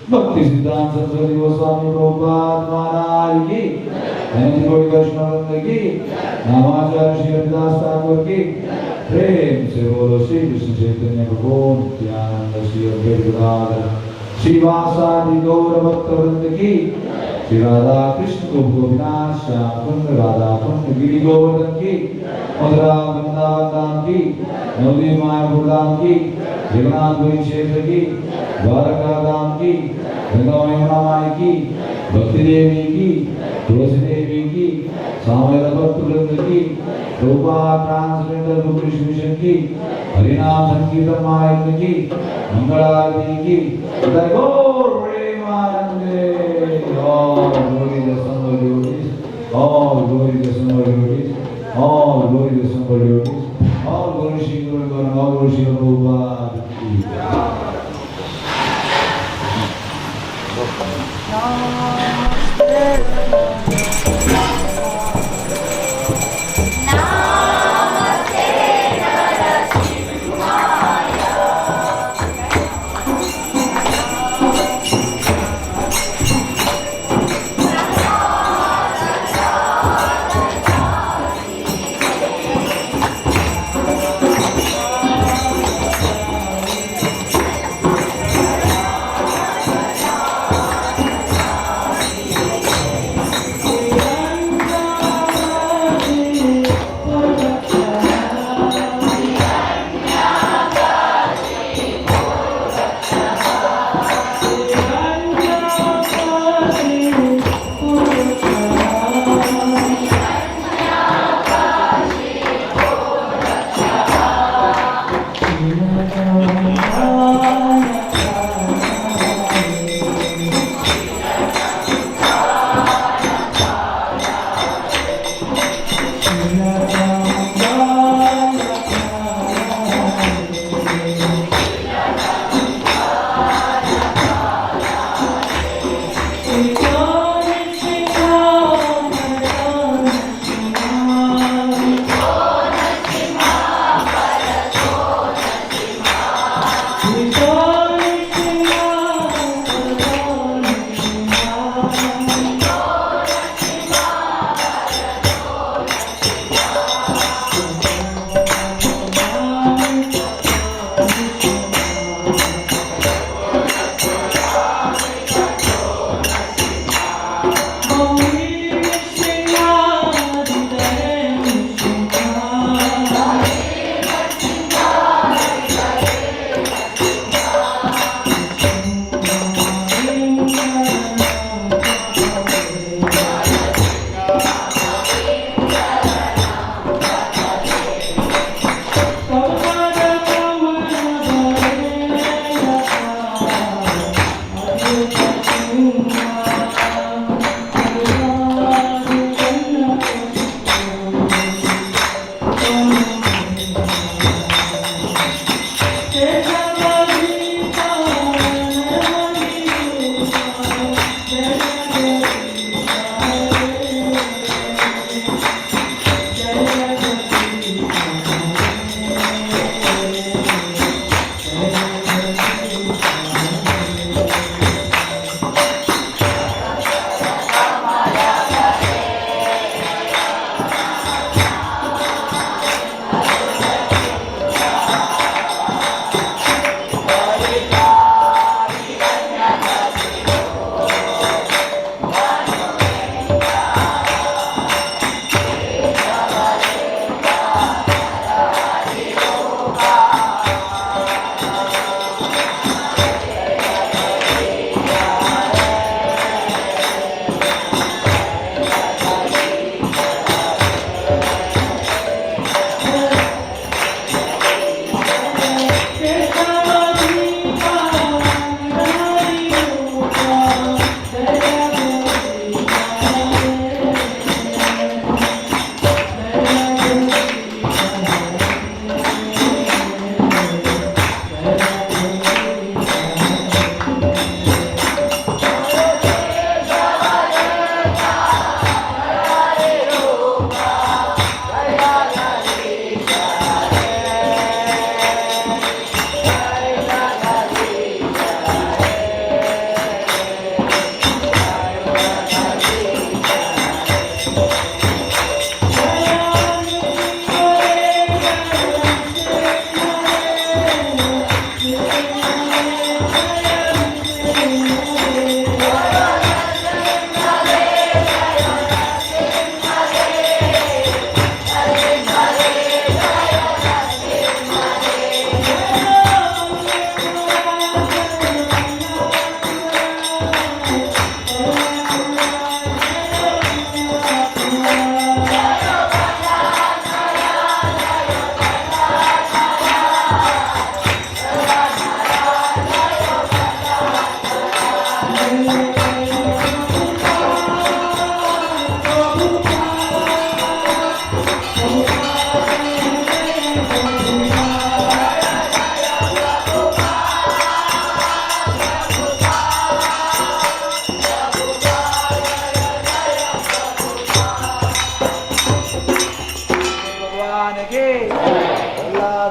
Bhakti Siddhanta Saraswati Goswami Prabhupada Maharaj ki, Anandagori Vaishnavanda ki, Namacharya Shri Haridas Thakur ki, Prem se bolo Shri Krishna Chaitanya Prabhu Nityananda Shri Advaita Gadadhar Shri Vasadi Gaura Bhakta Vrinda ki, Shri Radha Krishna Gopinath Shyam Kunda Radha Kunda Giri Govardhan ki, Madhura Vrindavan ki, Navadvip Maya Purdhan ki, Jagannath Puri Kshetra ki, Dwaraka Dham ki, Vrindavan Yamuna Maya ki, Bhakti Devi ki, Tulsi Devi ki, Samveda Bhakta Vrinda ki, Prabhupada Transcendental Buddhist Mission ki, Harinam Sankirtan Mahayaga ki, Mangalarati ki, Jai Gaur Premanande. All glory to the Sangha devotees, all glory to the Sangha devotees, all glory to the Sangha devotees, all glory to Shri Guru Gauranga, all glory to Shri Prabhupada.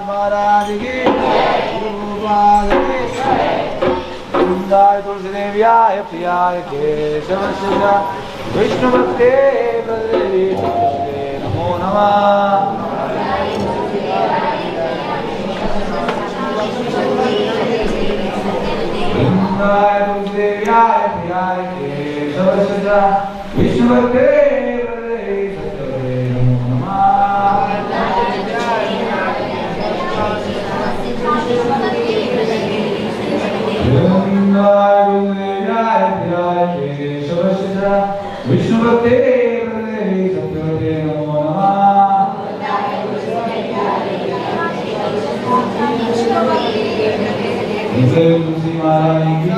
महाराज की गुरुपाद की वृंदाय तुलसीदेव्याय प्रियाय केशवस्य विष्णुभक्ते प्रदेवी नमो नमः। वृंदाय तुलसीदेव्याय प्रियाय केशवस्य विष्णुभक्ते विष्णुभक्ते सत्यवते नमो नमः। तुलसी महारानी की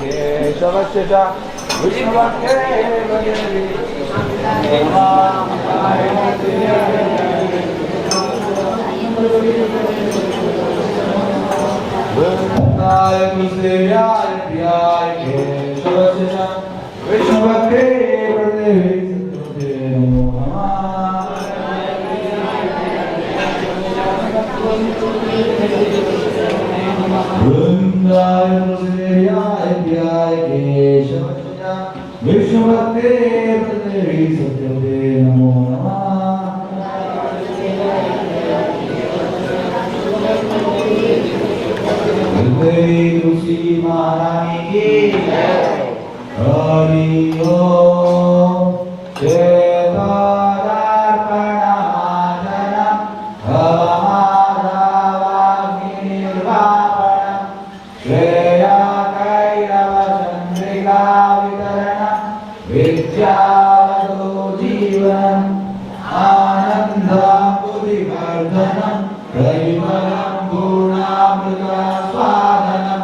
केशवस्य च विष्णुभक्ते वृन्दाय कृष्णदेव्याय प्रियाय केशवस्य च विष्णुभक्ते नमो नमः। वृन्दाय कृष्णदेव्याय प्रियाय केशवस्य च विष्णुभक्ते नमो नमः। तुलसी महारानी की हरि ओम चेतोदार्पणमादनं भवमाधवाग्निर्वापणं श्रेयकैरवचन्द्रिकावितरणं विद्यावतो जीवनम् आनन्दबुद्धिवर्धनं दैवलं पूर्णामृतस्वादनं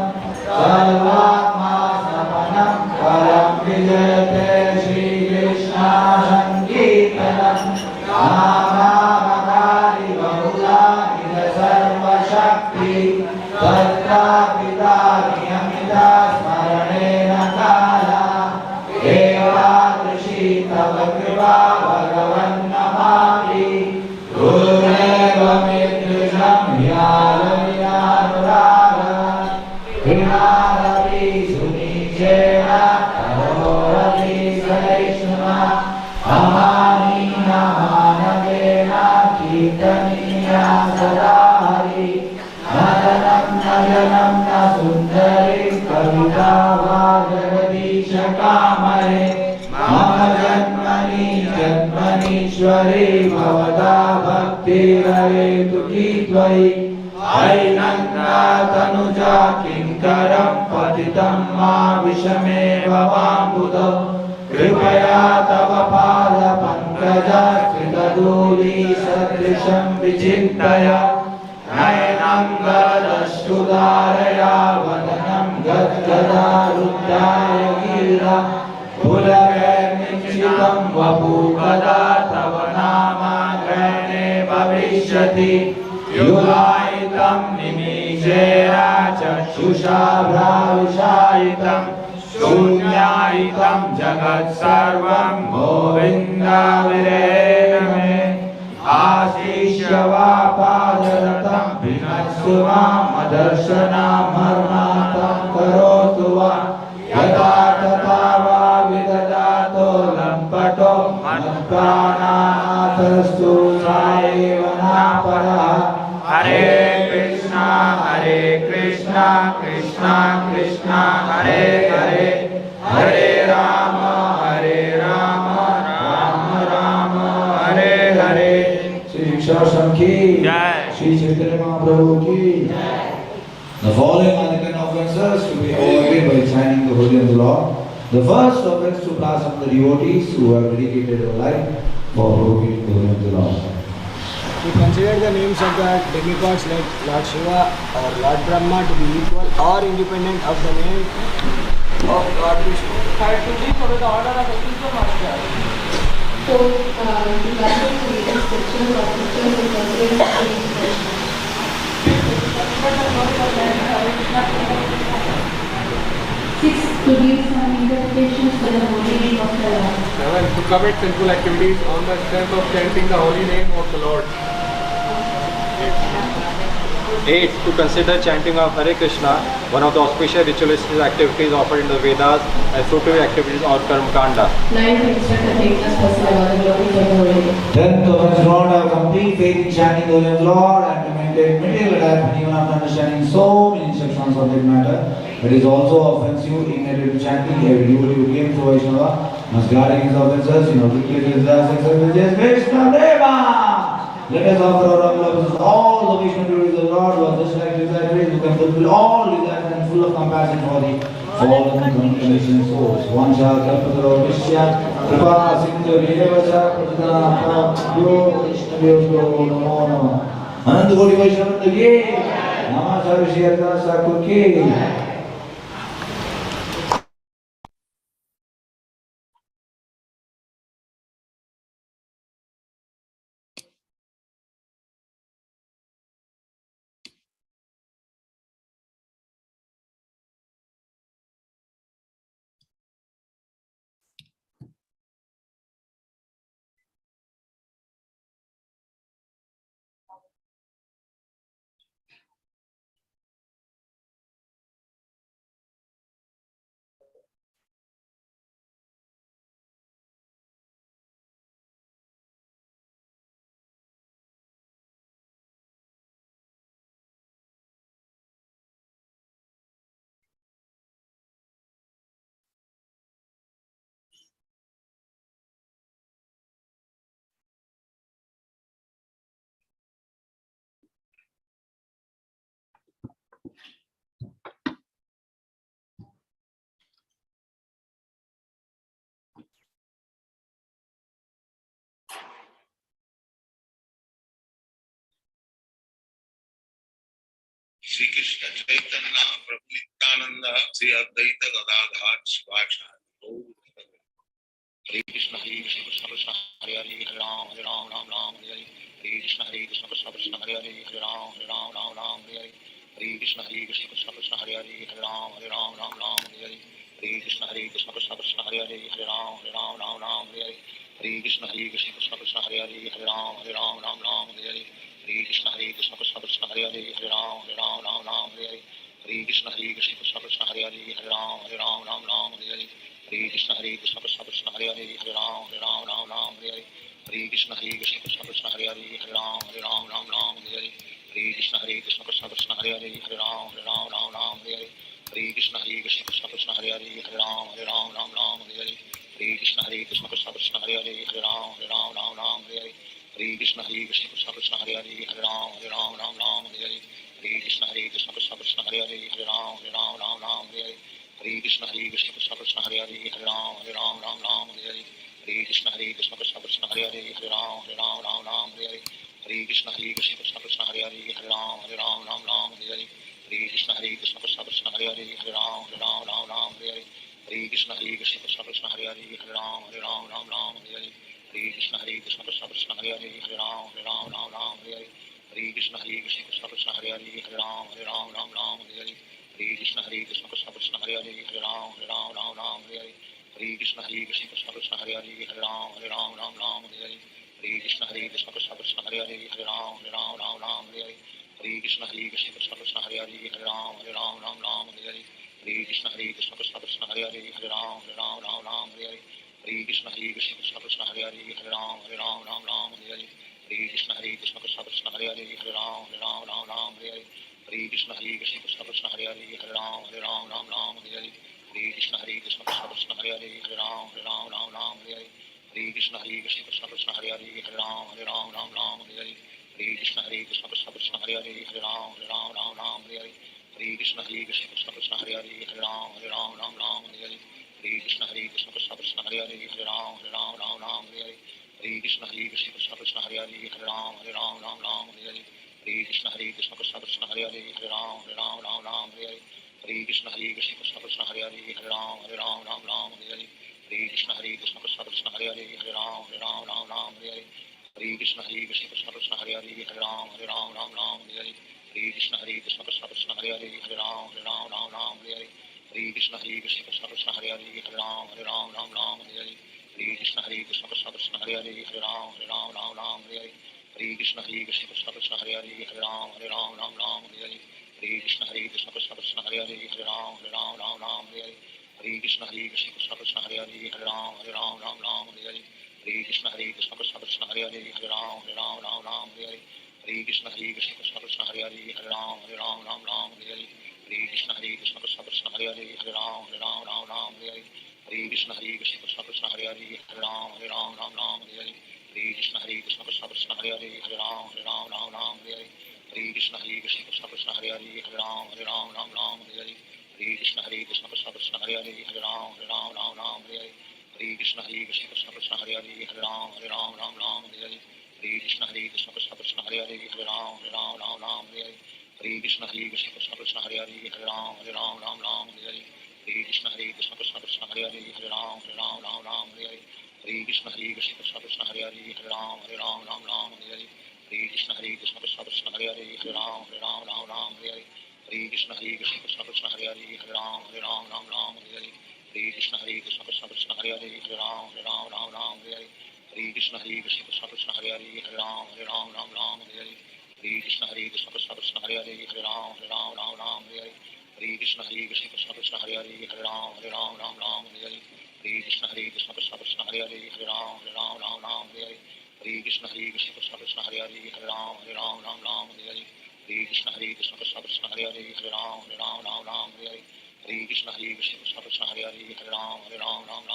सर्वात्मासमनं परं विजयते श्रीकृष्ण सङ्कीर्तनं नामावतारि बहुलानि च सर्वशक्ति तत्रापितानि अमिता स्मरणेन काला एवादृशी तव कृपा भगवन्नमामि गुरुरेवमिदृशं ह्यालमिनानुरागः कृणारपि सुनीचेन करोरपि सहिष्णुना अमानीनमानवेन कीर्तनीया सदा हरि नदनं नयनं न सुन्दरीं कविता वा जगदीशकामये मम जन्मनि जन्मनीश्वरे भवता भक्तिरहेतु की त्वयि ऐनन्नातनुजा किङ्करं पतितं मा विषमे भवाम्बुधौ कृपया तव पादपङ्कजस्थितधूलीसदृशं विचिन्तय नयनं गदश्रुधारया वदनं गद्गदारुद्धाय गिरा पुलकैर्निश्चितं वपु कदा तव नामाग्रहणे भविष्यति युगायितं निमीषेण चक्षुषा भ्राविशायितं शून्यायितं जगत्सर्वं गोविन्दाविरेण मे आशिष्य वा पादरतं विनत्सु मां मदर्शनामर्मातं करोतु वा यथा तथा वा विददातो लम्पटो मत्प्राणानाथस्तु सा एव नापरः हरे कृष्णा कृष्णा कृष्णा हरे हरे हरे राम राम राम हरे हरे। श्री कृष्ण की जय, श्री चैतन्य महाप्रभु की जय। The following are the kind of offenses to be avoided by chanting the holy name of the Lord. The first offense to blast the devotees who have dedicated their life for provoking the holy name of the Lord. We consider the names of the demigods like Lord Shiva or Lord Brahma to be equal or independent of the name of Lord Vishnu. So, regarding the various sections of systems and considering six, to give some interpretations for the holy name of the Lord. 7, to commit sinful activities on the strength of chanting the holy name of the Lord. 8. To consider chanting of Hare Krishna one of the auspicious ritualistic activities offered in the Vedas and fruitive activities or Karma Kanda. 9. To instruct the faithless person about the glories of the holy name. 10. To not have complete faith in chanting the name of the Lord and to maintain material life even after understanding so many instructions of that matter. It is also offensive in to chanting. Every devotee who came to Vaishnava must guard against offenses in order to clear his last exercises. Krishna Deva! Let us offer our humble all the Vishnu devotees of the Lord who are just like desires, who can fulfill all desires and full of compassion for the fallen conditioned souls. Vansha kalpataro vishya kripa sindhu revasa pratana yo Krishna Deva namo namo. Anand Gaudiya Vaishnava ki Namah Sarvashri Arjuna Thakur ki. Shri Krishna Chaitanya Prabhu Nityanand Shri Advaita Gadadhar Shivacharya Hare Krishna Krishna Krishna Hare Hare Hare Ram Ram Ram Hare Hare Hare Krishna Krishna Krishna Hare Hare Hare Ram Ram Ram Hare Hare Hare Krishna Krishna Krishna Hare Hare Hare Ram Ram Ram Hare Hare Hare Krishna Krishna Krishna Hare Hare Hare Ram Ram Ram Hare Hare Hare Krishna Krishna Krishna Hare Hare Hare Ram Ram Ram Hare Hare Hare Krishna Krishna Krishna Krishna Hare Hare Hare Ram Ram Ram Hare Hare Hare Krishna Krishna Krishna Hare Hare Hare Ram Ram Ram Hare Hare Hare Krishna Krishna Krishna Krishna Hare Hare Hare Ram Ram Hare Hare Hare Krishna Krishna Krishna Hare Hare Hare Ram Ram Hare Hare Hare Krishna Krishna Krishna Krishna Hare Hare Hare Ram Hare Hare Hare Krishna Krishna Krishna Krishna Hare Hare Hare Ram Hare Hare Hare Krishna Krishna Krishna Krishna Hare Hare Hare Ram Hare Hare Hare Krishna Krishna Krishna Krishna Hare Hare Hare Ram Hare Hare Hare Krishna Krishna Krishna Krishna Hare Hare Hare Ram Hare Hare Hare Krishna Krishna Krishna Krishna Hare Hare Hare Ram Hare Hare Hare Krishna Krishna Krishna Krishna Hare Hare Hare Ram Hare Hare Hare Krishna Krishna Krishna Krishna Hare Hare Hare Ram Hare Hare Hare Krishna Krishna Krishna Krishna Hare Hare Hare Ram Hare Hare Hare Krishna Krishna Krishna Krishna Hare Hare Hare Ram Hare Hare Hare Krishna Krishna Krishna Krishna Hare Hare Hare Ram Hare Hare Hare Krishna Krishna Krishna Krishna Hare Hare Hare Ram Hare Hare Hare Krishna Krishna Krishna Krishna Hare Hare Hare Ram Hare Hare Hare Krishna Krishna Krishna Krishna Hare Hare Hare Ram Hare Hare Hare Krishna Krishna Krishna Krishna Hare Hare Hare Ram Hare Hare Hare Krishna Krishna Krishna Krishna Hare Hare Hare Ram Hare Hare Hare Krishna Krishna Krishna Krishna Hare Hare Hare Ram Hare Hare Hare Krishna Krishna Krishna Krishna Hare Hare Hare Ram Hare Hare Hare Krishna Krishna Krishna Krishna Hare Hare Hare Ram Hare Hare Hare Krishna Krishna Krishna Krishna Hare Hare Hare Ram Hare Hare Hare Krishna Krishna Krishna Krishna Hare Hare Hare Ram Hare Hare Hare Krishna Krishna Krishna Krishna Hare Hare Hare Ram Hare Hare Hare Krishna Krishna Krishna Krishna Hare Hare Hare Ram Hare Hare Hare Krishna Krishna Krishna Krishna Hare Hare Hare Ram Hare Hare Hare Krishna Krishna Krishna Krishna Hare Hare Hare Ram Hare Hare Hare Krishna Krishna Krishna Krishna Hare Hare Hare Ram Hare Hare Hare Krishna Krishna Krishna Krishna Hare Hare Hare Ram Hare Hare Hare Krishna Krishna Krishna Krishna Hare Hare Hare Ram Hare Hare Hare Krishna Krishna Krishna Krishna Hare Hare Hare Ram Hare Hare Hare Krishna Krishna Krishna Krishna Hare Hare Hare Ram Hare Hare Hare Krishna Krishna Krishna Krishna Hare Hare Hare Ram Hare Hare Hare Krishna Krishna Krishna Krishna Hare Hare Hare Ram Hare Hare Hare Krishna Krishna Krishna Krishna Hare Hare Hare Ram Hare Hare Hare Krishna Krishna Krishna Krishna Hare Hare Hare Ram Hare Hare Hare Krishna Krishna Krishna Krishna Hare Hare Hare Ram Hare Hare Hare Krishna Krishna Krishna Krishna Hare Hare Hare Ram Hare Hare Hare Krishna Krishna Krishna Krishna Hare Hare Hare Ram Hare Hare Hare Krishna Krishna Krishna Krishna Hare Hare Hare Ram Hare Hare Hare Krishna Krishna Krishna Krishna Hare Hare Hare Ram Hare Hare Hare Krishna Krishna Krishna Krishna Hare Hare Hare Ram Hare Hare Hare Krishna Krishna Krishna Krishna Hare Hare Hare Ram Hare Hare Hare Krishna Krishna Krishna Krishna Hare Hare Hare Ram Hare Hare Hare Krishna Krishna Krishna Krishna Hare Hare Hare Ram Hare Hare Hare Krishna Krishna Krishna Krishna Hare Hare Hare Ram Hare Hare Hare Krishna Krishna Krishna Krishna Hare Hare Hare Ram Hare Hare Hare Krishna Krishna Krishna Krishna Hare Hare Hare Ram Hare Hare Hare Krishna Krishna Krishna Krishna Hare Hare Hare Ram Hare Hare Hare Krishna Krishna Krishna Krishna Hare Hare Hare Ram Hare Hare Hare Krishna Krishna Krishna Krishna Hare Hare Hare Ram Hare Hare Hare Krishna Krishna Krishna Krishna Hare Hare Hare Ram Hare Hare Hare Krishna Krishna Krishna Krishna Hare Hare Hare Ram Hare Hare Hare Krishna Krishna Krishna Krishna Hare Hare Hare Ram Hare Hare Hare Krishna Krishna Krishna Krishna Hare Hare Hare Ram Hare Hare Hare Krishna Krishna Krishna Krishna Hare Hare Hare Ram Hare Hare Hare Krishna Krishna Krishna Krishna Hare Hare Hare Ram Hare Hare Hare Krishna Krishna Krishna Krishna Hare Hare Hare Ram Hare Hare Hare Krishna Krishna Krishna Krishna Hare Hare Hare Ram Hare Hare Hare Krishna Krishna Krishna Krishna Hare Hare Hare Ram Hare Hare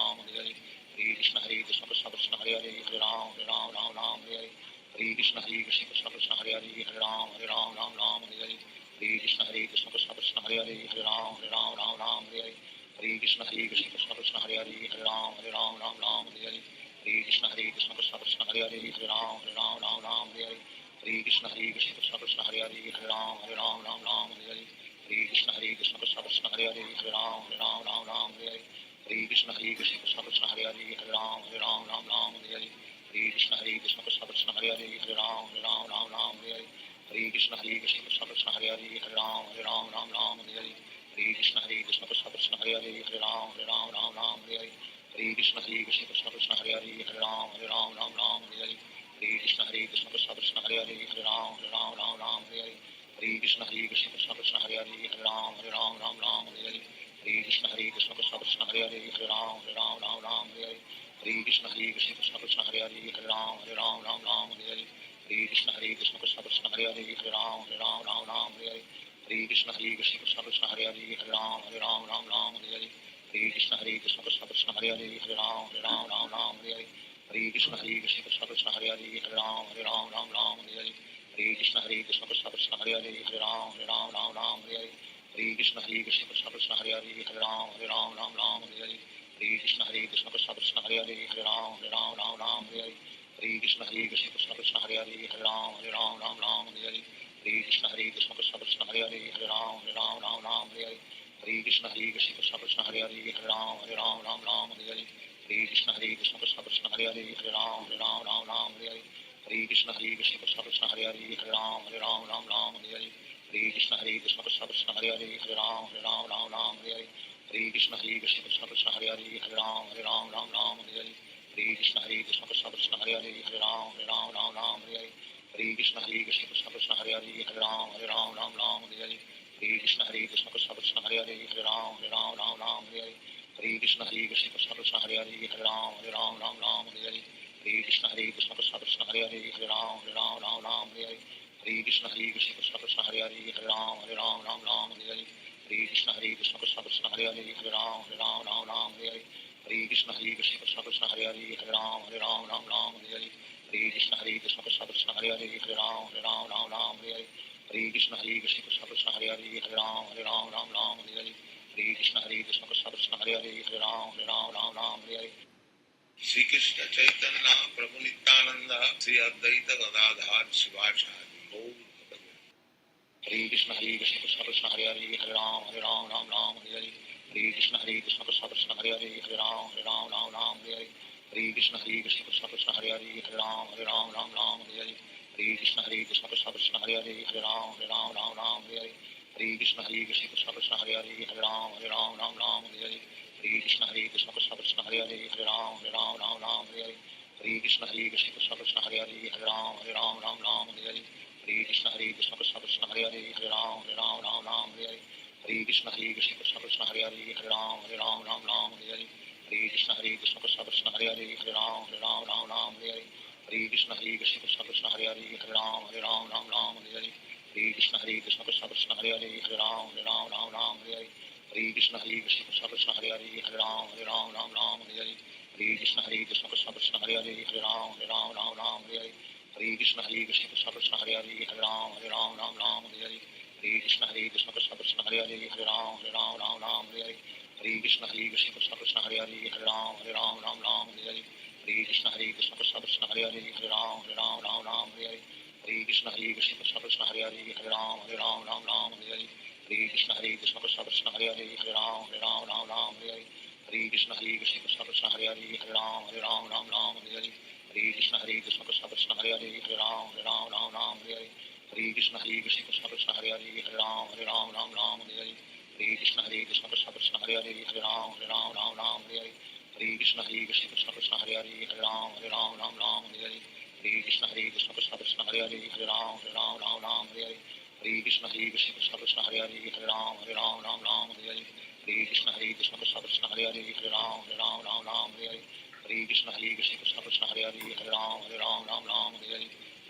Hare Krishna Krishna Krishna Krishna Hare Hare Hare Ram Hare Hare Hare Krishna Krishna Krishna Krishna Hare Hare Hare Ram Hare Hare Hare Krishna Krishna Krishna Krishna Hare Hare Hare Ram Hare Hare Hare Krishna Krishna Krishna Krishna Hare Hare Hare Ram Hare Hare Hare Krishna Krishna Krishna Krishna Hare Hare Hare Ram Hare Hare Hare Krishna Krishna Krishna Hare Hare Hare Ram Ram Ram Hare Hare Hare Krishna Krishna Krishna Hare Hare Hare Ram Ram Hare Hare Hare Krishna Krishna Krishna Hare Hare Hare Ram Ram Hare Hare Hare Krishna Krishna Krishna Hare Hare Hare Ram Ram Hare Hare Hare Krishna Krishna Krishna Hare Hare Hare Ram Ram Hare Hare Hare Krishna Krishna Krishna Hare Hare Hare Ram Ram Hare Hare Hare Krishna Krishna Krishna Hare Hare Hare Ram Ram Hare Hare Hare Krishna Krishna Krishna Hare Hare Hare Ram Hare Hare Hare Krishna Krishna Krishna Hare Hare Hare Ram Hare Hare Hare Krishna Krishna Krishna Hare Hare Hare Ram Hare Hare Hare Krishna Krishna Krishna Hare Hare Hare Ram Hare Hare Hare Krishna Krishna Krishna Krishna Hare Hare Hare Ram Hare Hare Hare Krishna Krishna Krishna Krishna Hare Hare Hare Ram Hare Hare Hare Krishna Krishna Krishna Krishna Hare Hare Hare Ram Hare Hare Hare Krishna Krishna Krishna Krishna Hare Hare Hare Ram Hare Hare Hare Krishna Krishna Krishna Krishna Hare Hare Hare Ram Hare Hare Hare Krishna Krishna Krishna Krishna Hare Hare Hare Ram Hare Hare Hare Krishna Krishna Krishna Krishna Hare Hare Hare Ram Hare Hare Hare Krishna Krishna Krishna Krishna Hare Hare Hare Ram Hare Hare Hare Krishna Krishna Krishna Krishna Hare Hare Hare Ram Hare Hare Hare Krishna Krishna Krishna Krishna Hare Hare Hare Ram Hare Hare Hare Krishna Krishna Krishna Krishna Hare Hare Hare Ram Hare Hare Hare Krishna Krishna Krishna Krishna Hare Hare Hare Ram Hare Hare Hare Krishna Krishna Krishna Krishna Hare Hare Hare Ram Hare Hare Hare Krishna Krishna Krishna Krishna Hare Hare Hare Ram Hare Hare Hare Krishna Krishna Krishna Krishna Hare Hare Hare Ram Hare Hare Hare Krishna Krishna Krishna Krishna Hare Hare Hare Ram Hare Hare Hare Krishna Krishna Krishna Krishna Hare Hare Hare Ram Hare Hare Krishna Krishna Krishna Krishna Hare Hare Hare Ram Hare Hare Krishna Krishna Krishna Krishna Hare Hare Hare Ram Hare Hare Krishna Krishna Krishna Krishna Hare Hare Hare Ram Hare Hare Krishna Krishna Krishna Krishna Hare Hare Hare Ram Hare Hare Krishna Krishna Krishna Krishna Hare Hare Hare Ram Hare Hare Krishna Krishna Krishna Krishna Hare Hare Hare Ram Hare Hare Krishna Krishna Krishna Krishna Hare Hare Hare Ram Hare Hare Krishna Krishna Krishna Krishna Hare Hare Hare Ram Hare Shri Krishna Chaitanya Prabhu Nityananda Shri Advaita Gadadhar Shivacharya Hare Krishna Krishna Krishna Hare Hare Hare Ram Hare Hare Hare Krishna Krishna Krishna Krishna Hare Hare Hare Ram Hare Hare Krishna Krishna Krishna Krishna Hare Hare Hare Ram Hare Hare Krishna Krishna Krishna Krishna Hare Hare Hare Ram Hare Hare Krishna Krishna Krishna Krishna Hare Hare Hare Ram Hare Hare Krishna Krishna Krishna Krishna Hare Hare Hare Ram Hare Hare Krishna Krishna Krishna Krishna Hare Hare Hare Ram Hare Hare Krishna Krishna Krishna Krishna Hare Hare Hare Ram Hare Hare Krishna Krishna Krishna Krishna Hare Hare Hare Ram Hare Hare Krishna Krishna Krishna Krishna Hare Hare Hare Ram Hare Hare Krishna Krishna Krishna Krishna Hare Hare Hare Ram Hare Krishna Krishna Krishna Krishna Hare Hare Hare Ram Hare Krishna Krishna Krishna Krishna Hare Hare Hare Ram Hare Krishna Krishna Krishna Krishna Hare Hare Hare Ram Hare Krishna Krishna Krishna Krishna Hare Hare Hare Ram Hare Krishna Krishna Krishna Krishna Hare Hare Hare Ram Hare Krishna Krishna Krishna Krishna Hare Hare Hare Ram Hare Krishna Krishna Krishna Krishna Hare Hare Hare Ram Hare Krishna Krishna Krishna Krishna Hare Hare Hare Ram Hare Krishna Krishna Krishna Krishna Hare Hare Hare Ram Hare Krishna Krishna Krishna Krishna Hare Hare Hare Ram Hare Krishna Krishna Krishna Krishna Hare Hare Hare Ram Hare Krishna Krishna Krishna Krishna Hare Hare Hare Ram Hare Krishna Krishna Krishna Krishna Hare Hare Hare Ram Hare Krishna Krishna Krishna Krishna Hare Hare Hare Ram Hare Krishna Krishna Krishna Krishna Hare Hare Hare Ram Hare Krishna Krishna Krishna Krishna Hare Hare Hare Ram Hare Krishna Krishna Krishna Krishna Hare Hare Hare Ram Hare Krishna Krishna Krishna Krishna Hare Hare Hare Ram Hare Krishna Krishna Krishna Krishna Hare Hare Hare Ram Hare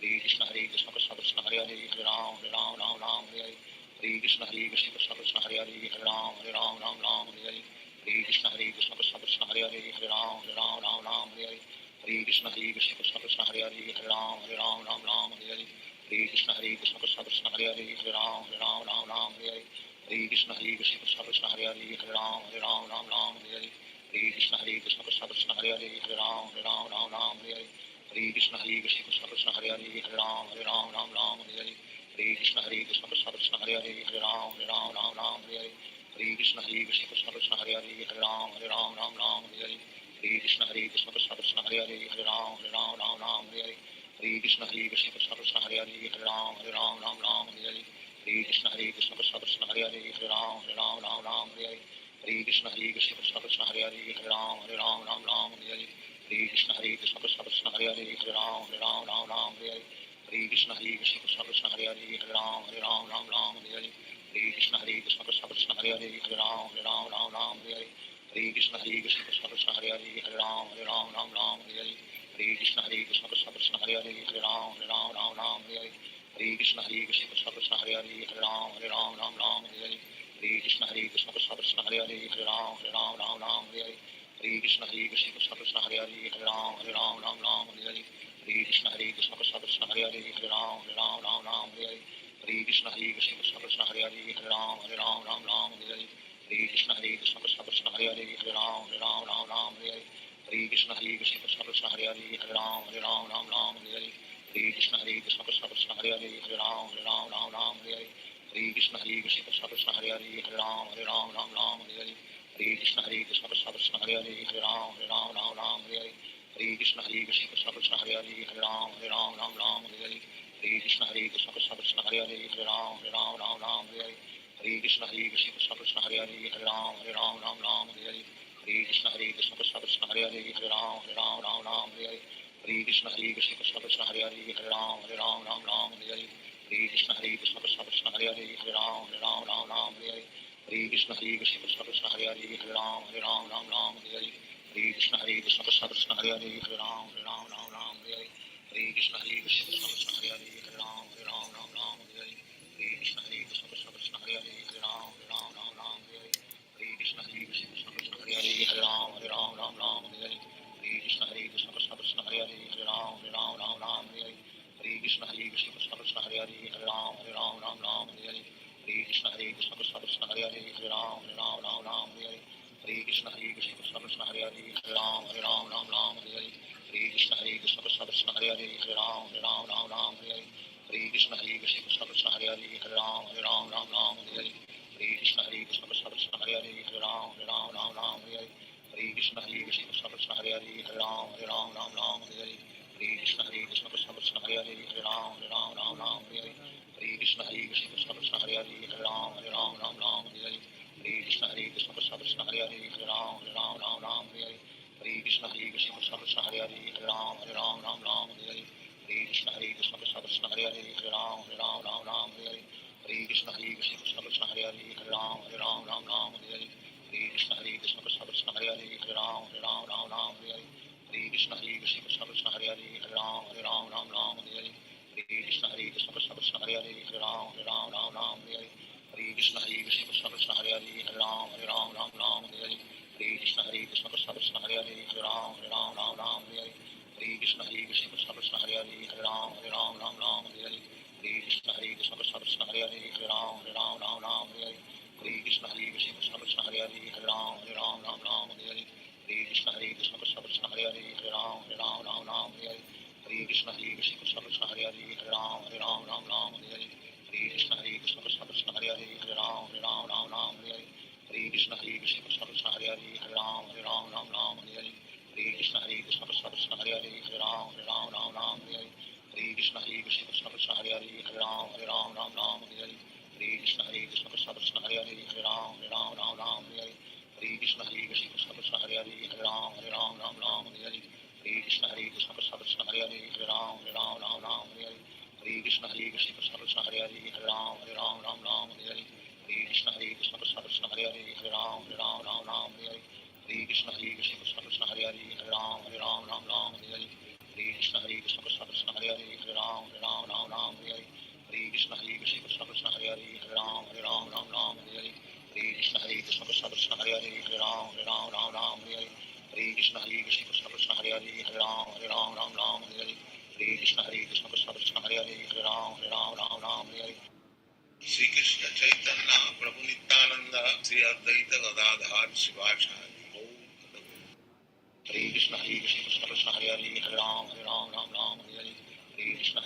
Krishna Krishna Krishna Krishna Hare Hare Hare Ram Hare Krishna Krishna Krishna Krishna Hare Hare Hare Ram Hare Krishna Krishna Krishna Krishna Hare Hare Hare Ram Hare Krishna Krishna Krishna Krishna Hare Hare Hare Ram Hare Krishna Krishna Krishna Krishna Hare Hare Hare Ram Hare Krishna Krishna Krishna Krishna Hare Hare Hare Ram Hare Krishna Krishna Krishna Krishna Hare Hare Hare Ram Hare Krishna Krishna Krishna Krishna Hare Hare Hare Hare Ram Ram Ram Hare Hare Hare Krishna Krishna Krishna Hare Hare Hare Ram Ram Hare Hare Hare Krishna Krishna Krishna Hare Hare Hare Ram Ram Hare Hare Hare Krishna Krishna Krishna Hare Hare Hare Ram Ram Hare Hare Hare Krishna Krishna Krishna Hare Hare Hare Ram Ram Hare Hare Hare Krishna Krishna Krishna Hare Hare Hare Ram Ram Hare Hare Hare Krishna Krishna Krishna Hare Hare Hare Ram Ram Hare Hare Hare Krishna Krishna Krishna Hare Hare Hare Ram Ram Hare Hare Hare Krishna Krishna Krishna Hare Hare Hare Ram Ram Hare Hare Hare Krishna Krishna Krishna Hare Hare Hare Ram Ram Hare Hare Hare Krishna Krishna Krishna Hare Hare Hare Ram Ram Hare Hare Hare Krishna Krishna Krishna Hare Hare Hare Ram Ram Hare Hare Hare Krishna Krishna Krishna Hare Hare Hare Ram Ram Hare Hare Hare Krishna Krishna Krishna Hare Hare Hare Ram Ram Hare Hare Hare Krishna Krishna Krishna Hare Hare Hare Ram Ram Hare Hare Hare Krishna Krishna Krishna Hare Hare Hare Ram Ram Hare Hare Hare Krishna Krishna Krishna Hare Hare Hare Ram Ram Hare Hare Hare Krishna Krishna Krishna Hare Hare Hare Ram Ram Hare Hare Hare Krishna Krishna Krishna Hare Hare Hare Ram Ram Hare Hare Hare Krishna Krishna Krishna Hare Hare Hare Ram Ram Hare Hare Hare Krishna Krishna Krishna Hare Hare Hare Ram Ram Hare Hare Hare Krishna Krishna Krishna Hare Hare Hare Ram Ram Hare Hare Hare Krishna Krishna Krishna Hare Hare Hare Ram Ram Hare Hare Hare Krishna Krishna Krishna Hare Hare Hare Ram Ram Hare Hare Hare Krishna Krishna Krishna Hare Hare Hare Ram Ram Hare Hare Hare Krishna Krishna Krishna Hare Hare Hare Ram Ram Hare Hare Hare Krishna Krishna Krishna Hare Hare Hare Ram Ram Hare Hare Hare Krishna Krishna Krishna Hare Hare Hare Ram Ram Hare Hare Hare Krishna Krishna Krishna Hare Hare Hare Ram Ram Hare Hare Hare Krishna Krishna Krishna Hare Hare Hare Ram Ram Hare Hare Hare Krishna Krishna Krishna Hare Hare Hare Ram Ram Hare Hare Hare Krishna Krishna Krishna Hare Hare Hare Ram Ram Hare Hare Hare Krishna Krishna Krishna Hare Hare Hare Ram Ram Hare Hare Hare Krishna Krishna Krishna Hare Hare Hare Ram Ram Hare Hare Hare Krishna Krishna Krishna Hare Hare Hare Ram Ram Hare Hare Hare Krishna Krishna Krishna Hare Hare Hare Ram Ram Hare Hare Hare Krishna Krishna Krishna Hare Hare Hare Ram Ram Hare Hare Hare Krishna Krishna Krishna Hare Hare Hare Ram Ram Hare Hare Hare Krishna Krishna Krishna Hare Hare Hare Ram Ram Hare Hare Hare Krishna Krishna Krishna Hare Hare Hare Ram Ram Hare Hare Hare Krishna Krishna Krishna Hare Hare Hare Ram Ram Hare Hare Hare Krishna Krishna Krishna Hare Hare Hare Ram Ram Hare Hare Hare Krishna Krishna Krishna Hare Hare Hare Ram Ram Hare Hare Hare Krishna Krishna Krishna Hare Hare Hare Ram Ram Hare Hare Hare Krishna Krishna Krishna Hare Hare Hare Ram Ram Hare Hare Hare Krishna Krishna Krishna Hare Hare Hare Ram Ram Hare Hare Hare Krishna Krishna Krishna Hare Hare Hare Ram Ram Hare Hare Hare Krishna Krishna Krishna Hare Hare Hare Ram Ram Hare Hare Hare Krishna Krishna Krishna Hare Hare Hare Ram Ram Hare Hare Hare Krishna Krishna Krishna Hare Hare Hare Ram Ram Hare Hare Hare Krishna Krishna Krishna Hare Hare Hare Ram Ram Hare Hare Hare Krishna Krishna Krishna Hare Hare Hare Ram Ram Hare Hare Hare Krishna Krishna Krishna Hare Hare Hare Ram Ram Hare Hare Hare Krishna Krishna Krishna Hare Hare Hare Ram Ram Hare Hare Hare Krishna Krishna Krishna Hare Hare Hare Ram Ram Hare Hare Hare Krishna Krishna Krishna Hare Hare Hare Ram Ram Hare Hare Hare Krishna Krishna Krishna Hare Hare Hare Ram Ram Hare Hare Hare Krishna Krishna Krishna Hare Hare Hare Ram Ram Hare Hare Hare Krishna Krishna Krishna Hare Hare Hare Ram Ram Hare Hare Hare Krishna Krishna Krishna Hare Hare Hare Ram Ram Hare Hare Hare Krishna Krishna Krishna Hare Hare Hare Ram Ram Hare Hare Hare Krishna Krishna Krishna Hare Hare Hare Ram Ram Hare Hare Hare Krishna Krishna Krishna Hare Hare Hare Ram Ram Hare Hare Hare Krishna Krishna Krishna Hare Hare Hare Ram Ram Hare Hare Hare Krishna Krishna Krishna Hare Hare Hare Ram Ram Hare Hare Hare Krishna Krishna Krishna Hare Hare Hare Ram Ram Hare Hare Hare Krishna Krishna Krishna Hare Hare Hare Ram Ram Hare Hare Hare Krishna Krishna Krishna Hare Hare Hare Ram Ram Hare Hare Hare Krishna Krishna Krishna Hare Hare Hare Ram Ram Hare Hare Hare Krishna Krishna Krishna Hare Hare Hare Ram Ram Hare Hare Hare Krishna Krishna Krishna Hare Hare Hare Ram Ram Hare Hare Hare Krishna Krishna Krishna Hare Hare Hare Ram Ram Hare Hare Shri Krishna Chaitanya Prabhu Nityananda Shri Advaita Gadadhar Shivacharya Hare Krishna Krishna Krishna Hare Hare Hare Ram Hare Hare Hare Krishna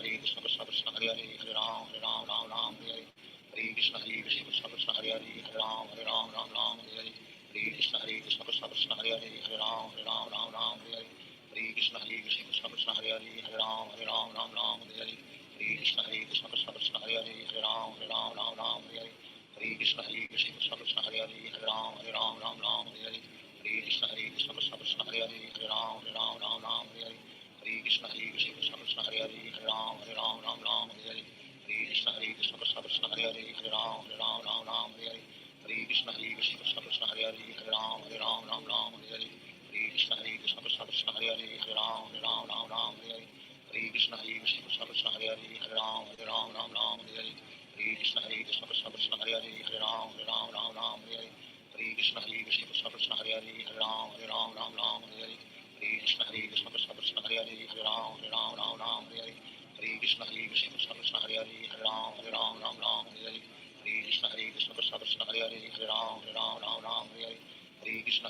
Hare Hare Hare Ram Ram Ram Hare Hare Hare Krishna Krishna Hare Hare Hare Ram Ram Hare Hare Hare Krishna Krishna Hare Hare Hare Ram Ram Hare Hare Hare Krishna Krishna Hare Hare Hare Ram Ram Hare Hare Hare Krishna Krishna Hare Hare Hare Ram Ram Hare Hare Hare Krishna Krishna Hare Hare Hare Ram Ram Hare Hare Hare Krishna Krishna Hare Hare Hare Ram Ram Hare Hare Hare Krishna Krishna Hare Hare Hare Ram Ram Hare Hare Hare Krishna Krishna Hare Hare Hare Ram Ram Hare Hare Hare Krishna Krishna Hare Hare Hare Ram Ram Hare Hare Hare Krishna Krishna Hare Hare Hare Ram Ram Hare Hare Hare Krishna Krishna Hare Hare Hare Ram Ram Hare Hare Hare Krishna Krishna Hare Hare Hare Ram Ram Hare Hare Hare Krishna Krishna Hare Hare Hare Ram Ram Hare Hare Hare Krishna Krishna Hare Hare Hare Ram Ram Hare Hare Hare Krishna Krishna Hare Hare Hare Ram Ram Hare Hare Hare Krishna Krishna Hare Hare Hare Ram Ram Hare Hare Hare Krishna Krishna Hare Hare Hare Ram Ram Hare Hare Hare Krishna Krishna Hare Hare Hare Ram Ram Hare Hare Hare Krishna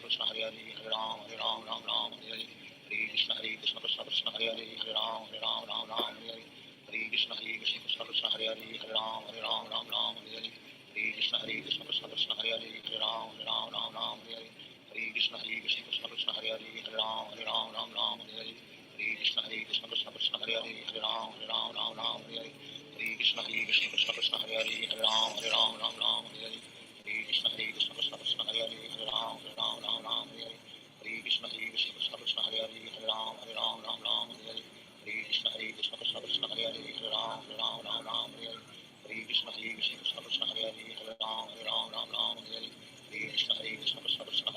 Krishna Hare Hare Hare Ram Ram Hare Hare Hare Krishna Krishna Hare Hare Hare Ram Ram Hare Hare Hare Krishna Krishna Hare Hare Hare Ram Ram Hare Hare Hare Krishna Krishna Hare Hare Hare Ram Ram Hare Hare Hare Krishna Krishna Hare Hare Hare Ram Ram Hare Hare Hare Krishna Krishna Hare Hare Hare Ram Ram Hare Hare Hare Krishna Krishna Hare Hare Hare Ram Ram Hare Hare Hare Krishna Krishna Hare Hare Hare Ram Ram Hare Hare Hare Krishna Krishna Hare Hare Hare Ram Ram Hare Hare Hare Krishna Krishna Hare Hare Hare Ram Ram Hare Hare Hare Krishna Krishna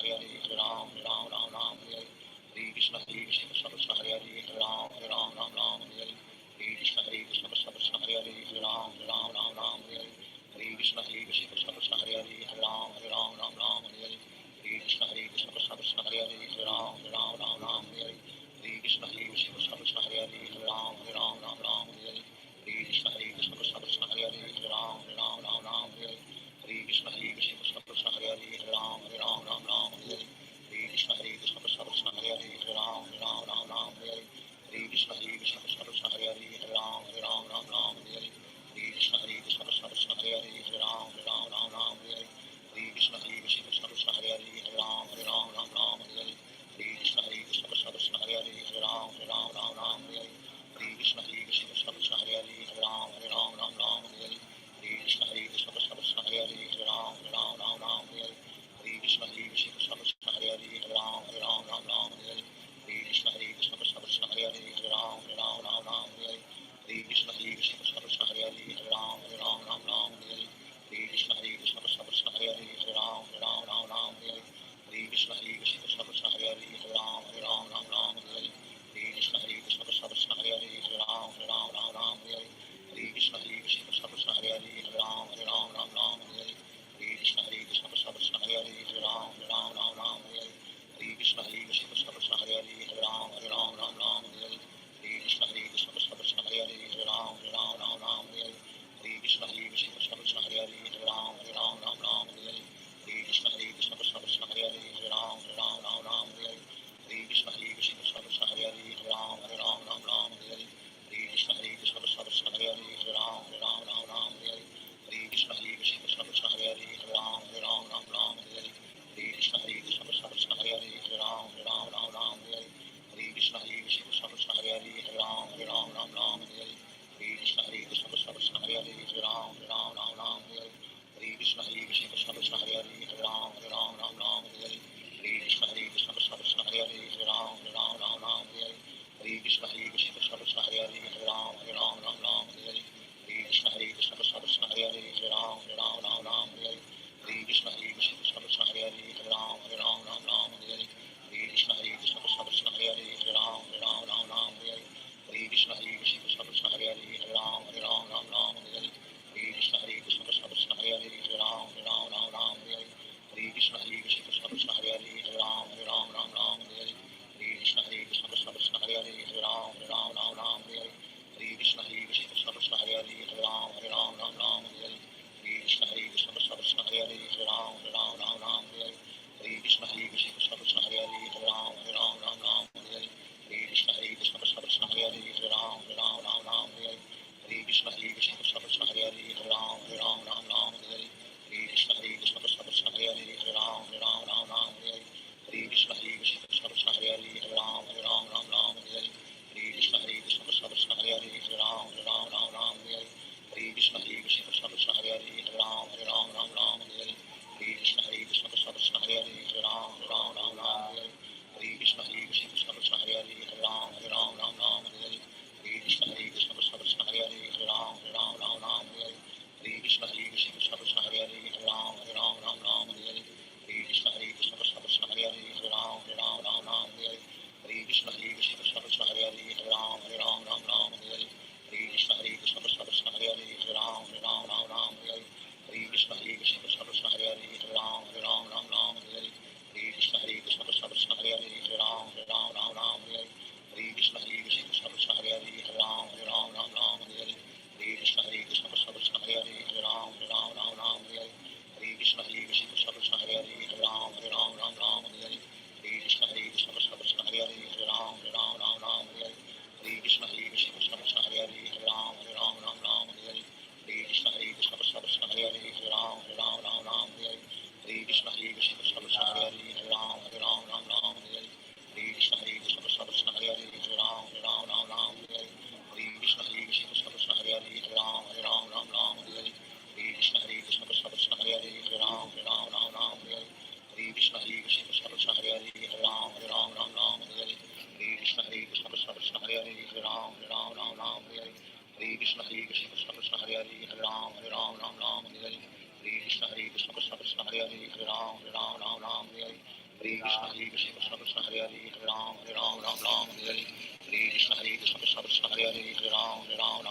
Krishna Hare Krishna Krishna Krishna Hare Hare Hare Ram Ram Ram Hare Hare Hare Krishna Hare Krishna Krishna Krishna Hare Hare Hare Ram Ram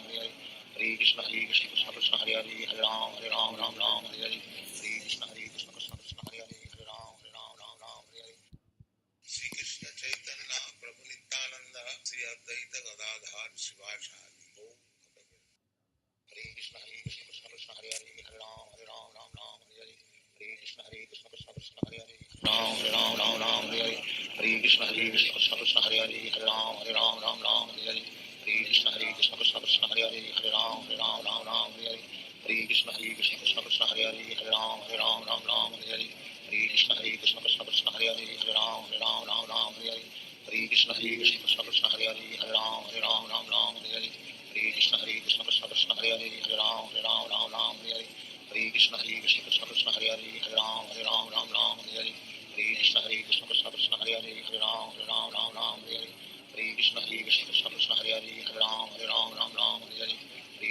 Hare Hare Hare Krishna Hare Krishna Krishna Krishna Hare Hare Hare Ram Ram Hare Hare Hare Krishna Hare Krishna Krishna Krishna Hare Hare Hare Ram Hare Hare Shri Krishna Chaitanya Prabhu Nityananda Shri Advaita Gadadhar Shivasari Om Hare Krishna Krishna Krishna Hare Hare Hare Ram Ram Hare Hare Hare Krishna Krishna Krishna Krishna Hare Hare Hare Ram Hare Hare Hare Krishna Krishna Krishna Krishna Hare Hare Hare Ram Hare Hare Hare Krishna Krishna Krishna Krishna Hare Hare Hare Ram Hare Hare Hare Krishna Krishna Krishna Krishna Hare Hare Hare Ram Hare Hare Hare Krishna Krishna Krishna Krishna Hare Hare Hare Ram Hare Hare Hare Krishna Krishna Krishna Krishna Hare Hare Hare Ram Hare Hare Hare Krishna Krishna Krishna Krishna Hare Hare Hare Ram Hare Hare Hare Krishna Krishna Krishna Krishna Hare Hare Hare Ram Hare Hare Hare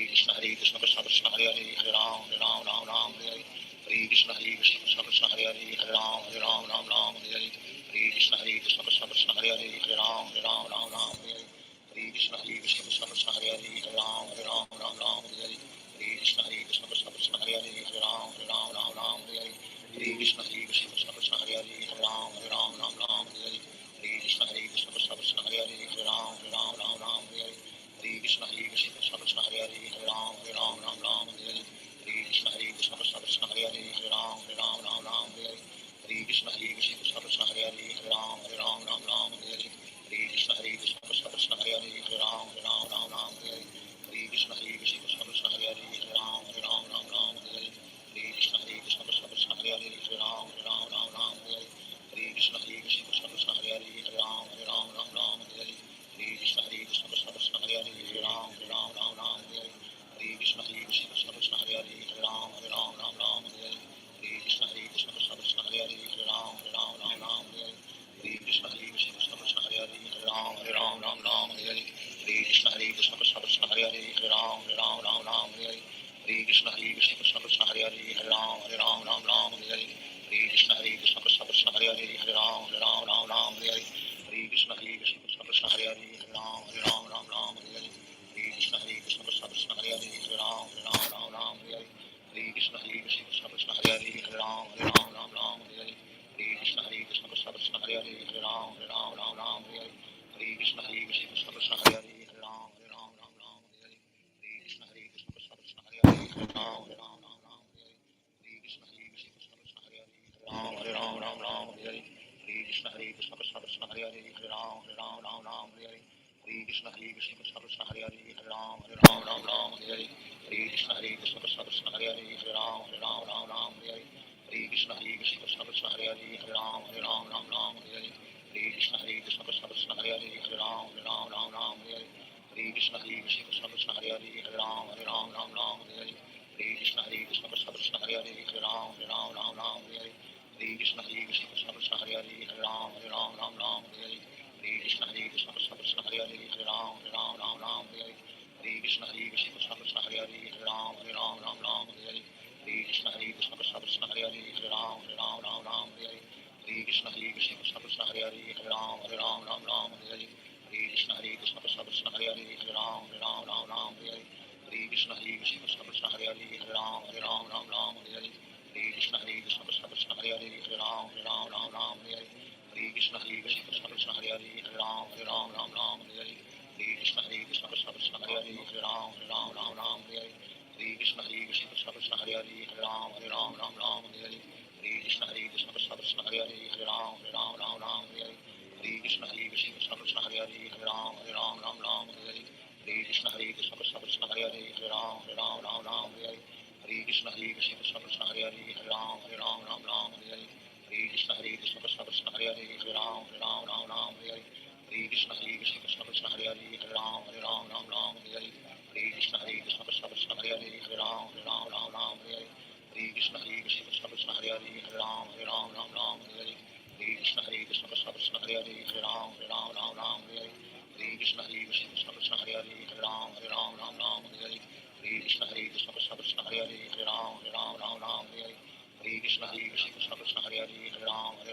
Krishna Krishna Krishna Krishna Hare Hare Hare Ram Hare Hare Hare Krishna Krishna Krishna Krishna Hare Hare Hare Ram Hare Hare Hare Krishna Krishna Krishna Krishna Hare Hare Hare Ram Hare Hare Hare Krishna Krishna Krishna Krishna Hare Hare Hare Ram Hare Hare Hare Krishna Krishna Krishna Krishna Hare Hare Hare Ram Hare Hare Hare Krishna Krishna Krishna Krishna Hare Hare Hare Ram Hare Hare Hare Krishna Krishna Krishna Krishna Hare Hare Hare Ram Hare Hare Hare Krishna Krishna Krishna Krishna Hare Hare Hare Ram Hare Hare Hare Krishna Krishna Krishna Krishna Hare Hare Hare Ram Hare Hare Hare Krishna Krishna Krishna Krishna Hare Hare Hare Ram Hare Hare Hare Krishna Krishna Krishna Krishna Hare Hare Hare Ram Hare Hare Krishna Krishna Krishna Krishna Hare Hare Hare Ram Hare Hare Hare Krishna Krishna Krishna Krishna Hare Hare Hare Ram Hare Hare Hare Krishna Krishna Krishna Krishna Hare Hare Hare Ram Hare Hare Krishna Krishna Krishna Krishna Hare Hare Hare Ram Hare Hare Krishna Krishna Krishna Krishna Hare Hare Hare Ram Hare Hare Krishna Krishna Krishna Krishna Hare Hare Hare Ram Hare Hare Krishna Krishna Krishna Krishna Hare Hare Hare Ram Hare Hare Krishna Krishna Krishna Krishna Hare Hare Hare Ram Hare Hare Krishna Krishna Krishna Krishna Hare Hare Hare Ram Hare Krishna Krishna Krishna Krishna Hare Hare Hare Ram Hare Krishna Krishna Krishna Krishna Hare Hare Hare Ram Hare Krishna Krishna Krishna Krishna Hare Hare Hare Ram Hare Krishna Krishna Krishna Krishna Hare Hare Hare Ram Hare Krishna Krishna Krishna Krishna Hare Hare Hare Ram Hare Krishna Krishna Krishna Krishna Hare Hare Hare Ram Hare Krishna Krishna Krishna Krishna Hare Hare Hare Ram Hare Krishna Krishna Krishna Krishna Hare Hare Hare Ram Hare Krishna Krishna Krishna Krishna Hare Hare Hare Ram Hare Krishna Krishna Krishna Krishna Hare Hare Hare Ram Hare Krishna Krishna Krishna Krishna Hare Hare Hare Ram Hare Krishna Krishna Krishna Krishna Hare Hare Hare Ram Hare Krishna Krishna Krishna Krishna Hare Hare Hare Ram Hare Krishna Krishna Krishna Krishna Hare Hare Hare Ram Hare Krishna Krishna Krishna Krishna Hare Hare Hare Ram Hare Krishna Krishna Krishna Krishna Hare Hare Hare Ram Hare Krishna Krishna Krishna Krishna Hare Hare Hare Ram Hare Krishna Krishna Krishna Krishna Hare Hare Hare Ram Hare Krishna Krishna Krishna Krishna Hare Hare Hare Ram Hare Krishna Krishna Krishna Krishna Hare Hare Hare Ram Hare Krishna Krishna Krishna Krishna Hare Hare Hare Ram Hare Krishna Krishna Krishna Krishna Hare Hare Hare Ram Hare Krishna Krishna Krishna Krishna Hare Hare Hare Ram Hare Krishna Krishna Krishna Krishna Hare Hare Hare Ram Hare Krishna Krishna Krishna Krishna Hare Hare Hare Ram Hare Krishna Krishna Krishna Krishna Hare Hare Hare Ram Hare Krishna Krishna Krishna Krishna Hare Hare Hare Ram Hare Krishna Krishna Krishna Krishna Hare Hare Hare Ram Hare Krishna Krishna Krishna Krishna Hare Hare Hare Ram Hare Krishna Krishna Krishna Krishna Hare Hare Hare Ram Hare Krishna Krishna Krishna Krishna Hare Hare Hare Ram Hare Krishna Krishna Krishna Krishna Hare Hare Hare Ram Hare Krishna Krishna Krishna Krishna Hare Hare Hare Ram Hare Krishna Krishna Krishna Krishna Hare Hare Hare Ram Hare Krishna Krishna Krishna Krishna Hare Hare Hare Ram Hare Krishna Krishna Krishna Krishna Hare Hare Hare Ram Hare Krishna Krishna Krishna Krishna Hare Hare Hare Ram Hare Krishna Krishna Krishna Krishna Hare Hare Hare Ram Hare Krishna Krishna Krishna Krishna Hare Hare Hare Ram Hare Krishna Krishna Krishna Krishna Hare Hare Hare Ram Hare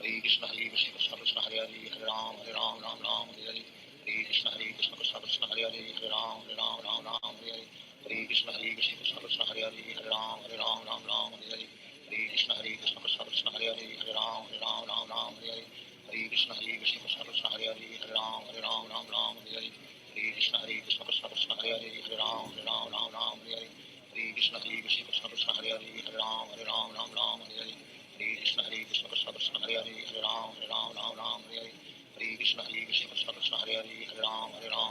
Hare Krishna Krishna Krishna Hare Hare Hare Ram Ram Ram Hare Hare Hare Krishna Krishna Krishna Hare Hare Hare Ram Ram Hare Hare Hare Krishna Krishna Krishna Hare Hare Hare Ram Ram Hare Hare Hare Krishna Krishna Krishna Krishna Hare Hare Hare Ram Ram Hare Hare Hare Krishna Krishna Krishna Krishna Hare Hare Hare Ram Ram Hare Hare Hare Krishna Krishna Krishna Krishna Hare Hare Hare Ram Ram Hare Hare Hare Krishna Krishna Krishna Krishna Hare Hare Hare Ram Ram Hare Hare Hare Krishna Krishna Krishna Krishna Hare Hare Hare Ram Hare Hare Hare Krishna Krishna Krishna Krishna Hare Hare Hare Ram Hare Hare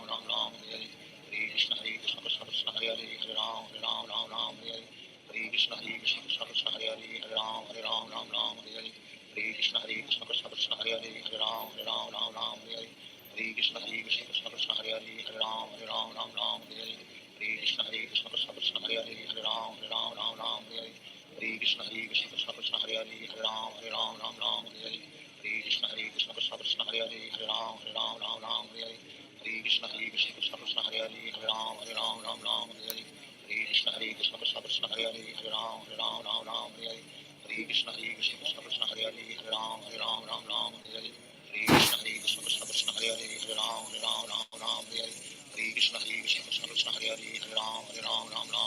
Hare Krishna Krishna Krishna Krishna Hare Hare Hare Ram Hare Hare Hare Krishna Krishna Krishna Krishna Hare Hare Hare Ram Hare Hare Hare Krishna Krishna Krishna Krishna Hare Hare Hare Ram Hare Hare Hare Krishna Krishna Krishna Krishna Hare Hare Hare Ram Hare Hare Hare Krishna Krishna Krishna Krishna Hare Hare Hare Ram Hare Hare Hare Krishna Krishna Krishna Krishna Hare Hare Hare Ram Hare Hare Hare Krishna Krishna Krishna Krishna Hare Hare Hare Ram Hare Hare Hare Krishna Krishna Krishna Krishna Hare Hare Hare Ram Hare Hare Hare Krishna Krishna Krishna Krishna Hare Hare Hare Ram Hare Hare Hare Krishna Krishna Krishna Krishna Hare Hare Hare Ram Hare Hare Hare Krishna Krishna Krishna Krishna Hare Hare Hare Ram Hare Hare Hare Krishna Krishna Krishna Krishna Hare Hare Hare Ram Hare Hare Hare Krishna Krishna Krishna Krishna Hare Hare Hare Ram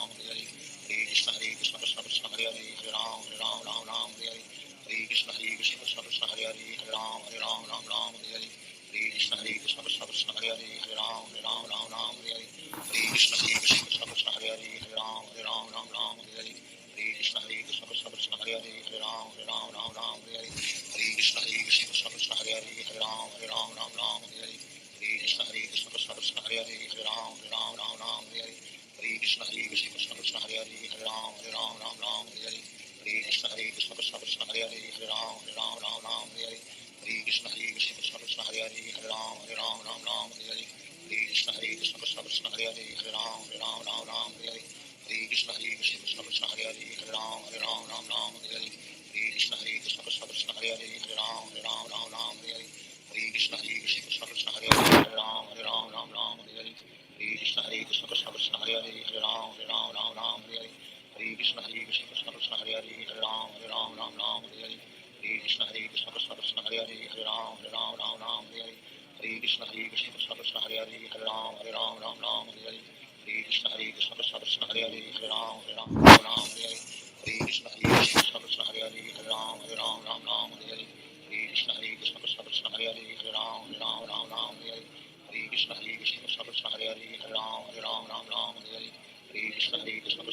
Hare Hare Hare Krishna Krishna Krishna Krishna Hare Hare Hare Ram Hare Hare Hare Krishna Krishna Krishna Krishna Hare Hare Hare Ram Hare Hare Hare Krishna Krishna Krishna Krishna Hare Hare Hare Ram Hare Hare Hare Krishna Krishna Krishna Krishna Hare Hare Hare Ram Hare Hare Hare Krishna Krishna Krishna Krishna Hare Hare Hare Ram Hare Hare Hare Krishna Krishna Krishna Krishna Hare Hare Hare Ram Hare Hare Hare Krishna Krishna Krishna Krishna Hare Hare Hare Ram Hare Hare Hare Krishna Krishna Krishna Krishna Hare Hare Hare Ram Hare Hare Hare Krishna Krishna Krishna Krishna Hare Hare Hare Ram Hare Hare Hare Krishna Krishna Krishna Krishna Hare Hare Hare Ram Hare Hare Hare Krishna Krishna Krishna Krishna Hare Hare Hare Ram Hare Hare Krishna Krishna Krishna Krishna Hare Hare Hare Ram Hare Hare Krishna Krishna Krishna Krishna Hare Hare Hare Ram Hare Hare Krishna Krishna Krishna Krishna Hare Hare Hare Ram Hare Hare Krishna Krishna Krishna Krishna Hare Hare Hare Ram Hare Hare Krishna Krishna Krishna Krishna Hare Hare Hare Ram Hare Hare Krishna Krishna Krishna Krishna Hare Hare Hare Ram Hare Krishna Krishna Krishna Krishna Hare Hare Hare Ram Hare Krishna Krishna Krishna Hare Hare Hare Ram Hare Krishna Krishna Krishna Krishna Hare Hare Hare Ram Hare Krishna Krishna Krishna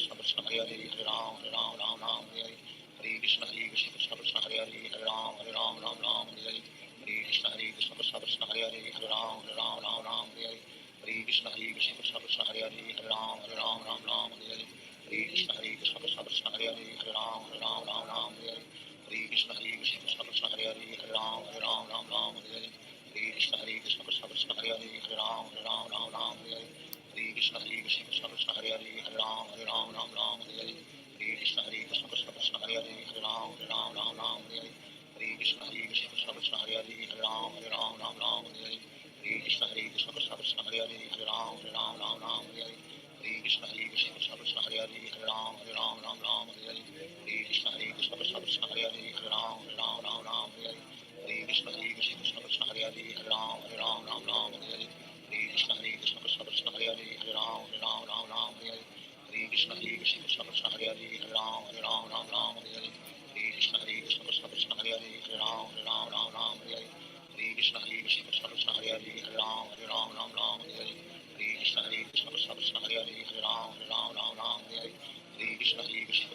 Krishna Hare Hare Hare Ram Hare Krishna Krishna Krishna Krishna Hare Hare Hare Ram Hare Krishna Krishna Krishna Krishna Hare Hare Hare Ram Hare Krishna Krishna Krishna Krishna Hare Hare Hare Ram Hare Krishna Krishna Krishna Krishna Hare Hare Hare Ram Hare Krishna Krishna Krishna Krishna Hare Hare Hare Ram Hare Krishna Krishna Krishna Krishna Hare Hare Hare Ram Hare Krishna Krishna Krishna Krishna Hare Hare Hare Ram Hare Krishna Krishna Krishna Krishna Hare Hare Hare Ram Hare Krishna Krishna Krishna Krishna Hare Hare Hare Ram Hare Krishna Krishna Krishna Krishna Hare Hare Hare Ram Hare Krishna Krishna Krishna Krishna Hare Hare Hare Ram Hare Krishna Krishna Krishna Krishna Hare Hare Hare Ram Hare Krishna Krishna Krishna Krishna Hare Hare Hare Ram Hare Krishna Krishna Krishna Krishna Hare Hare Hare Ram Hare Krishna Krishna Krishna Krishna Hare Hare Hare Ram Hare Krishna Krishna Krishna Krishna Hare Hare Hare Ram Hare Krishna Krishna Krishna Krishna Hare Hare Hare Ram Hare Krishna Krishna Krishna Krishna Hare Hare Hare Ram Hare Krishna Krishna Krishna Krishna Hare Hare Hare Ram Hare Krishna Krishna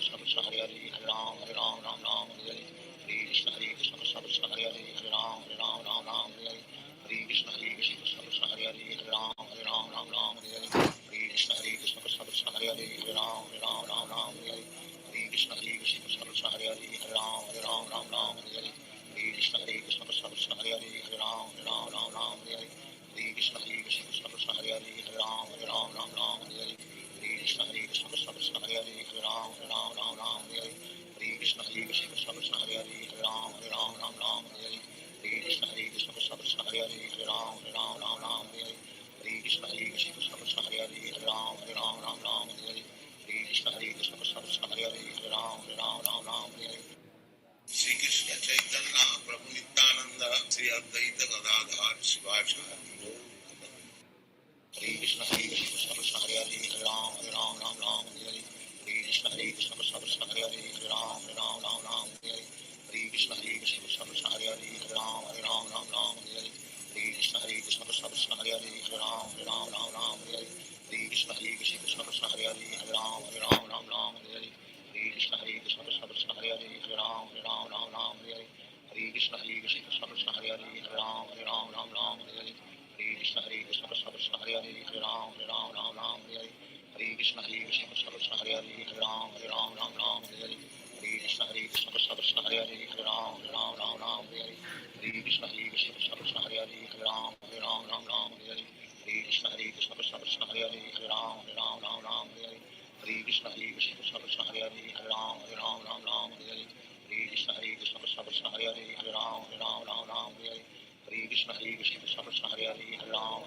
Advaita Gadadhar Shivacharya. Hare Krishna Krishna Krishna Hare Hare Hare Ram Ram Ram Hare Hare. Hare Krishna Krishna Krishna Hare Hare Hare Ram Ram Hare Hare. Hare Krishna Krishna Krishna Hare Hare Hare Ram Ram Hare Hare. Hare Krishna Krishna Krishna Hare Hare Hare Ram Ram Hare Hare. Hare Krishna Krishna Krishna Hare Hare Hare Ram Ram Hare Hare. Hare Krishna Krishna Krishna Hare Hare Hare Ram Ram Hare Hare. Hare Krishna Krishna Krishna Hare Hare Hare Ram Ram Hare Hare. Hare Krishna Krishna Krishna Hare Hare Hare Ram Ram Hare Hare. Hare Krishna Krishna Krishna Hare Hare Hare Ram Ram Hare Hare. Hare Krishna Krishna Krishna Hare Hare Hare Ram Ram Hare Hare. Hare Krishna Krishna Krishna Hare Hare Hare Ram Ram Hare Hare. Hare Krishna Krishna Krishna Hare Hare Hare Ram Ram Hare Hare. Hare Krishna Krishna Krishna Hare Hare Hare Ram Ram Hare Hare. Hare Krishna Krishna Krishna Hare Hare Hare Ram Ram Hare Hare. Hare Krishna Krishna Krishna Hare Hare Hare Ram Ram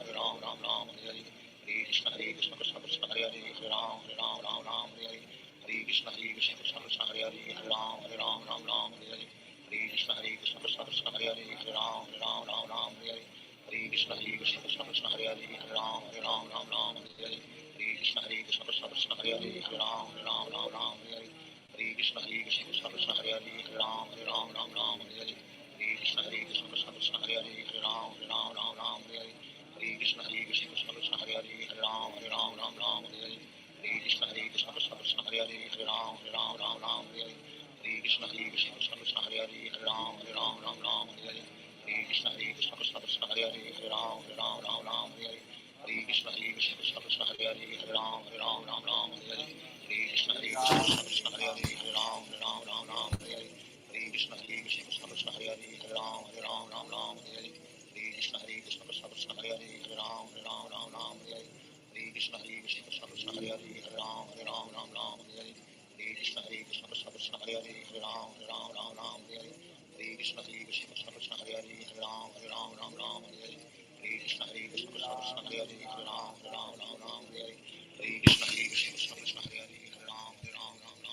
Hare Hare. Hare Krishna Krishna Krishna Hare Hare Hare Ram Ram Hare Hare. Hare Krishna Krishna Krishna Hare Hare Hare Ram Ram Hare Hare. Hare Krishna Krishna Krishna Hare Hare Hare Ram Ram Hare Hare. Hare Krishna Krishna Krishna Hare Hare Hare Ram Ram Hare Hare. Hare Krishna Krishna Krishna Hare Hare Hare Ram Ram Hare Hare. Hare Krishna Krishna Krishna Hare Hare Hare Ram Ram Hare Hare. Hare Krishna Krishna Krishna Hare Hare Hare Ram Ram Hare Hare. Hare Krishna Krishna Krishna Hare Hare Hare Ram Ram Hare Hare. Hare Krishna Krishna Krishna Hare Hare Hare Ram Ram Hare Hare. Hare Krishna Krishna Krishna Hare Hare Hare Ram Ram Hare Hare. Hare Krishna Krishna Krishna Hare Hare Hare Ram Ram Hare Hare. Hare Krishna Krishna Krishna Hare Hare Hare Ram Ram Hare Hare. Hare Krishna Krishna Krishna Hare Hare Hare Ram Ram Hare Hare. Hare Krishna Krishna Krishna Hare Hare Hare Ram Ram Hare Hare. Hare Krishna Krishna Krishna Hare Hare Hare Ram Ram Hare Hare. Hare Krishna Krishna Krishna Hare Hare Hare Ram Ram Hare Hare. Hare Krishna Krishna Krishna Hare Hare Hare Ram Ram Hare Hare. Hare Krishna Krishna Krishna Hare Hare Hare Ram Ram Hare Hare. Hare Krishna Krishna Krishna Hare Hare Hare Ram Ram Hare Hare. Hare Krishna Krishna Krishna Hare Hare Hare Ram Ram Hare Hare. Hare Krishna Krishna Krishna Hare Hare Hare Ram Ram Hare Hare. Hare Krishna Krishna Krishna Hare Hare Hare Ram Ram Hare Hare. Hare Krishna Krishna Krishna Hare Hare Hare Ram Ram Hare Hare. Hare Krishna Krishna Krishna Hare Hare Hare Ram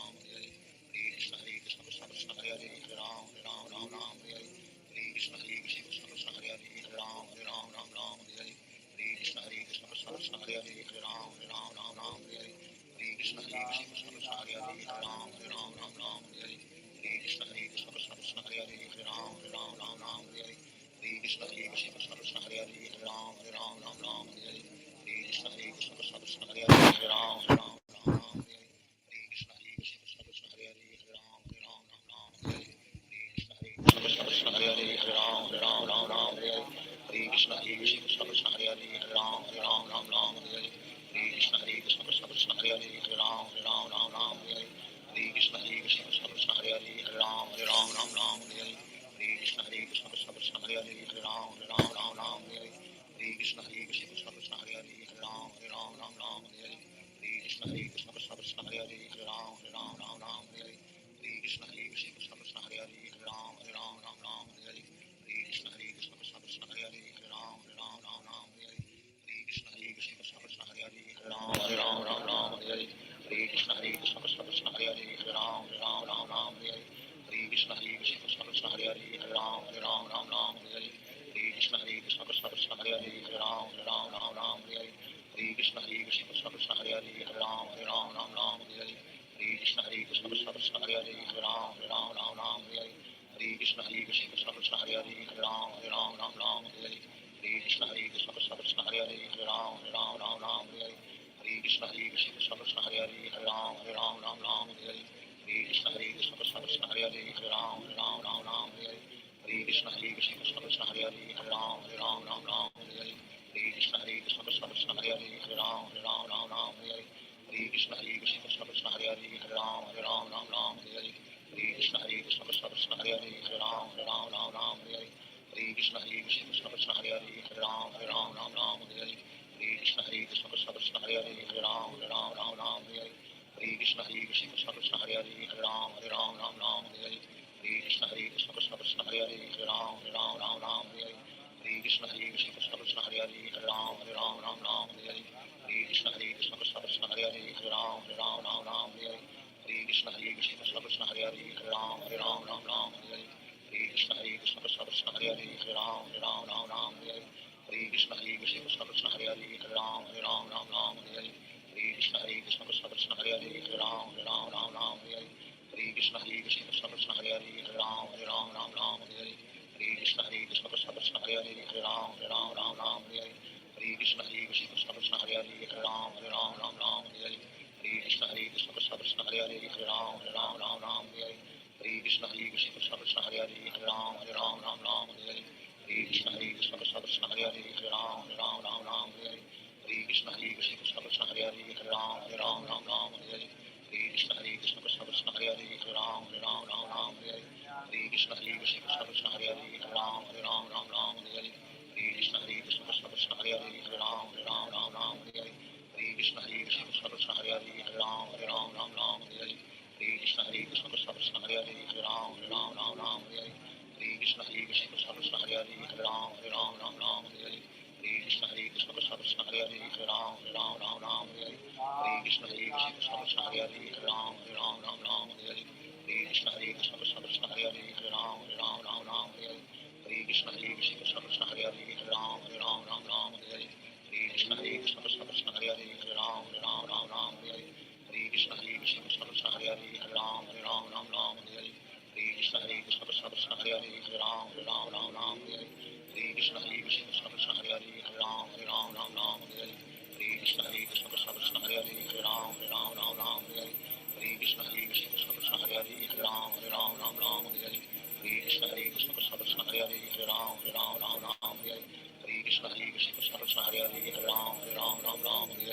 Ram Hare Hare. Hare Krishna Krishna Krishna Hare Hare Hare Ram Ram Hare Hare. Hare Krishna Krishna Krishna Hare Hare Hare Ram Ram Hare Hare. Hare Krishna Krishna Krishna Hare Hare Hare Ram Ram Hare Hare. Hare Krishna Krishna Krishna Hare Hare Hare Ram Ram Hare Hare. Hare Krishna Krishna Krishna Hare Hare Hare Ram Ram Hare Hare. Hare Krishna Krishna Krishna Hare Hare Hare Ram Ram Hare Hare. Hare Krishna Krishna Krishna Hare Hare Hare Ram Ram Hare Hare. Hare Krishna Krishna Krishna Hare Hare Hare Ram Ram Hare Hare. Hare Krishna Krishna Krishna Hare Hare Hare Ram Ram Hare Hare. Hare Krishna Krishna Krishna Hare Hare Hare Ram Ram Hare Hare. Hare Krishna Krishna Krishna Hare Hare Hare Ram Ram Hare Hare. Hare Krishna Krishna Krishna Hare Hare Hare Ram Ram Hare Hare. Hare Krishna Krishna Krishna Hare Hare Hare Ram Ram Hare Hare. Hare Krishna Krishna Krishna Hare Hare Hare Ram Ram Hare Hare. Hare Krishna Krishna Krishna Hare Hare Hare Ram Ram Hare Hare. Hare Krishna Krishna Krishna Hare Hare Hare Ram Ram Hare Hare. Hare Krishna Krishna Krishna Hare Hare Hare Ram Ram Hare Hare. Hare Krishna Krishna Krishna Hare Hare Hare Ram Ram Hare Hare. Hare Krishna Krishna Krishna Hare Hare Hare Ram Ram Hare Hare. Hare Krishna Krishna Krishna Hare Hare Hare Ram Ram Hare Hare. Hare Krishna Krishna Krishna Hare Hare Hare Ram Ram Hare Hare. Hare Krishna Krishna Krishna Hare Hare Hare Ram Ram Hare Hare. Hare Krishna Krishna Krishna Hare Hare Hare Ram Ram Hare Hare. Hare Krishna Krishna Krishna Hare Hare Hare Ram Ram Hare Hare. Hare Krishna Krishna Krishna Hare Hare Hare Ram Ram Hare Hare. Hare Krishna Krishna Krishna Hare Hare Hare Ram Ram Hare Hare. Hare Krishna Krishna Krishna Hare Hare Hare Ram Ram Hare Hare. Hare Krishna Krishna Krishna Hare Hare Hare Ram Ram Hare Hare. Hare Krishna Krishna Krishna Hare Hare Hare Ram Ram Hare Hare. Hare Krishna Krishna Krishna Hare Hare Hare Ram Ram Hare Hare. Hare Krishna Krishna Krishna Hare Hare Hare Ram Ram Hare Hare. Hare Krishna Krishna Krishna Hare Hare Hare Ram Ram Hare Hare. Hare Krishna Krishna Krishna Hare Hare Hare Ram Ram Hare Hare. Hare Krishna Krishna Krishna Hare Hare Hare Ram Ram Hare Hare. Hare Krishna Krishna Krishna Hare Hare Hare Ram Krishna Hare Krishna Krishna Hare Hare Hare Ram Ram Ram Hare Hare Hare Krishna Krishna Hare Hare Ram Ram Hare Hare Hare Krishna Krishna Krishna Hare Hare Ram Ram Hare Hare Hare Krishna Krishna Krishna Hare Hare Ram Ram Hare Hare Hare Krishna Krishna Krishna Hare Hare Ram Ram Hare Hare Hare Krishna Krishna Krishna Hare Hare Ram Ram Hare Hare Hare Krishna Krishna Krishna Hare Hare Ram Ram Hare Hare Hare Krishna Krishna Krishna Hare Hare Ram Ram Hare Hare Hare Krishna Krishna Krishna Hare Hare Ram Ram Hare Hare Hare Krishna Krishna Krishna Hare Hare Ram Ram Hare Hare Hare Krishna Krishna Krishna Hare Hare Ram Ram Hare Hare Hare Krishna Krishna Krishna Hare Hare Ram Ram Hare Hare Hare Krishna Krishna Krishna Hare Hare Ram Ram Hare Hare Hare Krishna Krishna Krishna Hare Hare Ram Ram Hare Hare Hare Krishna Krishna Krishna Hare Hare Ram Ram Hare Hare Hare Krishna Krishna Krishna Hare Hare Ram Ram Hare Hare Hare Krishna Krishna Krishna Hare Hare Ram Ram Hare Hare Hare Krishna Krishna Krishna Hare Hare Ram Ram Hare Hare Hare Krishna Krishna Krishna Hare Hare Ram Ram Hare Hare Hare Krishna Krishna Krishna Hare Hare Ram Ram Hare Hare Hare Krishna Krishna Krishna Hare Hare Ram Ram Hare Hare Hare Krishna Krishna Krishna Hare Hare Ram Ram Hare Hare Hare Krishna Krishna Krishna Hare Hare Ram Ram Hare Hare Hare Krishna Krishna Krishna Hare Hare Ram Ram Hare Hare Hare Krishna Krishna Krishna Hare Hare Ram Ram Hare Hare Hare Krishna Krishna Krishna Hare Hare Ram Ram Hare Hare Hare Krishna Krishna Krishna Hare Hare Ram Ram Hare Hare Hare Krishna Krishna Krishna Hare Hare Ram Ram Hare Hare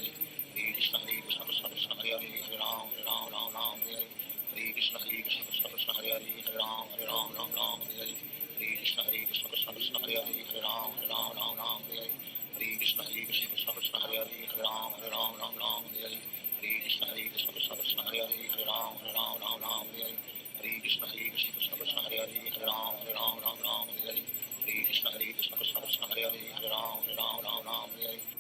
Hare Krishna Krishna Krishna Hare Hare Ram Ram Hare Hare Hare Krishna Krishna Krishna Hare Hare Ram Ram Hare Hare Hare Krishna Krishna Krishna Hare Hare Ram Ram Hare Hare Hare Krishna Krishna Krishna Hare Hare Ram Ram Hare Hare Hare Krishna Krishna Krishna Hare Hare Ram Ram Hare Hare Hare Krishna Krishna Krishna Hare Hare Ram Ram Hare Hare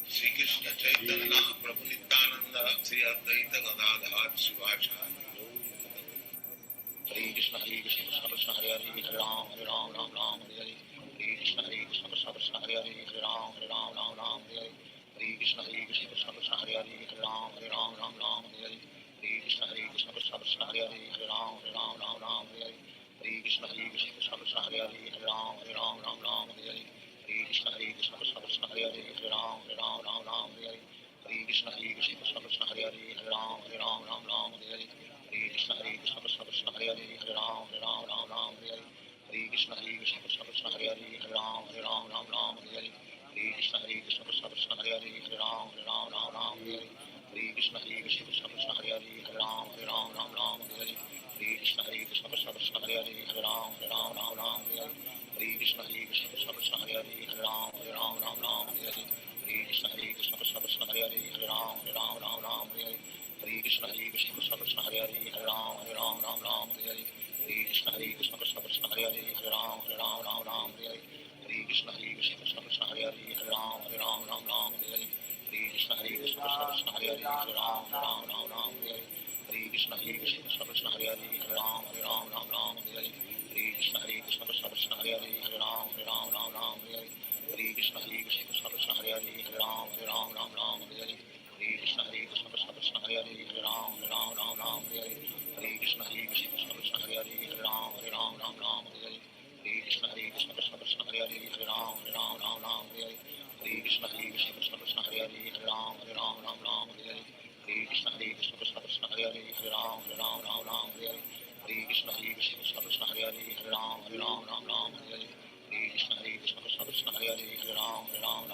Shri Krishna Chaitanya Prabhu Nityananda Shri Advaita Gadadhar Shivacharya Hare Krishna Krishna Krishna Hare Hare Ram Ram Hare Hare Hare Krishna Krishna Krishna Hare Hare Ram Ram Hare Hare Hare Krishna Krishna Krishna Hare Hare Ram Ram Hare Hare Hare Krishna Krishna Krishna Hare Hare Ram Ram Hare Hare Hare Krishna Krishna Krishna Hare Hare Ram Ram Hare Hare Hare Krishna Krishna Krishna Hare Hare Ram Ram Hare Hare Hare Krishna Krishna Krishna Hare Hare Ram Ram Hare Hare Hare Krishna Krishna Krishna Hare Hare Ram Ram Hare Hare Hare Krishna Krishna Krishna Hare Hare Ram Ram Hare Hare Hare Krishna Krishna Krishna Hare Hare Ram Ram Hare Hare Hare Krishna Krishna Krishna Hare Hare Ram Ram Hare Hare Hare Krishna Krishna Krishna Hare Hare Ram Ram Hare Hare Hare Krishna Krishna Krishna Hare Hare Ram Ram Hare Hare Hare Krishna Krishna Krishna Hare Hare Ram Ram Hare Hare Hare Krishna Krishna Krishna Hare Hare Ram Ram Hare Hare Hare Krishna Krishna Krishna Hare Hare Ram Ram Hare Hare Hare Krishna Krishna Krishna Hare Hare Ram Ram Hare Hare Hare Krishna Krishna Krishna Hare Hare Ram Ram Hare Hare Hare Krishna Krishna Krishna Hare Hare Ram Ram Hare Hare Hare Krishna Krishna Krishna Hare Hare Ram Ram Hare Hare Hare Krishna Krishna Krishna Hare Hare Ram Ram Hare Hare Hare Krishna Krishna Krishna Hare Hare Ram Ram Hare Hare Hare Krishna Krishna Krishna Hare Hare Ram Ram Hare Hare Hare Krishna Krishna Krishna Hare Hare Ram Ram Hare Hare Hare Krishna Krishna Krishna Hare Hare Ram Ram Hare Hare Hare Krishna Krishna Krishna Hare Hare Ram Ram Hare Hare Hare Krishna Krishna Krishna Hare Hare Ram Ram Hare Hare Hare Krishna Krishna Krishna Hare Hare Ram Ram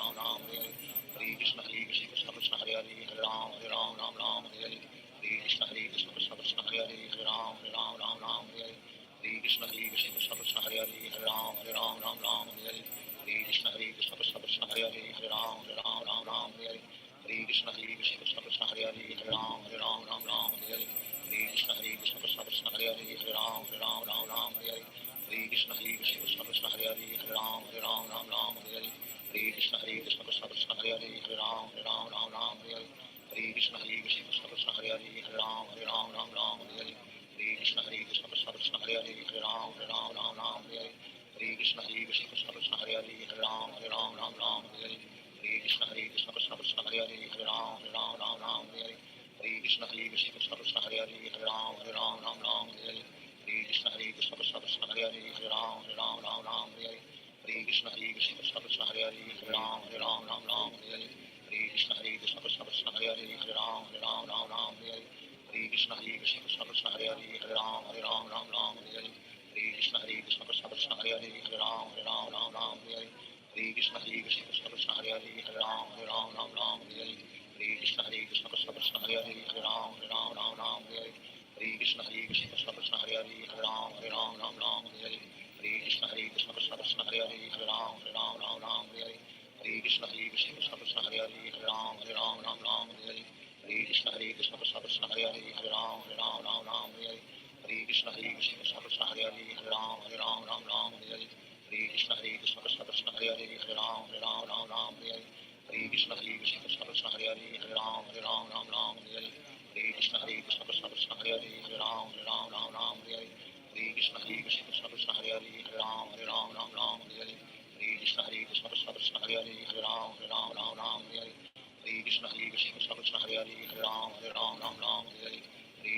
Hare Hare Hare Krishna Krishna Krishna Hare Hare Ram Ram Hare Hare Hare Krishna Krishna Krishna Hare Hare Ram Ram Hare Hare Hare Krishna Krishna Krishna Hare Hare Ram Ram Hare Hare Hare Krishna Krishna Krishna Hare Hare Ram Ram Hare Hare Hare Krishna Krishna Krishna Hare Hare Ram Ram Hare Hare Hare Krishna Krishna Krishna Hare Hare Ram Ram Hare Hare Hare Krishna Krishna Krishna Hare Hare Ram Ram Hare Hare Hare Krishna Krishna Krishna Hare Hare Ram Ram Hare Hare Hare Krishna Krishna Krishna Hare Hare Ram Ram Hare Hare Hare Krishna Krishna Krishna Hare Hare Ram Ram Hare Hare Hare Krishna Krishna Krishna Hare Hare Ram Hare Ram Ram Ram Hare Hare Krishna Krishna Krishna Hare Hare Hare Ram Ram Ram Hare Hare Krishna Krishna Krishna Hare Hare Hare Ram Ram Ram Hare Hare Krishna Krishna Krishna Krishna Hare Hare Hare Ram Ram Hare Hare Krishna Krishna Krishna Krishna Hare Hare Hare Ram Ram Hare Hare Krishna Krishna Krishna Krishna Hare Hare Hare Ram Ram Hare Hare Krishna Krishna Krishna Krishna Hare Hare Hare Ram Ram Hare Hare Krishna Krishna Krishna Krishna Hare Hare Hare Ram Ram Hare Hare Krishna Krishna Krishna Krishna Hare Hare Hare Ram Ram Hare Hare Krishna Krishna Krishna Krishna Hare Hare Hare Ram Ram Hare Hare Krishna Krishna Krishna Krishna Hare Hare Hare Ram Ram Hare Hare Krishna Krishna Krishna Krishna Hare Hare Hare Ram Ram Hare Hare Krishna Krishna Krishna Krishna Hare Hare Hare Ram Hare Hare Krishna Krishna Krishna Krishna Hare Hare Hare Ram Hare Hare Krishna Krishna Krishna Krishna Hare Hare Hare Ram Hare Hare Krishna Krishna Krishna Krishna Hare Hare Hare Ram Hare Hare Krishna Krishna Krishna Krishna Hare Hare Hare Ram Hare Hare Krishna Krishna Krishna Krishna Hare Hare Hare Ram Hare Hare Krishna Krishna Krishna Krishna Hare Hare Hare Ram Hare Hare Krishna Krishna Krishna Krishna Hare Hare Hare Ram Hare Hare Krishna Krishna Krishna Krishna Hare Hare Hare Ram Hare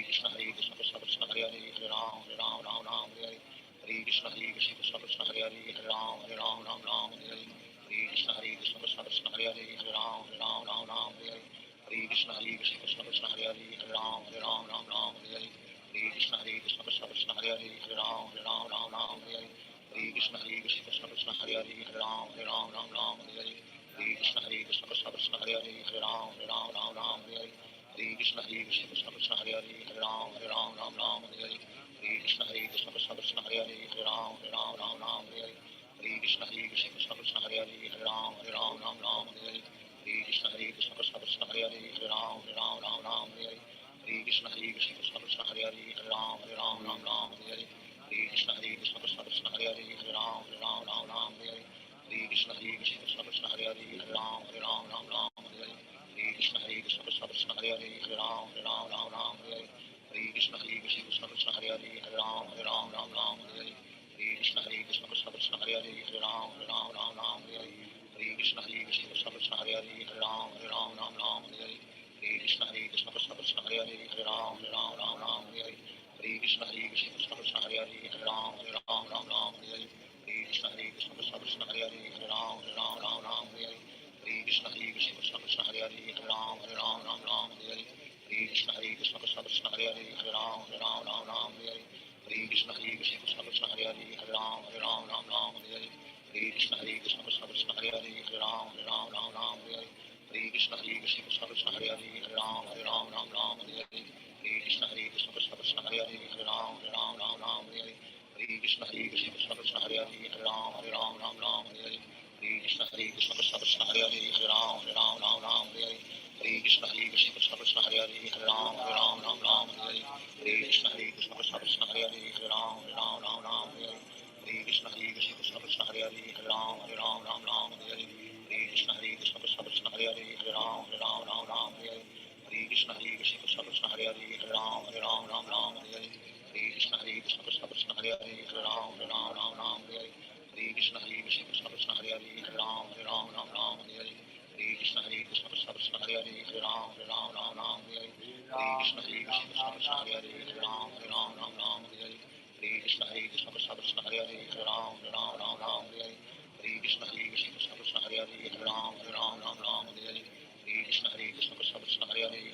Krishna Krishna Krishna Krishna Hare Hare Hare Ram Hare Krishna Krishna Krishna Krishna Hare Hare Hare Ram Hare Krishna Krishna Krishna Krishna Hare Hare Hare Ram Hare Krishna Krishna Krishna Krishna Hare Hare Hare Ram Hare Krishna Krishna Krishna Krishna Hare Hare Hare Ram Hare Krishna Krishna Krishna Krishna Hare Hare Hare Ram Hare Krishna Krishna Krishna Krishna Hare Hare Hare Ram Hare Krishna Krishna Krishna Krishna Hare Hare Hare Ram Hare Krishna Krishna Krishna Krishna Hare Hare Hare Ram Hare Krishna Krishna Krishna Krishna Hare Hare Hare Ram Hare Krishna Krishna Krishna Krishna Hare Hare Hare Ram Hare Krishna Krishna Krishna Krishna Hare Hare Hare Ram Hare Krishna Krishna Krishna Krishna Hare Hare Hare Ram Hare Krishna Krishna Krishna Krishna Hare Hare Hare Ram Hare Krishna Krishna Krishna Krishna Hare Hare Hare Ram Hare Krishna Krishna Krishna Krishna Hare Hare Hare Ram Hare Krishna Krishna Krishna Krishna Hare Hare Hare Ram Hare Krishna Krishna Krishna Krishna Hare Hare Hare Ram Hare Krishna Krishna Krishna Krishna Hare Hare Hare Ram Hare Krishna Krishna Krishna Krishna Hare Hare Hare Ram Hare Krishna Krishna Krishna Krishna Hare Hare Hare Ram Hare Krishna Krishna Krishna Krishna Hare Hare Hare Ram Hare Krishna Krishna Krishna Krishna Hare Hare Hare Ram Hare Krishna Krishna Krishna Krishna Hare Hare Hare Ram Hare Krishna Krishna Krishna Krishna Hare Hare Hare Ram Hare Krishna Krishna Krishna Krishna Hare Hare Hare Ram Hare Krishna Krishna Krishna Krishna Hare Hare Hare Ram Hare Krishna Krishna Krishna Krishna Hare Hare Hare Ram Hare Krishna Krishna Krishna Krishna Hare Hare Hare Ram Hare Krishna Krishna Krishna Krishna Hare Hare Hare Ram Hare Krishna Krishna Krishna Krishna Hare Hare Hare Ram Hare Krishna Krishna Krishna Krishna Hare Hare Hare Ram Hare Krishna Krishna Krishna Krishna Hare Hare Hare Ram Hare Krishna Krishna Krishna Krishna Hare Hare Hare Ram Hare Krishna Krishna Krishna Krishna Hare Hare Hare Ram Hare Krishna Krishna Krishna Krishna Hare Hare Hare Ram Hare Krishna Krishna Krishna Krishna Hare Hare Hare Ram Hare Krishna Krishna Krishna Krishna Hare Hare Hare Ram Hare Krishna Krishna Krishna Krishna Hare Hare Hare Ram Hare Krishna Krishna Krishna Krishna Hare Hare Hare Ram Hare Krishna Krishna Krishna Krishna Hare Hare Hare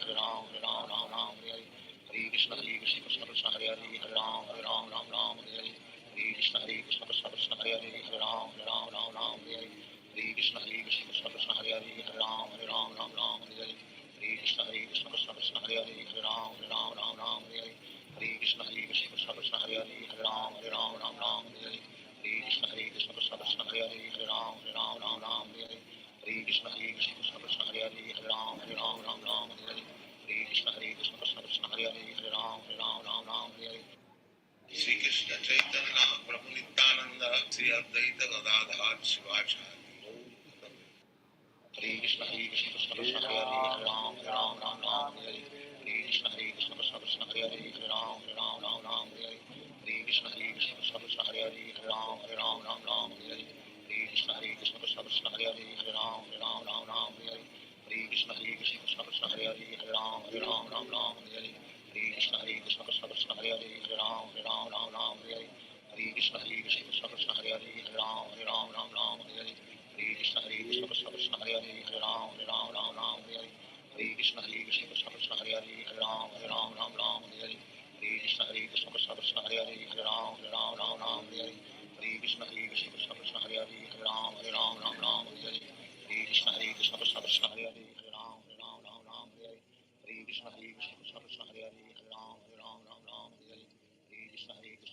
Ram Hare Krishna Krishna Krishna Krishna Hare Hare Hare Ram Hare Krishna Krishna Krishna Krishna Hare Hare Hare Ram Hare Krishna Krishna Krishna Krishna Hare Hare Hare Ram Hare Krishna Krishna Krishna Krishna Hare Hare Hare Ram Hare Krishna Krishna Krishna Krishna Hare Hare Hare Ram Hare Krishna Krishna Krishna Krishna Hare Hare Hare Ram Hare Krishna Krishna Krishna Krishna Hare Hare Hare Ram Hare Krishna Krishna Krishna Krishna Hare Hare Hare Ram Hare Shri Krishna Chaitanya Prabhu Nityananda Shri Advaita Gadadhar Shivacharya Hare Krishna Krishna Krishna Hare Hare Ram Hare Krishna Krishna Krishna Krishna Hare Hare Ram Hare Krishna Krishna Krishna Hare Hare Ram Hare Krishna Hare Krishna Krishna Krishna Hare Hare Hare Ram Ram Ram Hare Hare Hare Krishna Krishna Krishna Hare Hare Hare Ram Ram Hare Hare Hare Krishna Krishna Krishna Krishna Hare Hare Hare Ram Ram Hare Hare Hare Krishna Krishna Krishna Hare Hare Hare Ram Ram Hare Hare Hare Krishna Krishna Krishna Krishna Hare Hare Hare Ram Ram Hare Hare Hare Krishna Krishna Krishna Krishna Hare Hare Hare Ram Ram Hare Hare Hare Krishna Krishna Krishna Krishna Hare Hare Hare Ram Ram Hare Hare Hare Krishna Krishna Krishna Krishna Hare Hare Hare Ram Ram Hare Hare Hare Krishna Krishna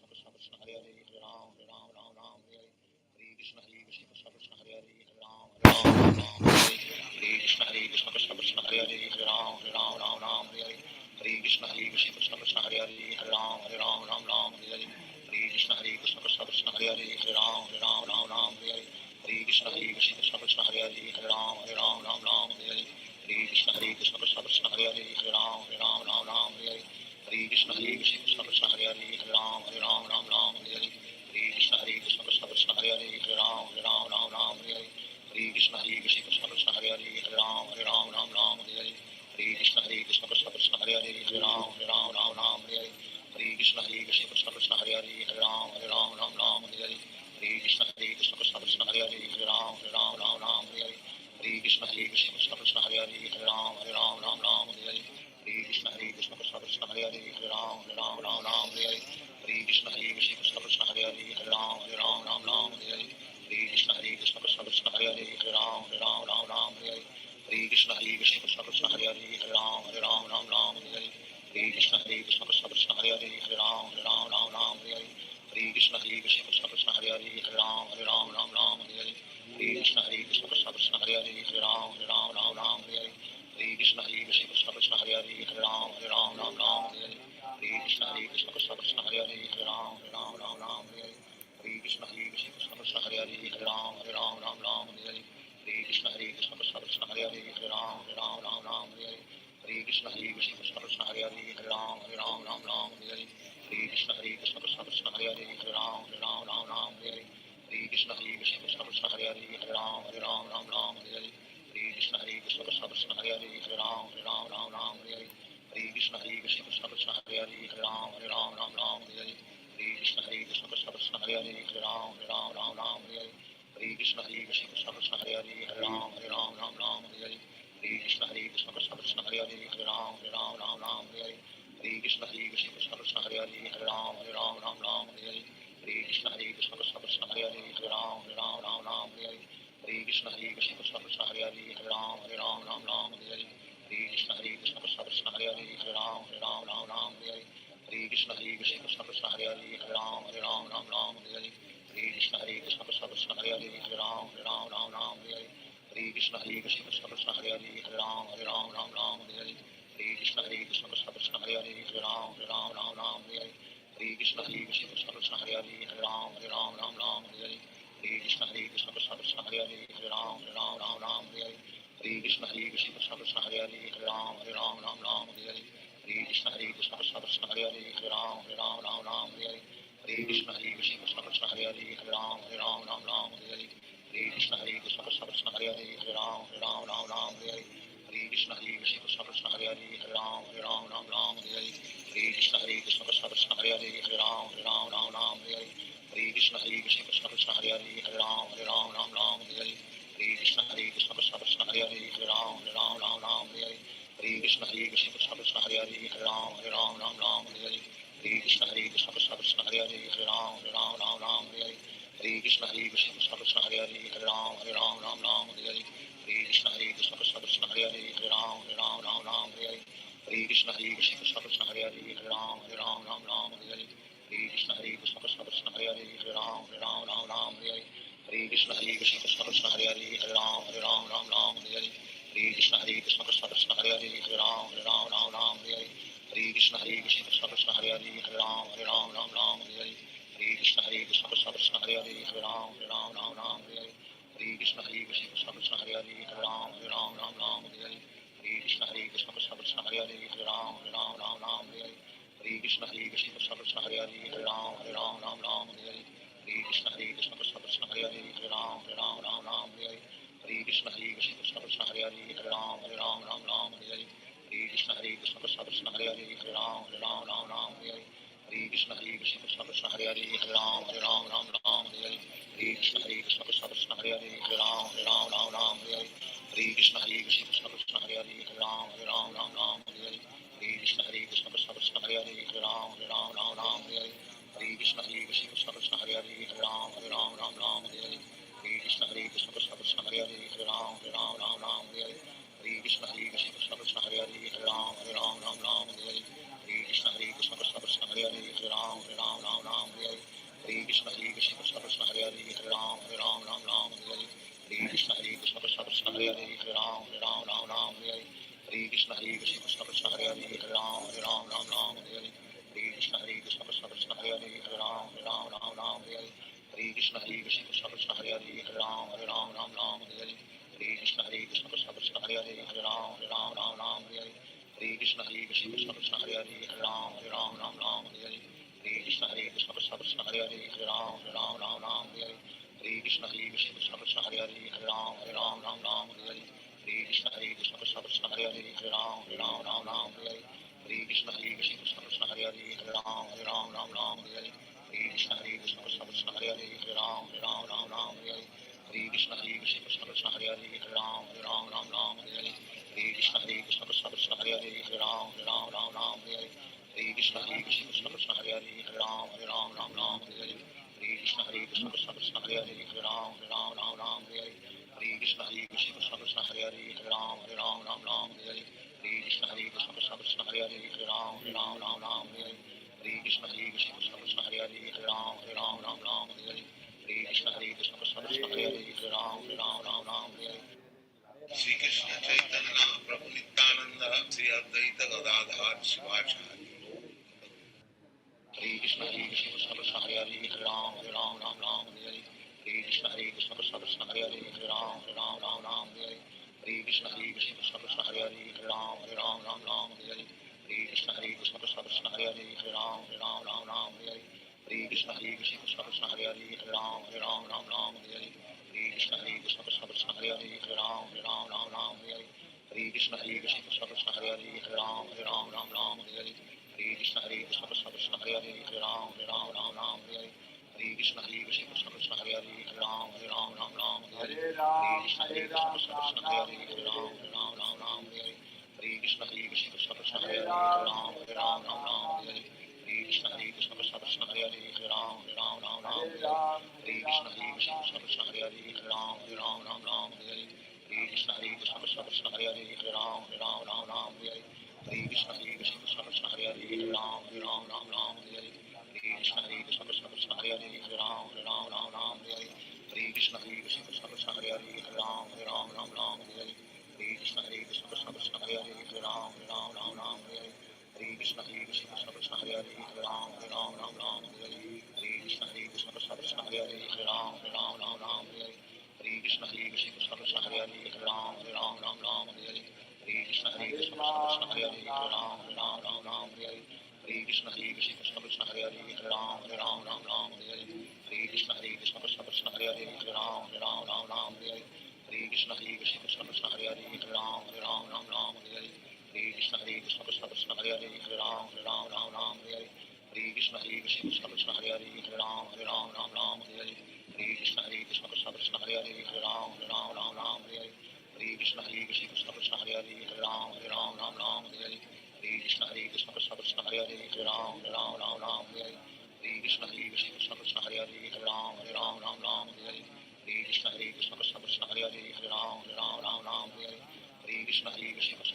Krishna Krishna Hare Hare Hare Ram Ram Hare Hare Hare Krishna Krishna Krishna Krishna Hare Hare Hare Ram Ram Hare Hare Hare Krishna Krishna Krishna Krishna Hare Hare Hare Ram Ram Hare Hare Hare Krishna Krishna Krishna Krishna Hare Hare Hare Ram Ram Hare Hare Hare Krishna Krishna Krishna Krishna Hare Hare Hare Ram Ram Hare Hare Hare Krishna Krishna Krishna Krishna Hare Hare Hare Ram Ram Hare Hare Hare Krishna Krishna Krishna Krishna Hare Hare Hare Ram Ram Hare Hare Hare Krishna Krishna Krishna Krishna Hare Hare Hare Ram Ram Hare Hare Hare Krishna Krishna Krishna Krishna Hare Hare Hare Ram Ram Hare Hare Hare Krishna Krishna Krishna Krishna Hare Hare Hare Ram Ram Hare Hare Hare Krishna Krishna Krishna Krishna Hare Hare Hare Ram Ram Hare Hare Hare Krishna Krishna Krishna Krishna Hare Hare Hare Ram Ram Hare Hare Hare Krishna Krishna Krishna Krishna Hare Hare Hare Ram Ram Hare Hare Hare Krishna Krishna Krishna Krishna Hare Hare Hare Ram Hare Hare Hare Krishna Krishna Krishna Krishna Hare Hare Hare Ram Hare Hare Hare Krishna Krishna Krishna Krishna Hare Hare Hare Ram Hare Hare Hare Krishna Krishna Krishna Krishna Hare Hare Hare Ram Hare Hare Hare Krishna Krishna Krishna Krishna Hare Hare Hare Ram Hare Hare Hare Krishna Krishna Krishna Krishna Hare Hare Hare Ram Hare Hare Hare Krishna Krishna Krishna Krishna Hare Hare Hare Ram Hare Hare Hare Krishna Krishna Krishna Krishna Hare Hare Hare Ram Hare Hare Hare Krishna Krishna Krishna Krishna Hare Hare Hare Ram Hare Hare Hare Krishna Krishna Krishna Krishna Hare Hare Hare Ram Hare Hare Hare Krishna Krishna Krishna Krishna Hare Hare Hare Ram Hare Hare Hare Krishna Krishna Krishna Krishna Hare Hare Hare Ram Hare Hare Hare Krishna Krishna Krishna Krishna Hare Hare Hare Ram Hare Hare Hare Krishna Krishna Krishna Krishna Hare Hare Hare Ram Hare Hare Hare Krishna Krishna Krishna Krishna Hare Hare Hare Ram Hare Hare Krishna Krishna Krishna Krishna Hare Hare Hare Ram Hare Hare Krishna Krishna Krishna Krishna Hare Hare Hare Ram Hare Hare Krishna Krishna Krishna Krishna Hare Hare Hare Ram Hare Hare Krishna Krishna Krishna Krishna Hare Hare Hare Ram Hare Hare Krishna Krishna Krishna Krishna Hare Hare Hare Ram Hare Hare Krishna Krishna Krishna Krishna Hare Hare Hare Ram Hare Hare Krishna Krishna Krishna Krishna Hare Hare Hare Ram Hare Hare Krishna Krishna Krishna Krishna Hare Hare Hare Ram Hare Hare Krishna Krishna Krishna Krishna Hare Hare Hare Ram Hare Hare Krishna Krishna Krishna Krishna Hare Hare Hare Ram Hare Krishna Krishna Krishna Krishna Hare Hare Hare Ram Hare Krishna Krishna Krishna Krishna Hare Hare Hare Ram Hare Krishna Krishna Krishna Krishna Hare Hare Hare Ram Hare Krishna Krishna Krishna Krishna Hare Hare Hare Ram Hare Krishna Krishna Krishna Krishna Hare Hare Hare Ram Hare Krishna Krishna Krishna Krishna Hare Hare Hare Ram Hare Krishna Krishna Krishna Krishna Hare Hare Hare Ram Hare Krishna Krishna Krishna Krishna Hare Hare Hare Ram Hare Krishna Krishna Krishna Krishna Hare Hare Hare Ram Hare Krishna Krishna Krishna Krishna Hare Hare Hare Ram Hare Krishna Krishna Krishna Krishna Hare Hare Hare Ram Hare Krishna Krishna Krishna Krishna Hare Hare Hare Ram Hare Krishna Krishna Krishna Krishna Hare Hare Hare Ram Hare Krishna Krishna Krishna Krishna Hare Hare Hare Ram Hare Krishna Krishna Krishna Krishna Hare Hare Hare Ram Hare Krishna Krishna Krishna Krishna Hare Hare Hare Ram Hare Krishna Krishna Krishna Krishna Hare Hare Hare Ram Hare Krishna Krishna Krishna Krishna Hare Hare Hare Ram Hare Krishna Krishna Krishna Krishna Hare Hare Hare Ram Hare Krishna Krishna Krishna Krishna Hare Hare Hare Ram Hare Krishna Krishna Krishna Krishna Hare Hare Hare Ram Hare Krishna Krishna Krishna Krishna Hare Hare Hare Ram Hare Krishna Krishna Krishna Krishna Hare Hare Hare Ram Hare Krishna Krishna Krishna Krishna Hare Hare Hare Ram Hare Krishna Krishna Krishna Krishna Hare Hare Hare Ram Krishna Krishna Krishna Krishna Hare Hare Hare Ram Krishna Krishna Krishna Krishna Hare Hare Hare Ram Krishna Krishna Krishna Krishna Hare Hare Hare Ram Krishna Krishna Krishna Krishna Hare Hare Hare Ram Hare Ram Ram Ram Ram Hare Hare Krishna Krishna Hare Hare Ram Ram Ram Ram Hare Hare Krishna Krishna Hare Hare Ram Ram Ram Ram Hare Hare Krishna Krishna Hare Hare Ram Ram Ram Ram Hare Hare Krishna Krishna Hare Hare Ram Ram Ram Ram Hare Hare Krishna Krishna Hare Hare Ram Ram Ram Ram Hare Hare Krishna Krishna Hare Hare Ram Ram Ram Ram Hare Hare Krishna Krishna Hare Hare Ram Ram Ram Ram Hare Hare Krishna Krishna Hare Hare Ram Ram Ram Ram Hare Hare Krishna Krishna Hare Hare Ram Ram Ram Ram Hare Hare Krishna Krishna Hare Hare Ram Ram Ram Ram Hare Hare Krishna Krishna Hare Hare Ram Ram Ram Ram Hare Hare Krishna Krishna Hare Hare Ram Ram Ram Ram Hare Hare Krishna Krishna Hare Hare Ram Ram Ram Ram Hare Hare Krishna Krishna Hare Hare Ram Ram Ram Ram Hare Hare Krishna Krishna Hare Hare Ram Ram Ram Ram Hare Hare Krishna Krishna Hare Hare Ram Ram Ram Ram Hare Hare Krishna Krishna Hare Hare Ram Ram Ram Ram Hare Hare Krishna Krishna Hare Hare Ram Ram Ram Ram Hare Hare Krishna Krishna Hare Hare Ram Ram Ram Ram Hare Hare Krishna Krishna Hare Hare Ram Ram Ram Ram Hare Hare Krishna Krishna Hare Hare Ram Ram Ram Ram Hare Hare Krishna Krishna Hare Hare Ram Ram Ram Ram Hare Hare Krishna Krishna Hare Hare Ram Ram Ram Ram Hare Hare Krishna Krishna Hare Hare Ram Ram Ram Ram Hare Hare Krishna Krishna Hare Hare Ram Ram Ram Ram Hare Hare Krishna Krishna Hare Hare Ram Ram Ram Ram Hare Hare Krishna Krishna Hare Hare Ram Ram Ram Ram Hare Hare Krishna Krishna Hare Hare Ram Ram Ram Ram Hare Hare Krishna Krishna Hare Hare Ram Ram Ram Ram Hare Shri Krishna Chaitanya Prabhu Nityananda Shri Advaita Gadadhar Shivacharya Hare Krishna Krishna Hare Hare Ram Ram Ram Ram Hare Hare Krishna Krishna Hare Hare Ram Ram Ram Ram Hare Hare Krishna Krishna Hare Hare Ram Ram Ram Ram Hare Hare Krishna Krishna Hare Hare Ram Ram Ram Ram Hare Hare Krishna Krishna Hare Hare Ram Ram Ram Ram Hare Hare Krishna Krishna Hare Hare Ram Ram Ram Ram Hare Hare Krishna Krishna Hare Hare Ram Ram Ram Ram Hare Hare Krishna Krishna Hare Hare Ram Ram Ram Ram Hare Hare Krishna Krishna Hare Hare Ram Ram Ram Ram Hare Hare Krishna Krishna Hare Hare Ram Ram Ram Ram Hare Hare Krishna Krishna Hare Hare Ram Ram Ram Ram Hare Hare Krishna Krishna Hare Hare Ram Ram Ram Ram Hare Hare Krishna Krishna Hare Hare Ram Ram Ram Ram Hare Hare Krishna Krishna Hare Hare Ram Ram Ram Ram Hare Hare Krishna Krishna Hare Hare Ram Ram Ram Ram Hare Hare Krishna Krishna Hare Hare Ram Ram Ram Ram Hare Hare Krishna Krishna Hare Hare Ram Ram Ram Ram Hare Hare Krishna Krishna Hare Hare Ram Ram Ram Ram Hare Hare Krishna Krishna Hare Hare Ram Ram Ram Ram Hare Hare Krishna Krishna Hare Hare Ram Ram Ram Ram Hare Hare Krishna Krishna Hare Hare Ram Ram Ram Ram Hare Hare Krishna Krishna Hare Hare Ram Ram Ram Ram Hare Hare Krishna Krishna Hare Hare Ram Ram Ram Ram Hare Hare Krishna Krishna Hare Hare Ram Ram Ram Ram Hare Hare Krishna Krishna Hare Hare Ram Ram Ram Ram Hare Hare Krishna Krishna Hare Hare Ram Ram Ram Ram Hare Hare Krishna Krishna Hare Hare Ram Ram Ram Ram Hare Hare Krishna Krishna Hare Hare Ram Ram Ram Ram Hare Hare Krishna Krishna Hare Hare Ram Ram Ram Ram Hare Hare Krishna Krishna Hare Hare Ram Ram Ram Ram Hare Hare Krishna Krishna Hare Hare Ram Ram Ram Ram Hare Hare Krishna Krishna Hare Hare Ram Ram Ram Ram Hare Hare Krishna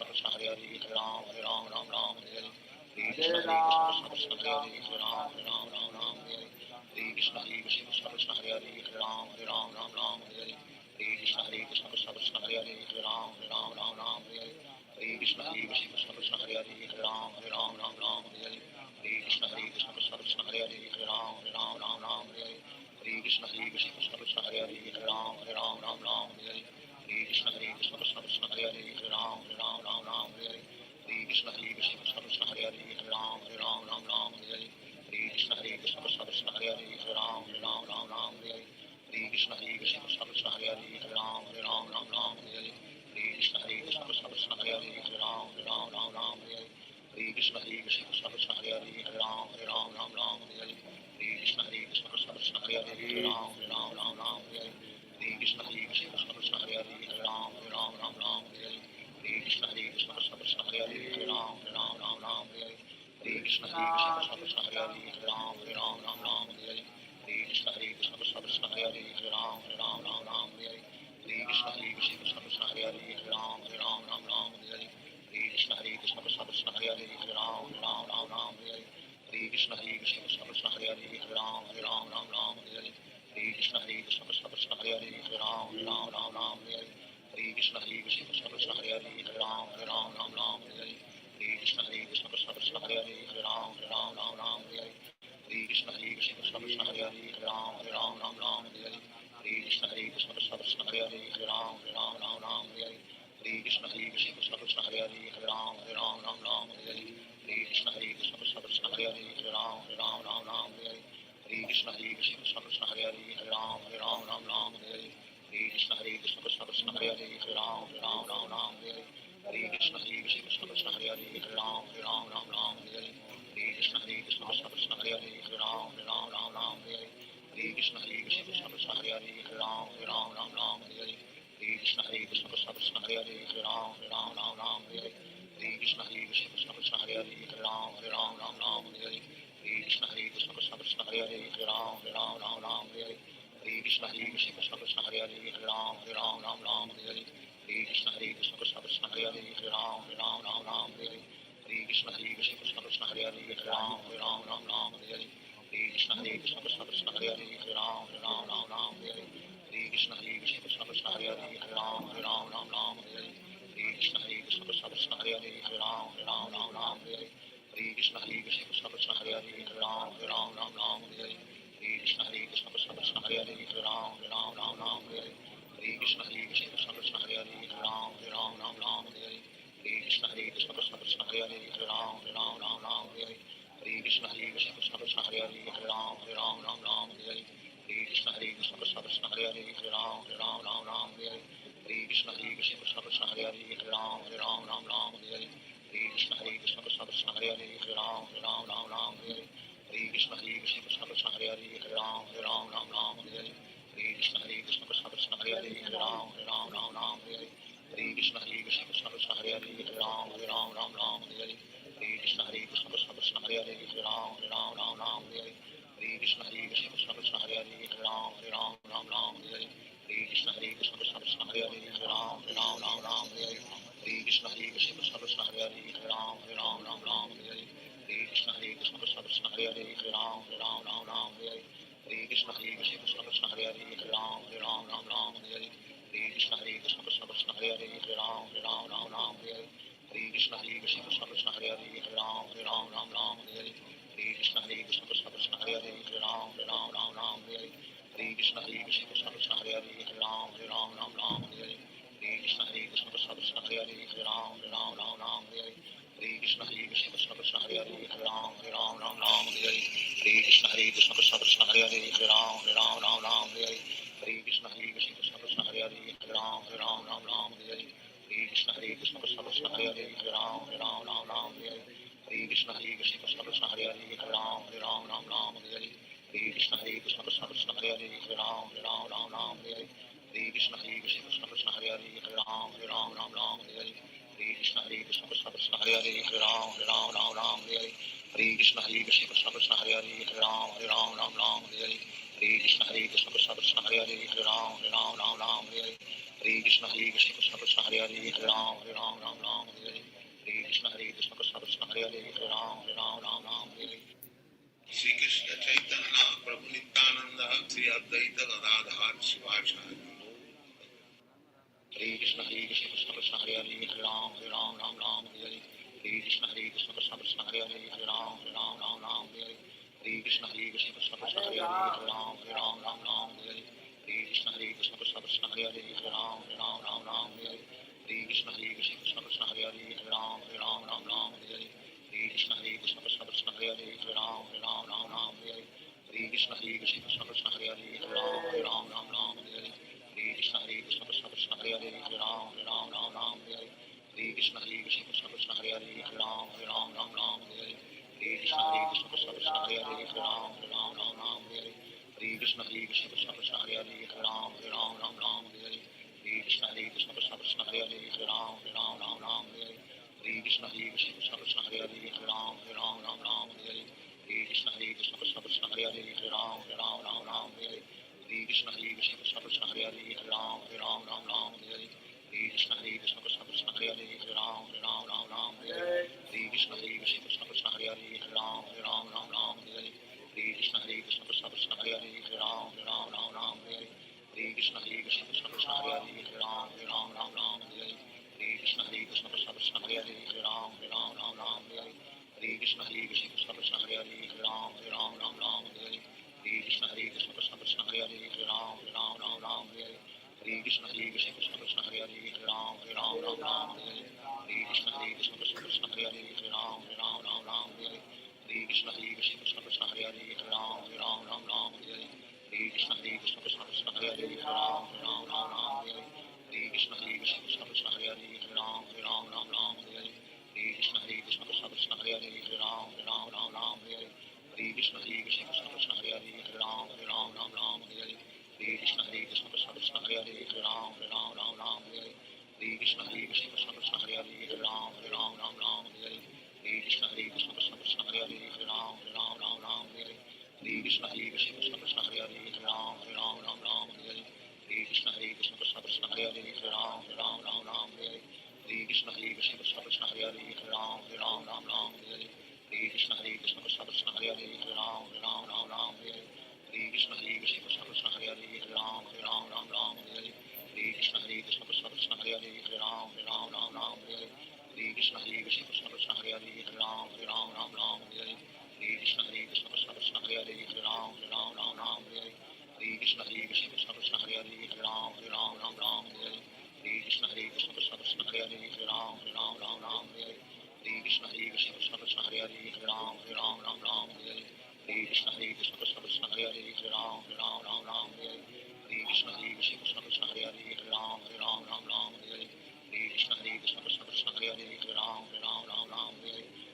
Krishna Hare Hare Ram Ram Ram Ram Hare Hare Krishna Krishna Hare Hare Ram Ram Ram Ram Hare Hare Krishna Krishna Hare Hare Ram Ram Ram Ram Hare Hare Krishna Krishna Hare Hare Ram Ram Ram Ram Hare Hare Krishna Krishna Hare Hare Ram Ram Ram Ram Hare Hare Krishna Krishna Hare Hare Ram Ram Ram Ram Hare Hare Krishna Krishna Hare Hare Ram Ram Ram Ram Hare Hare Krishna Krishna Hare Hare Ram Ram Ram Ram Hare Hare Krishna Krishna Hare Hare Ram Ram Ram Ram Hare Hare Krishna Krishna Hare Hare Ram Ram Ram Ram Hare Hare Krishna Krishna Hare Hare Ram Ram Ram Ram Hare Hare Krishna Krishna Hare Hare Ram, Hare Ram, Ram Ram, Hare Hare. Hare Krishna, Hare Krishna, Krishna Krishna, Hare Hare, Hare Ram, Hare Ram, Ram Ram, Hare Hare. Hare Krishna, Hare Krishna, Krishna Krishna, Hare Hare, Hare Ram, Hare Ram, Ram Ram, Hare Hare. Hare Krishna, Hare Krishna, Krishna Krishna, Hare Hare, Hare Ram, Hare Ram, Ram Ram, Hare Hare. Hare Krishna, Hare Krishna, Krishna Krishna, Hare Hare, Hare Ram, Hare Ram, Ram Ram, Hare Hare. Hare Krishna, Hare Krishna, Krishna Krishna, Hare Hare, Hare Ram, Hare Ram, Ram Ram, Hare Hare. Hare Krishna, Hare Krishna, Krishna Krishna, Hare Hare, Hare Ram, Hare Ram, Ram Ram, Hare Hare. Hare Krishna, Hare Krishna, Krishna Krishna, Hare Hare, Hare Ram, Hare Ram, Ram Ram, Hare Hare. Hare Krishna, Hare Krishna, Krishna Krishna, Hare Hare, Hare Ram, Hare Ram, Ram Ram, Hare Hare. Hare Krishna, Hare Krishna, Krishna Krishna, Hare Hare, Hare Ram, Hare Ram, Ram Ram, Hare Hare. Hare Krishna, Hare Krishna, Krishna Krishna, Hare Hare, Hare Ram, Hare Ram, Ram Ram, Hare Hare. Hare Krishna, Hare Krishna, Krishna Krishna, Hare Hare, Hare Ram, Hare Ram, Ram Ram, Hare Hare. Hare Krishna, Hare Krishna, Krishna Krishna, Hare Hare, Hare Ram, Hare Ram, Ram Ram, Hare Hare. Hare Krishna, Hare Krishna, Krishna Krishna, Hare Hare, Hare Ram, Hare Ram, Ram Ram, Hare Hare. Hare Krishna, Hare Krishna, Krishna Krishna, Hare Hare, Hare Ram, Hare Ram, Ram Ram, Hare Hare. Hare Krishna, Hare Krishna, Krishna Krishna, Hare Hare, Hare Ram, Hare Ram, Ram Ram, Hare Hare. Hare Krishna, Hare Krishna, Krishna Krishna, Hare Hare, Hare Ram, Hare Ram, Ram Ram, Hare Hare. Hare Krishna, Hare Krishna, Krishna Krishna, Hare Hare, Hare Ram, Hare Ram, Ram Ram, Hare Hare. Hare Krishna, Hare Krishna, Krishna Krishna, Hare Hare, Hare Ram, Hare Ram, Ram Ram, Hare Hare. Hare Krishna, Hare Krishna, Krishna Krishna, Hare Hare, Hare Ram, Hare Ram, Ram Ram, Hare Hare. Hare Krishna, Hare Krishna, Krishna Krishna, Hare Hare, Hare Ram, Hare Ram, Ram Ram, Hare Hare. Hare Krishna, Hare Krishna, Krishna Krishna, Hare Hare, Hare Ram, Hare Ram, Ram Ram, Hare Hare. Hare Krishna, Hare Krishna, Krishna Krishna, Hare Hare, Hare Ram, Hare Ram, Ram Ram, Hare Hare. Hare Krishna, Hare Krishna, Krishna Krishna, Hare Hare, Hare Ram, Hare Ram, Ram Ram, Hare Hare. Hare Krishna, Hare Krishna, Krishna Krishna, Hare Hare, Hare Ram, Hare Ram, Ram Ram, Hare Hare. Hare Krishna, Hare Krishna, Krishna Krishna, Hare Hare, Hare Ram, Hare Ram, Ram Ram, Hare Hare. Hare Krishna, Hare Krishna, Krishna Krishna, Hare Hare, Hare Ram, Hare Ram, Ram Ram, Hare Hare. Hare Krishna, Hare Krishna, Krishna Krishna, Hare Hare, Hare Ram, Hare Ram, Ram Ram, Hare Hare. Hare Krishna, Hare Krishna, Krishna Krishna, Hare Hare, Hare Ram, Hare Ram, Ram Ram, Hare Hare. Hare Krishna, Hare Krishna, Krishna Krishna, Hare Hare, Hare Ram, Hare Ram, Ram Ram, Hare Hare. Hare Krishna, Hare Krishna, Krishna Krishna, Hare Hare, Hare Ram, Hare Ram, Ram Ram, Hare Hare. Hare Krishna, Hare Krishna, Krishna Krishna, Hare Hare, Hare Ram, Hare Ram, Ram Ram, Hare Hare. Hare Krishna, Hare Krishna, Krishna Krishna, Hare Hare, Hare Ram, Hare Ram, Ram Ram, Hare Hare. Hare Krishna, Hare Krishna, Krishna Krishna, Hare Hare, Hare Ram, Hare Ram, Ram Ram, Hare Hare. Hare Krishna, Hare Krishna, Krishna Krishna, Hare Hare, Hare Ram, Hare Ram, Ram Ram, Hare Hare. Hare Krishna, Hare Krishna, Krishna Krishna, Hare Hare, Hare Ram, Hare Ram, Ram Ram, Hare Hare. Hare Krishna, Hare Krishna, Krishna Krishna, Hare Hare, Hare Ram, Hare Ram, Ram Ram, Hare Hare. Hare Krishna, Hare Krishna, Krishna Krishna, Hare Hare, Hare Ram, Hare Ram, Ram Ram, Hare Hare. Hare Krishna, Hare Krishna, Krishna Krishna, Hare Hare, Hare Ram, Hare Ram, Ram Ram, Hare Hare. Hare Krishna, Hare Krishna, Krishna Krishna, Hare Hare, Hare Ram, Hare Ram, Ram Ram, Hare Hare. Hare Krishna, Hare Krishna, Krishna Krishna, Hare Hare, Hare Ram, Hare Ram, Ram Ram, Hare Hare. Hare Krishna, Hare Krishna, Krishna Krishna, Hare Hare, Hare Ram, Hare Ram, Ram Ram, Hare Hare. Hare Krishna, Hare Krishna, Krishna Krishna, Hare Hare, Hare Ram, Hare Ram, Ram Ram, Hare Hare. Hare Krishna, Hare Krishna, Krishna Krishna, Hare Hare, Hare Ram, Hare Ram, Ram Ram, Hare Hare. Hare Krishna, Hare Krishna, Krishna Krishna, Hare Hare, Hare Ram, Hare Ram, Ram Ram, Hare Hare. Hare Krishna, Hare Krishna, Krishna Krishna, Hare Hare, Hare Ram, Hare Ram, Ram Ram, Hare Hare. Hare Krishna, Hare Krishna, Krishna Krishna, Hare Hare, Hare Ram, Hare Ram, Ram Ram, Hare Hare. Hare Krishna, Hare Krishna, Krishna Krishna, Hare Hare, Hare Ram, Hare Ram, Ram Ram, Hare Hare. Hare Krishna, Hare Krishna, Krishna Krishna, Hare Hare, Hare Ram, Hare Ram, Ram Ram, Hare Hare. Hare Krishna, Hare Krishna, Krishna Krishna, Hare Hare, Hare Ram, Hare Ram, Ram Ram, Hare Hare. Hare Krishna, Hare Krishna, Krishna Krishna, Hare Hare, Hare Ram, Hare Ram, Ram Ram, Hare Hare. Hare Krishna, Hare Krishna, Krishna Krishna, Hare Hare, Hare Ram, Hare Ram, Ram Ram, Hare Hare. Hare Krishna, Hare Krishna, Krishna Krishna, Hare Hare, Hare Ram, Hare Ram, Ram Ram, Hare Hare. Hare Krishna, Hare Krishna, Krishna Krishna, Hare Hare, Hare Ram, Hare Ram, Ram Ram, Hare Hare. Hare Krishna, Hare Krishna, Krishna Krishna, Hare Hare, Hare Ram, Hare Ram, Ram Ram, Hare Hare. Hare Krishna, Hare Krishna, Krishna Krishna, Hare Hare, Hare Ram, Hare Ram, Ram Ram, Hare Hare. Hare Krishna, Hare Krishna, Krishna Krishna, Hare Hare, Hare Ram, Hare Ram, Ram Ram, Hare Hare. Hare Krishna, Hare Krishna, Krishna Krishna, Hare Hare, Hare Ram, Hare Ram, Ram Ram, Hare Hare. Hare Krishna, Hare Krishna, Krishna Krishna, Hare Hare, Hare Ram, Hare Ram, Ram Ram, Hare Hare. Hare Krishna, Hare Krishna, Krishna Krishna, Hare Hare, Hare Ram, Hare Ram, Ram Ram, Hare Hare. Hare Krishna, Hare Krishna, Krishna Krishna, Hare Hare, Hare Ram, Hare Ram, Ram Ram, Hare Hare. Hare Krishna, Hare Krishna, Krishna Krishna, Hare Hare, Hare Ram, Hare Ram, Ram Ram, Hare Hare. Hare Krishna, Hare Krishna, Krishna Krishna, Hare Hare, Hare Ram, Hare Ram, Ram Ram, Hare Hare. Shri Krishna Chaitanya Prabhu Nityananda Shri Advaita Gadadhar Shivacharya. Hare Krishna, Hare Krishna, Krishna Krishna, Hare Hare, Hare Ram, Hare Ram, Ram Ram, Hare Hare. Hare Krishna, Hare Krishna, Krishna Krishna, Hare Hare, Hare Ram, Hare Ram, Ram Ram, Hare Hare. Hare Krishna, Hare Krishna, Krishna Krishna, Hare Hare, Hare Ram, Hare Ram, Ram Ram, Hare Hare. Hare Krishna, Hare Krishna, Krishna Krishna, Hare Hare, Hare Ram, Hare Ram, Ram Ram, Hare Hare. Hare Krishna, Hare Krishna, Krishna Krishna, Hare Hare, Hare Ram, Hare Ram, Ram Ram, Hare Hare. Hare Krishna, Hare Krishna, Krishna Krishna, Hare Hare, Hare Ram, Hare Ram, Ram Ram, Hare Hare. Hare Krishna, Hare Krishna, Krishna Krishna, Hare Hare, Hare Ram, Hare Ram, Ram Ram, Hare Hare. Hare Krishna, Hare Krishna, Krishna Krishna, Hare Hare, Hare Ram, Hare Ram, Ram Ram, Hare Hare. Hare Krishna, Hare Krishna, Krishna Krishna, Hare Hare, Hare Ram, Hare Ram, Ram Ram, Hare Hare. Hare Krishna, Hare Krishna, Krishna Krishna, Hare Hare, Hare Ram, Hare Ram, Ram Ram, Hare Hare. Hare Krishna, Krishna Hare Krishna Krishna Krishna Hare Hare Hare Ram Ram Ram Ram Hare Hare Hare Krishna Hare Krishna Krishna Krishna Hare Hare Hare Ram Ram Ram Hare Hare Hare Krishna Hare Krishna Krishna Krishna Hare Hare Hare Ram Ram Ram Hare Hare Hare Krishna Hare Krishna Krishna Krishna Hare Hare Hare Ram Ram Hare Hare Hare Krishna Hare Krishna Krishna Krishna Hare Hare Hare Ram Ram Hare Hare Hare Krishna Hare Krishna Krishna Krishna Hare Hare Hare Ram Ram Hare Hare Hare Krishna Hare Krishna Krishna Krishna Hare Hare Hare Ram Ram Hare Hare Hare Krishna Hare Krishna Krishna Krishna Hare Hare Hare Ram Ram Hare Hare Hare Krishna Hare Krishna Krishna Krishna Hare Hare Hare Ram Ram Hare Hare Hare Krishna Hare Krishna Krishna Krishna Hare Hare Hare Ram Ram Hare Hare Hare Krishna Hare Krishna Krishna Krishna Hare Hare Hare Ram Ram Hare Hare Hare Krishna Hare Krishna Krishna Krishna Hare Hare Hare Ram Ram Hare Hare Hare Krishna Hare Krishna Krishna Krishna Hare Hare Hare Ram Ram Hare Hare Hare Krishna Hare Krishna Krishna Krishna Hare Hare Hare Ram Ram Hare Hare Hare Krishna Hare Krishna Krishna Krishna Hare Hare Hare Ram Ram Hare Hare Hare Krishna Hare Krishna Krishna Krishna Hare Hare Hare Ram Ram Hare Hare Hare Krishna Hare Krishna Krishna Krishna Hare Hare Hare Ram Ram Hare Hare Hare Krishna Hare Krishna Krishna Krishna Hare Hare Hare Ram Ram Hare Hare Hare Krishna Hare Krishna Krishna Krishna Hare Hare Hare Ram Ram Hare Hare Hare Krishna Hare Krishna Krishna Krishna Hare Hare Hare Ram Ram Hare Hare Hare Krishna Hare Krishna Krishna Krishna Hare Hare Hare Ram Ram Hare Hare Hare Krishna Hare Krishna Krishna Krishna Hare Hare Hare Ram Ram Hare Hare Hare Krishna Hare Krishna Krishna Krishna Hare Hare Hare Ram Ram Hare Hare Hare Krishna Hare Krishna Krishna Krishna Hare Hare Hare Ram Ram Hare Hare Hare Krishna Hare Krishna Krishna Krishna Hare Hare Hare Ram Ram Hare Hare Hare Krishna Hare Krishna Krishna Krishna Hare Hare Hare Ram Ram Hare Hare Hare Krishna Hare Krishna Krishna Krishna Hare Hare Hare Ram Ram Hare Hare Hare Krishna Hare Krishna Krishna Krishna Hare Hare Hare Ram Ram Hare Hare Hare Krishna Hare Krishna Krishna Krishna Hare Hare Hare Ram Ram Hare Hare Hare Krishna Hare Krishna Krishna Krishna Hare Hare Hare Ram Ram Hare Hare Hare Krishna Hare Krishna Krishna Krishna Hare Hare Hare Ram Ram Hare Hare Hare Krishna Hare Krishna Krishna Krishna Hare Hare Hare Ram Ram Hare Hare Hare Krishna Hare Krishna Krishna Krishna Hare Hare Hare Ram Ram Hare Hare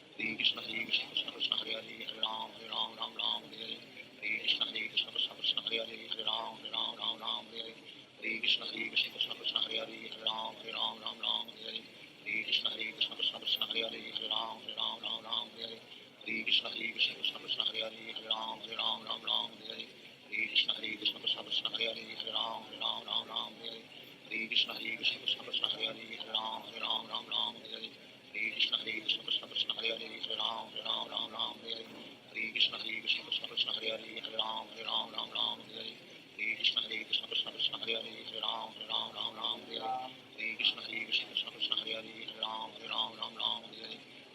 Hare Krishna Hare Krishna Krishna Krishna Hare Hare Hare Ram Ram Hare Hare Hare Krishna Hare Krishna Krishna Krishna Hare Hare Hare Ram Ram Hare Hare Hare Krishna Hare Krishna Krishna Krishna Hare Hare Hare Ram Ram Hare Hare Hare Krishna Hare Krishna Krishna Krishna Hare Hare Hare Ram Ram Hare Hare Hare Krishna Hare Krishna Krishna Krishna Hare Hare Hare Ram Ram Hare Hare Hare Krishna Hare Krishna Krishna Krishna Hare Hare Hare Ram Ram Hare Hare Hare Krishna Hare Krishna Krishna Krishna Hare Hare Hare Ram Ram Hare Hare Hare Krishna Hare Krishna Krishna Krishna Hare Hare Hare Ram Ram Hare Hare Hare Krishna Hare Krishna Krishna Krishna Hare Hare Hare Ram Ram Hare Hare Hare Krishna Hare Krishna Krishna Krishna Hare Hare Hare Ram Hare Hare Hare Krishna Hare Krishna Krishna Krishna Hare Hare Hare Ram Hare Hare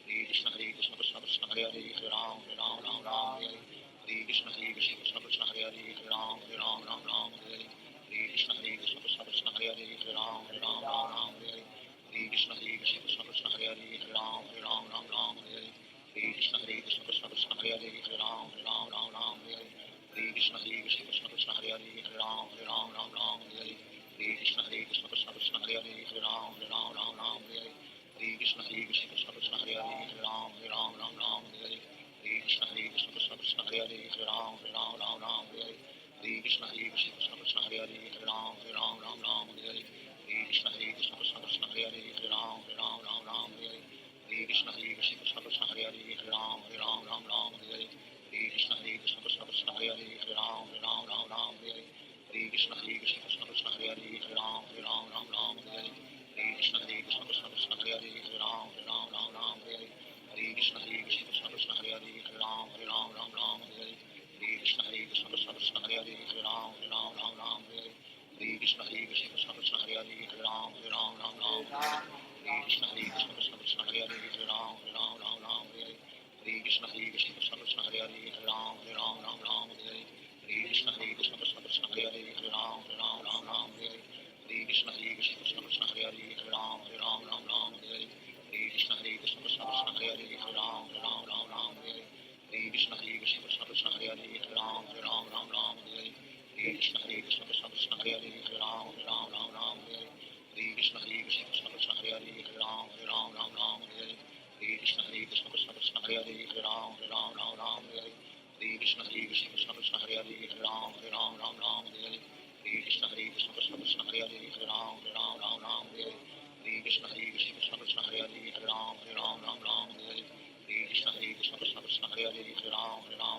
Hare Krishna Hare Krishna Krishna Krishna Hare Hare Hare Ram Hare Hare Hare Krishna Hare Krishna Krishna Krishna Hare Hare Hare Ram Hare Hare Hare Krishna Hare Krishna Krishna Krishna Hare Hare Hare Ram Hare Hare Hare Krishna Hare Krishna Krishna Krishna Hare Hare Hare Ram Hare Hare Hare Krishna Hare Krishna Krishna Krishna Hare Hare Hare Ram Hare Hare Hare Krishna Hare Krishna Krishna Krishna Hare Hare Hare Ram Hare Hare Hare Krishna Hare Krishna Krishna Krishna Hare Hare Hare Ram Hare Hare Hare Krishna Hare Krishna Krishna Krishna Hare Hare Hare Ram Hare Hare Hare Krishna Hare Krishna Krishna Krishna Hare Hare Hare Ram Hare Hare Hare Krishna Hare Krishna Krishna Krishna Hare Hare Hare Ram Hare Hare Hare Krishna Hare Krishna Krishna Krishna Hare Hare Hare Ram Hare Hare Krishna Hare Krishna Krishna Krishna Hare Hare Hare Ram Hare Hare Hare Krishna Hare Krishna Krishna Krishna Hare Hare Hare Ram Hare Hare Hare Krishna Hare Krishna Krishna Krishna Hare Hare Hare Ram Hare Hare Hare Krishna Hare Krishna Krishna Krishna Hare Hare Hare Ram Hare Hare Hare Krishna Hare Krishna Krishna Krishna Hare Hare Hare Ram Hare Hare Hare Krishna Hare Krishna Krishna Krishna Hare Hare Hare Ram Hare Hare Hare Krishna Hare Krishna Krishna Krishna Hare Hare Hare Ram Hare Hare Hare Krishna Hare Krishna Krishna Krishna Hare Hare Hare Ram Hare Hare Hare Krishna Hare Krishna Krishna Krishna Hare Hare Hare Ram Hare Hare Hare Krishna Hare Krishna Krishna Krishna Hare Hare Hare Ram Hare Hare Krishna Hare Krishna Krishna Krishna Hare Hare Hare Ram Hare Hare Krishna Hare Krishna Krishna Krishna Hare Hare Hare Ram Hare Hare Krishna Hare Krishna Krishna Krishna Hare Hare Hare Ram Hare Hare Krishna Hare Krishna Krishna Krishna Hare Hare Hare Ram Hare Hare Krishna Hare Krishna Krishna Krishna Hare Hare Hare Ram Hare Hare Krishna Hare Krishna Krishna Krishna Hare Hare Hare Ram Hare Hare Krishna Hare Krishna Krishna Krishna Hare Hare Hare Ram Hare Hare Krishna Hare Krishna Krishna Krishna Hare Hare Hare Ram Hare Hare Krishna Hare Krishna Krishna Krishna Hare Hare Hare Ram Hare Hare Krishna Hare Krishna Krishna Krishna Hare Hare Hare Ram Hare Hare Hare Krishna Krishna Krishna Hare Hare Hare Ram Ram Ram Hare Hare Hare Krishna Krishna Krishna Hare Hare Hare Ram Ram Hare Hare Hare Krishna Krishna Krishna Hare Hare Hare Ram Ram Hare Hare Hare Krishna Krishna Krishna Hare Hare Hare Ram Ram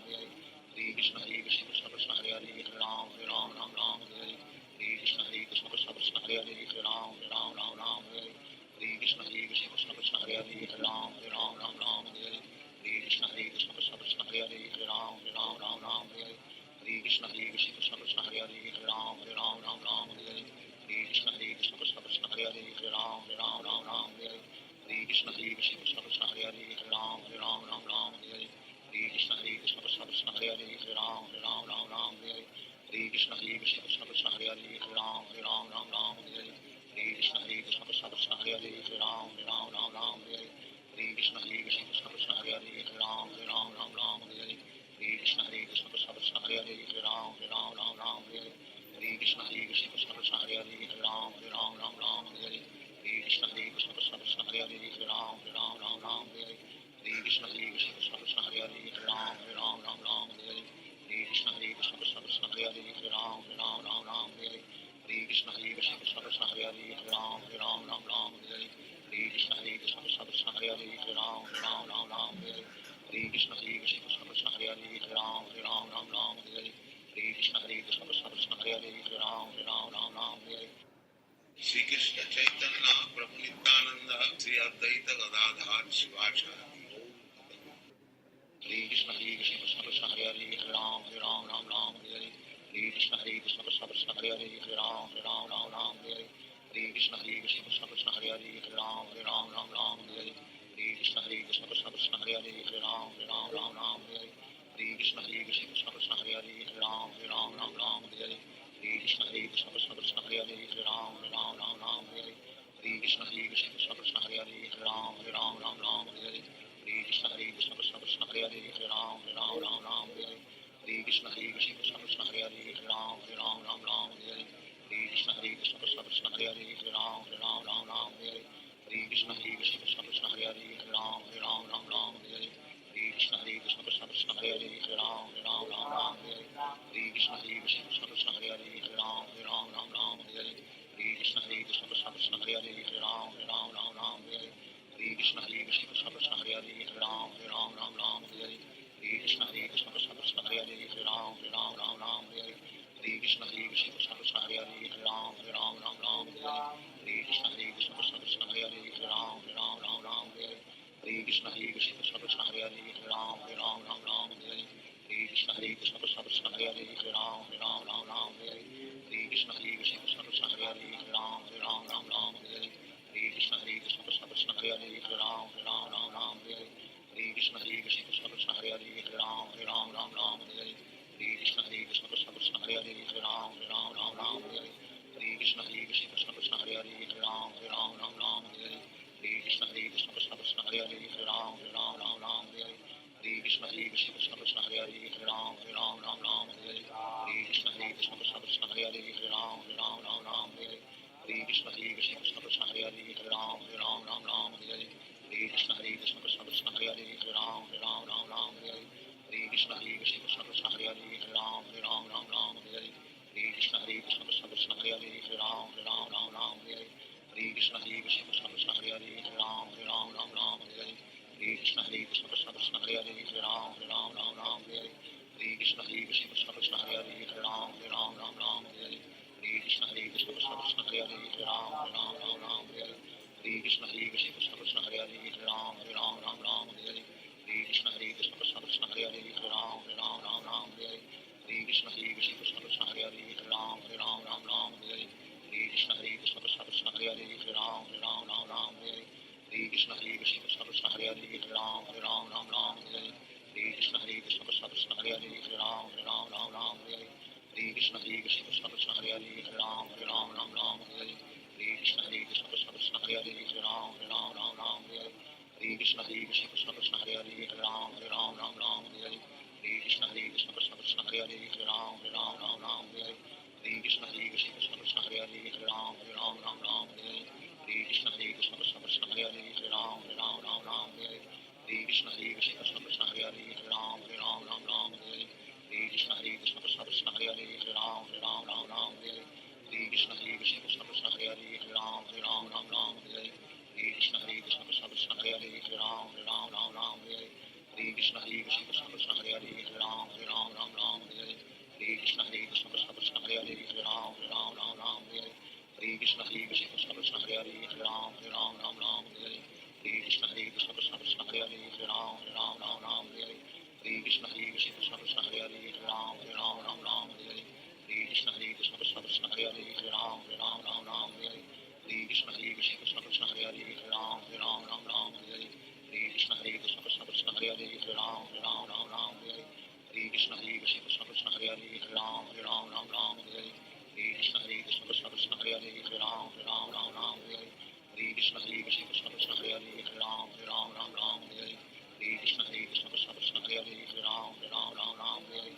Hare Hare Hare Krishna Krishna Krishna Hare Hare Hare Ram Ram Hare Hare Hare Krishna Krishna Krishna Hare Hare Hare Ram Ram Hare Hare Hare Krishna Krishna Krishna Hare Hare Hare Ram Ram Hare Hare Hare Krishna Krishna Krishna Hare Hare Hare Ram Ram Hare Hare Hare Krishna Krishna Krishna Hare Hare Hare Ram Ram Hare Hare Hare Krishna Krishna Krishna Hare Hare Hare Ram Ram Hare Hare Hare Krishna Krishna Krishna Hare Hare Hare Ram Ram Hare Hare Hare Krishna Krishna Krishna Hare Hare Hare Ram Ram Hare Hare Hare Krishna Krishna Krishna Hare Hare Hare Ram Ram Hare Hare Hare Krishna Krishna Krishna Hare Hare Hare Ram Ram Hare Hare Hare Krishna Krishna Krishna Hare Hare Hare Ram Ram Hare Hare Hare Krishna Krishna Krishna Hare Hare Hare Ram Ram Hare Hare Hare Krishna Krishna Krishna Hare Hare Hare Ram Ram Hare Hare Hare Krishna Krishna Krishna Hare Hare Hare Ram Ram Hare Hare Hare Krishna Krishna Krishna Hare Hare Hare Ram Ram Hare Hare Hare Krishna Krishna Krishna Hare Hare Hare Ram Ram Hare Hare Hare Krishna Krishna Krishna Hare Hare Hare Ram Ram Hare Hare Hare Krishna Krishna Krishna Hare Hare Hare Ram Ram Hare Hare Hare Krishna Krishna Krishna Hare Hare Hare Ram Ram Hare Hare Hare Krishna Krishna Krishna Hare Hare Hare Ram Ram Hare Hare Shri Krishna Chaitanya Prabhu Nityananda Shri Advaita Gadadhar Shivacharya Hare Krishna Krishna Krishna Hare Hare Hare Ram Ram Hare Hare Hare Krishna Krishna Krishna Hare Hare Hare Ram Ram Hare Hare Hare Krishna Krishna Krishna Hare Hare Hare Ram Hare Hare Hare Krishna Krishna Krishna Hare Hare Hare Ram Hare Hare Hare Krishna Krishna Krishna Hare Hare Hare Ram Hare Hare Hare Krishna Krishna Krishna Hare Hare Hare Ram Hare Hare Hare Krishna Krishna Krishna Hare Hare Hare Ram Hare Hare Hare Krishna Krishna Krishna Hare Hare Hare Ram Hare Hare Hare Krishna Krishna Krishna Hare Hare Hare Ram Hare Hare Hare Krishna Krishna Krishna Hare Hare Hare Ram Hare Hare Hare Krishna Krishna Krishna Hare Hare Hare Ram Hare Hare Hare Krishna Krishna Krishna Hare Hare Hare Ram Hare Hare Krishna Krishna Krishna Hare Hare Hare Ram Hare Hare Hare Krishna Krishna Krishna Hare Hare Hare Ram Hare Hare Hare Krishna Krishna Krishna Hare Hare Hare Ram Hare Hare Hare Krishna Krishna Krishna Hare Hare Hare Ram Hare Hare Hare Krishna Krishna Krishna Hare Hare Hare Ram Hare Hare Krishna Krishna Krishna Hare Hare Hare Ram Hare Hare Hare Krishna Krishna Krishna Hare Hare Hare Ram Hare Hare Krishna Krishna Krishna Hare Hare Hare Ram Hare Hare Krishna Krishna Krishna Hare Hare Hare Ram Hare Hare Krishna Krishna Krishna Hare Hare Hare Ram Hare Hare Krishna Krishna Krishna Hare Hare Hare Ram Hare Hare Krishna Krishna Krishna Hare Hare Hare Ram Hare Hare Krishna Krishna Krishna Hare Hare Hare Ram Hare Hare Krishna Krishna Krishna Hare Hare Hare Ram Hare Hare Krishna Krishna Krishna Hare Hare Hare Ram Hare Hare Krishna Krishna Krishna Hare Hare Hare Ram Hare Hare Krishna Krishna Krishna Hare Hare Hare Ram Hare Hare Krishna Krishna Krishna Hare Hare Hare Ram Hare Hare Krishna Krishna Krishna Hare Hare Hare Ram Hare Hare Krishna Krishna Krishna Hare Hare Hare Ram Hare Hare Krishna Krishna Krishna Hare Hare Hare Ram Hare Hare Krishna Krishna Krishna Hare Hare Hare Ram Hare Hare Krishna Krishna Krishna Hare Hare Hare Ram Hare Hare Krishna Krishna Krishna Hare Hare Hare Ram Hare Hare Krishna Krishna Krishna Hare Hare Hare Ram Hare Krishna Krishna Krishna Hare Hare Hare Ram Hare Krishna Krishna Krishna Hare Hare Hare Ram Hare Krishna Krishna Krishna Hare Hare Hare Ram Hare Krishna Krishna Krishna Hare Hare Hare Ram Hare Krishna Krishna Krishna Hare Hare Hare Ram Hare Krishna Krishna Krishna Hare Hare Hare Ram Hare Krishna Krishna Krishna Hare Hare Hare Ram Hare Krishna Krishna Krishna Hare Hare Hare Ram Hare Krishna Krishna Krishna Hare Hare Hare Ram Hare Krishna Krishna Krishna Hare Hare Hare Ram Hare Krishna Krishna Krishna Hare Hare Hare Ram Hare Krishna Krishna Krishna Hare Hare Hare Ram Krishna Hare Krishna Krishna Krishna Hare Hare Hare Ram Ram Ram Ram Hare Hare Hare Krishna Hare Krishna Krishna Krishna Hare Hare Hare Ram Ram Ram Ram Hare Hare Hare Krishna Hare Krishna Krishna Krishna Hare Hare Hare Ram Ram Ram Ram Hare Hare Hare Krishna Hare Krishna Krishna Krishna Hare Hare Hare Ram Ram Ram Ram Hare Hare Hare Krishna Hare Krishna Krishna Krishna Hare Hare Hare Ram Ram Ram Ram Hare Hare Hare Krishna Hare Krishna Krishna Krishna Hare Hare Hare Ram Ram Ram Ram Hare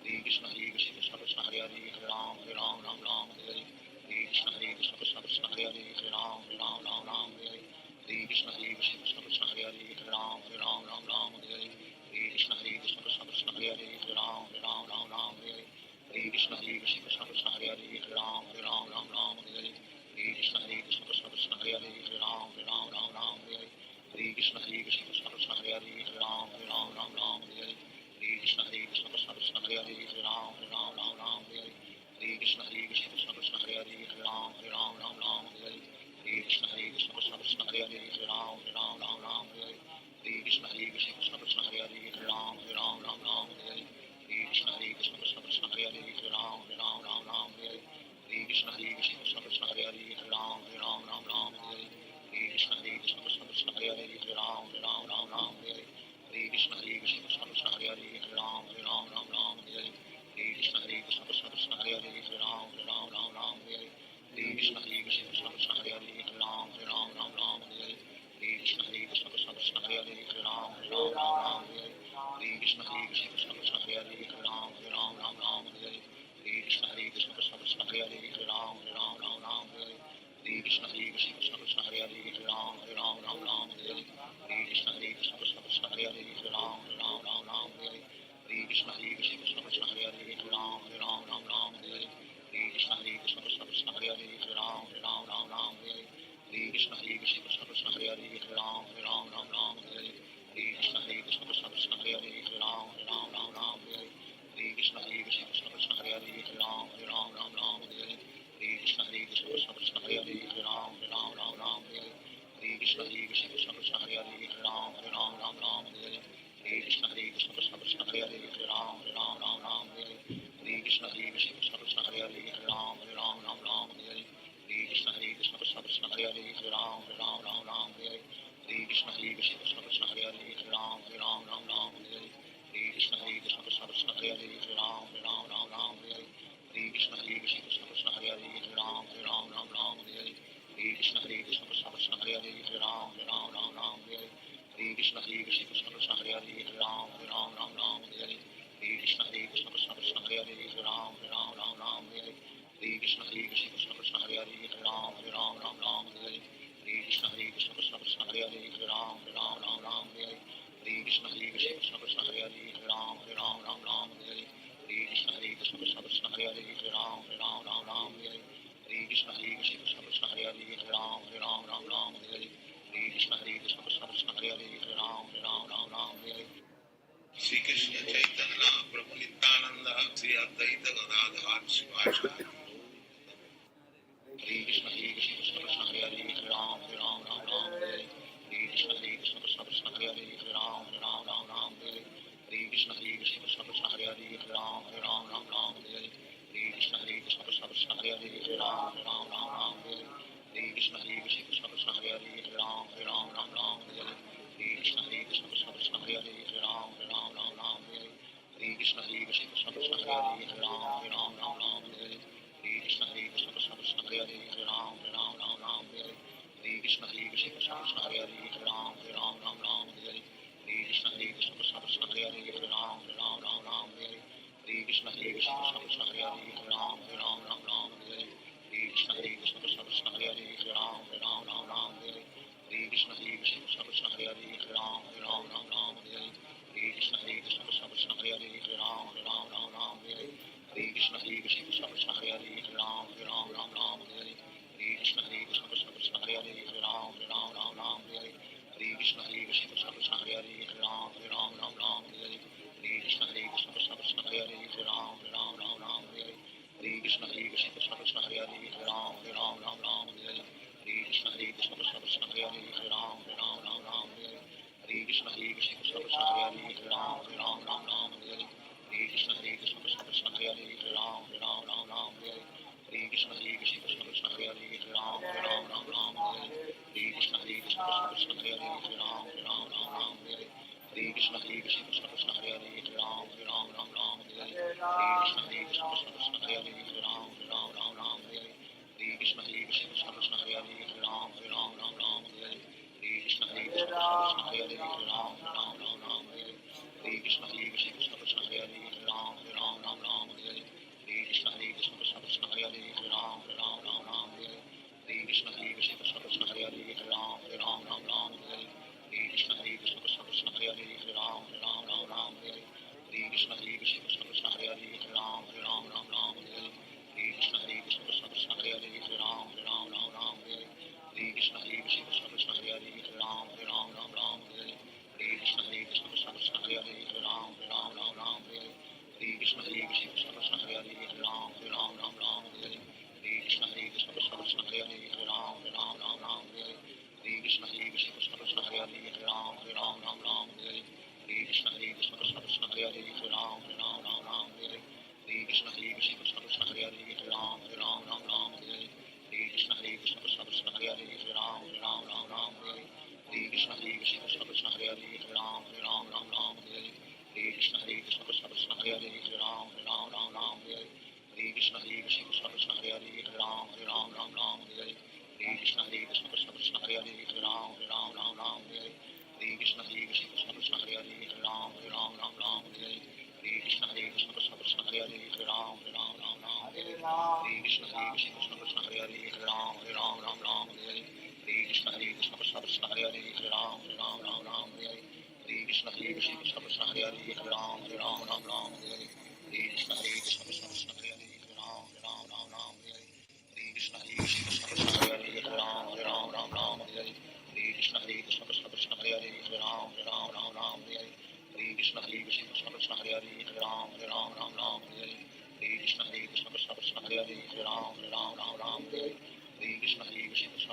Hare Hare Krishna Hare Krishna Krishna Krishna Hare Hare Hare Ram Ram Ram Ram Hare Hare Hare Krishna Hare Krishna Krishna Krishna Hare Hare Hare Ram Ram Ram Ram Hare Hare Hare Krishna Hare Krishna Krishna Krishna Hare Hare Hare Ram Ram Ram Ram Hare Hare Hare Krishna Hare Krishna Krishna Krishna Hare Hare Hare Ram Ram Ram Ram Hare Hare Hare Krishna Hare Krishna Krishna Krishna Hare Hare Hare Ram Ram Ram Ram Hare Hare Hare Krishna Hare Krishna Krishna Krishna Hare Hare Hare Ram Ram Ram Ram Hare Hare Hare Krishna Hare Krishna Krishna Krishna Hare Hare Hare Ram Ram Ram Ram Hare Hare Hare Krishna Hare Krishna Krishna Krishna Hare Hare Hare Ram Ram Ram Ram Hare Hare Hare Krishna Hare Krishna Krishna Krishna Hare Hare Hare Ram Ram Ram Ram Hare Hare Hare Krishna Hare Krishna Krishna Krishna Hare Hare Hare Ram Ram Ram Ram Hare Hare Hare Krishna Hare Krishna Krishna Krishna Hare Hare Hare Ram Ram Ram Ram Hare Hare Hare Krishna Hare Krishna Krishna Krishna Hare Hare Hare Ram Ram Ram Ram Hare Hare Hare Krishna Hare Krishna Krishna Krishna Hare Hare Hare Ram Ram Ram Ram Hare Hare Hare Krishna Hare Krishna Krishna Krishna Hare Hare Hare Ram Ram Ram Ram Hare Hare Hare Krishna Hare Krishna Krishna Krishna Hare Hare Hare Ram Ram Ram Ram Hare Hare Hare Krishna Hare Krishna Krishna Krishna Hare Hare Hare Ram Ram Ram Ram Hare Hare Hare Krishna Hare Krishna Krishna Krishna Hare Hare Hare Ram Ram Ram Ram Hare Hare Hare Krishna Hare Krishna Krishna Krishna Hare Hare Hare Ram Ram Ram Ram Hare Hare Hare Krishna Hare Krishna Krishna Krishna Hare Hare Hare Ram Ram Ram Ram Hare Hare Hare Krishna Hare Krishna Krishna Krishna Hare Hare Hare Ram Ram Ram Ram Hare Hare Hare Krishna Hare Krishna Krishna Krishna Hare Hare Hare Ram Ram Ram Ram Hare Hare Hare Krishna Hare Krishna Krishna Krishna Hare Hare Hare Ram Ram Ram Ram Hare Hare Hare Krishna Hare Krishna Krishna Krishna Hare Hare Hare Ram Ram Ram Ram Hare Hare Hare Krishna Hare Krishna Krishna Krishna Hare Hare Hare Ram Ram Ram Ram Hare Hare Hare Krishna Hare Krishna Krishna Krishna Hare Hare Hare Ram Ram Ram Ram Hare Hare Hare Krishna Hare Krishna Krishna Krishna Hare Hare Hare Ram Ram Ram Ram Hare Hare Hare Krishna Hare Krishna Krishna Krishna Hare Hare Hare Ram Ram Ram Ram Hare Hare Hare Krishna Hare Krishna Krishna Krishna Hare Hare Hare Ram Ram Ram Ram Hare Hare Hare Krishna Hare Krishna Krishna Krishna Hare Hare Hare Ram Ram Ram Ram Hare Hare Hare Krishna Hare Krishna Krishna Krishna Hare Hare Hare Ram Ram Ram Ram Hare Hare Hare Krishna Hare Krishna Krishna Krishna Hare Hare Hare Ram Ram Ram Ram Hare Hare Hare Krishna Hare Krishna Krishna Krishna Hare Hare Hare Ram Ram Ram Ram Hare Hare Hare Krishna Hare Krishna Krishna Krishna Hare Hare Hare Ram Ram Ram Ram Hare Hare Hare Krishna Hare Krishna Krishna Krishna Hare Hare Hare Ram Ram Ram Ram Hare Hare Hare Krishna Hare Krishna Krishna Krishna Hare Hare Hare Ram Ram Ram Ram Hare Hare Hare Krishna Hare Krishna Krishna Krishna Hare Hare Hare Ram Ram Ram Ram Hare Hare Hare Krishna Hare Krishna Krishna Krishna Hare Hare Hare Ram Ram Ram Ram Hare Hare Hare Krishna Hare Krishna Krishna Krishna Hare Hare Hare Ram Ram Ram Ram Hare Hare Hare Krishna Hare Krishna Krishna Krishna Hare Hare Hare Ram Ram Ram Ram Hare Hare Hare Krishna Hare Krishna Krishna Krishna Hare Hare Hare Ram Ram Ram Ram Hare Hare Hare Krishna Hare Krishna Krishna Krishna Hare Hare Hare Ram Ram Ram Ram Hare Hare Hare Krishna Hare Krishna Krishna Krishna Hare Hare Hare Ram Ram Ram Ram Hare Hare Hare Krishna Hare Krishna Krishna Krishna Hare Hare Hare Ram Ram Ram Ram Hare Hare Hare Krishna Hare Krishna Krishna Krishna Hare Hare Hare Ram Ram Ram Ram Hare Hare Hare Krishna Hare Krishna Krishna Krishna Hare Hare Hare Ram Ram Ram Ram Hare Hare Shri Krishna Chaitanya Prabhu Nityananda Shri Advaita Gadadhar Shivacharya Hare Krishna Hare Krishna Krishna Krishna Hare Hare Hare Ram Ram Ram Ram Hare Hare Hare Krishna Hare Krishna Krishna Krishna Hare Hare Hare Ram Ram Ram Ram Hare Hare Hare Krishna Hare Krishna Krishna Krishna Hare Hare Hare Ram Ram Ram Ram Hare Hare Hare Krishna Hare Krishna Krishna Krishna Hare Hare Hare Ram Ram Ram Ram Hare Hare Hare Krishna Hare Krishna Krishna Krishna Hare Hare Hare Ram Ram Ram Ram Hare Hare Hare Krishna Hare Krishna Krishna Krishna Hare Hare Hare Ram Ram Ram Ram Hare Hare Hare Krishna Hare Krishna Krishna Krishna Hare Hare Hare Ram Ram Ram Ram Hare Hare Hare Krishna Hare Krishna Krishna Krishna Hare Hare Hare Ram Ram Ram Ram Hare Hare Hare Krishna Hare Krishna Krishna Krishna Hare Hare Hare Ram Ram Ram Ram Hare Hare Hare Krishna Hare Krishna Krishna Krishna Hare Hare Hare Ram Ram Ram Ram Hare Hare Hare Krishna Hare Krishna Krishna Krishna Hare Hare Hare Ram Ram Ram Ram Hare Hare Hare Krishna Hare Krishna Krishna Krishna Hare Hare Hare Ram Ram Ram Ram Hare Hare Hare Krishna Hare Krishna Krishna Krishna Hare Hare Hare Ram Ram Ram Ram Hare Hare Hare Krishna Hare Krishna Krishna Krishna Hare Hare Hare Ram Ram Ram Ram Hare Hare Hare Krishna Hare Krishna Krishna Krishna Hare Hare Hare Ram Ram Ram Ram Hare Hare Hare Krishna Hare Krishna Krishna Krishna Hare Hare Hare Ram Ram Ram Ram Hare Hare Hare Krishna Hare Krishna Krishna Krishna Hare Hare Hare Ram Ram Ram Ram Hare Hare Hare Krishna Hare Krishna Krishna Krishna Hare Hare Hare Ram Ram Ram Ram Hare Hare Hare Krishna Hare Krishna Krishna Krishna Hare Hare Hare Ram Ram Ram Ram Hare Hare Hare Krishna Hare Krishna Krishna Krishna Hare Hare Hare Ram Ram Ram Ram Hare Hare Hare Krishna Hare Krishna Krishna Krishna Hare Hare Hare Ram Ram Ram Ram Hare Hare Hare Krishna Hare Krishna Krishna Krishna Hare Hare Hare Ram Ram Ram Ram Hare Krishna Krishna Krishna Hare Hare Hare Ram Ram Ram Hare Hare Hare Krishna Krishna Krishna Hare Hare Hare Ram Ram Hare Hare Krishna Krishna Krishna Hare Hare Hare Ram Ram Hare Hare Hare Krishna Krishna Krishna Hare Hare Hare Ram Ram Hare Hare Hare Krishna Krishna Krishna Hare Hare Hare Ram Ram Hare Hare Hare Krishna Krishna Krishna Hare Hare Hare Ram Ram Hare Hare Hare Krishna Krishna Krishna Hare Hare Hare Ram Ram Hare Hare Hare Krishna Krishna Krishna Hare Hare Hare Ram Ram Hare Hare Hare Krishna Krishna Krishna Hare Hare Hare Ram Ram Hare Hare Hare Krishna Krishna Krishna Hare Hare Hare Ram Ram Hare Hare Hare Krishna Krishna Krishna Hare Hare Hare Ram Ram Hare Hare Hare Krishna Krishna Krishna Hare Hare Hare Ram Ram Hare Hare Hare Krishna Krishna Krishna Hare Hare Hare Ram Ram Hare Hare Hare Krishna Krishna Krishna Hare Hare Hare Ram Ram Hare Hare Hare Krishna Krishna Krishna Hare Hare Hare Ram Ram Hare Hare Hare Krishna Krishna Krishna Hare Hare Hare Ram Ram Hare Hare Hare Krishna Krishna Krishna Hare Hare Hare Ram Ram Hare Hare Hare Krishna Krishna Krishna Hare Hare Hare Ram Ram Hare Hare Hare Krishna Krishna Krishna Hare Hare Hare Ram Ram Hare Hare Hare Krishna Krishna Krishna Hare Hare Hare Ram Ram Hare Hare Hare Krishna Krishna Krishna Hare Hare Hare Ram Ram Hare Hare Hare Krishna Krishna Krishna Hare Hare Hare Ram Ram Hare Hare Hare Krishna Krishna Krishna Hare Hare Hare Ram Ram Hare Hare Hare Krishna Krishna Krishna Hare Hare Hare Ram Ram Hare Hare Hare Krishna Krishna Krishna Hare Hare Hare Ram Ram Hare Hare Hare Krishna Krishna Krishna Hare Hare Hare Ram Ram Hare Hare Hare Krishna Krishna Krishna Hare Hare Hare Ram Ram Hare Hare Hare Krishna Krishna Krishna Hare Hare Hare Ram Ram Hare Hare Hare Krishna Krishna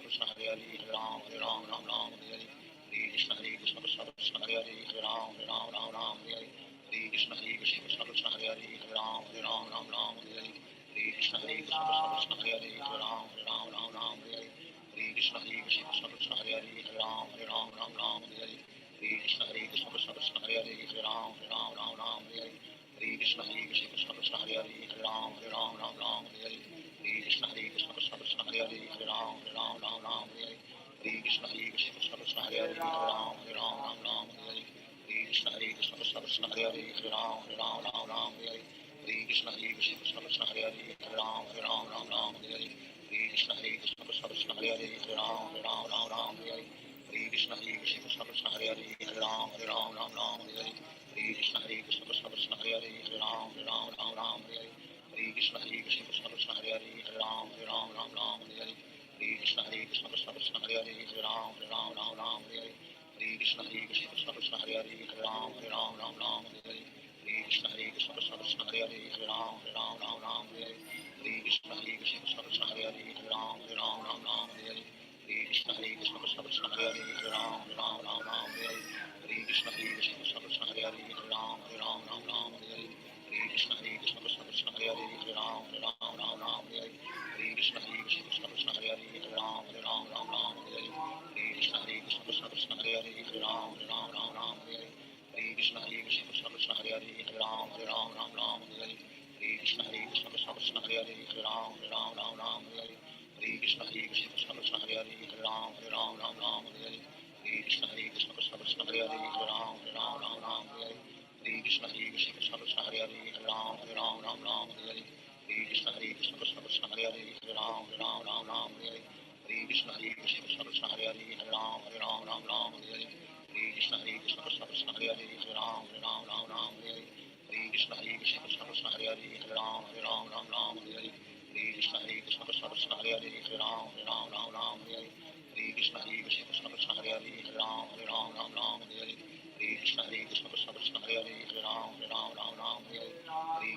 Krishna Hare Hare Hare Ram Ram Hare Hare Hare Krishna Krishna Krishna Hare Hare Hare Ram Ram Hare Hare Hare Krishna Krishna Krishna Hare Hare Hare Ram Ram Hare Hare Hare Krishna Krishna Krishna Hare Hare Hare Ram Ram Hare Hare Hare Krishna Krishna Krishna Hare Hare Hare Ram Ram Hare Hare Hare Krishna Krishna Krishna Hare Hare Hare Ram Ram Hare Hare Hare Krishna Krishna Krishna Hare Hare Hare Ram Ram Hare Hare Hare Krishna Krishna Krishna Hare Hare Hare Ram Ram Hare Hare Hare Krishna Krishna Krishna Hare Hare Hare Ram Ram Hare Hare Hare Krishna Krishna Krishna Hare Hare Hare Ram Ram Hare Hare Hare Krishna Krishna Krishna Hare Hare Hare Ram Ram Hare Hare Hare Krishna Krishna Krishna Hare Hare Hare Ram Ram Hare Hare Hare Krishna Krishna Krishna Hare Hare Hare Ram Ram Hare Hare Hare Krishna Krishna Krishna Hare Hare Hare Ram Ram Hare Hare Hare Krishna Krishna Krishna Hare Hare Hare Ram Ram Hare Hare Hare Krishna Krishna Krishna Hare Hare Hare Ram Ram Hare Hare Hare Krishna Krishna Krishna Hare Hare Hare Ram Ram Hare Hare Hare Krishna Krishna Krishna Hare Hare Hare Ram Ram Hare Hare Hare Krishna Krishna Krishna Hare Hare Hare Ram Ram Hare Hare Hare Krishna Krishna Krishna Hare Hare Hare Ram Ram Hare Hare Hare Krishna Krishna Krishna Hare Hare Hare Ram Ram Hare Hare Hare Krishna Krishna Krishna Hare Hare Hare Ram Ram Hare Hare Hare Krishna Krishna Krishna Hare Hare Hare Ram Ram Hare Hare Hare Krishna Krishna Krishna Hare Hare Hare Ram Ram Hare Hare Hare Krishna Krishna Krishna Hare Hare Hare Ram Ram Hare Hare Hare Krishna Krishna Krishna Hare Hare Hare Ram Ram Hare Hare Hare Krishna Krishna Krishna Hare Hare Hare Ram Ram Hare Hare Hare Krishna Krishna Krishna Hare Hare Hare Ram Ram Hare Hare Hare Krishna Krishna Krishna Hare Hare Hare Ram Ram Hare Hare Hare Krishna Krishna Krishna Hare Hare Hare Ram Ram Hare Hare Hare Krishna Krishna Krishna Hare Hare Hare Ram Ram Hare Hare Hare Krishna Krishna Krishna Hare Hare Hare Ram Ram Hare Hare Hare Krishna Krishna Krishna Hare Hare Hare Ram Ram Hare Hare Hare Krishna Krishna Krishna Hare Hare Hare Ram Ram Hare Hare Hare Krishna Krishna Krishna Hare Hare Hare Ram Ram Hare Hare Hare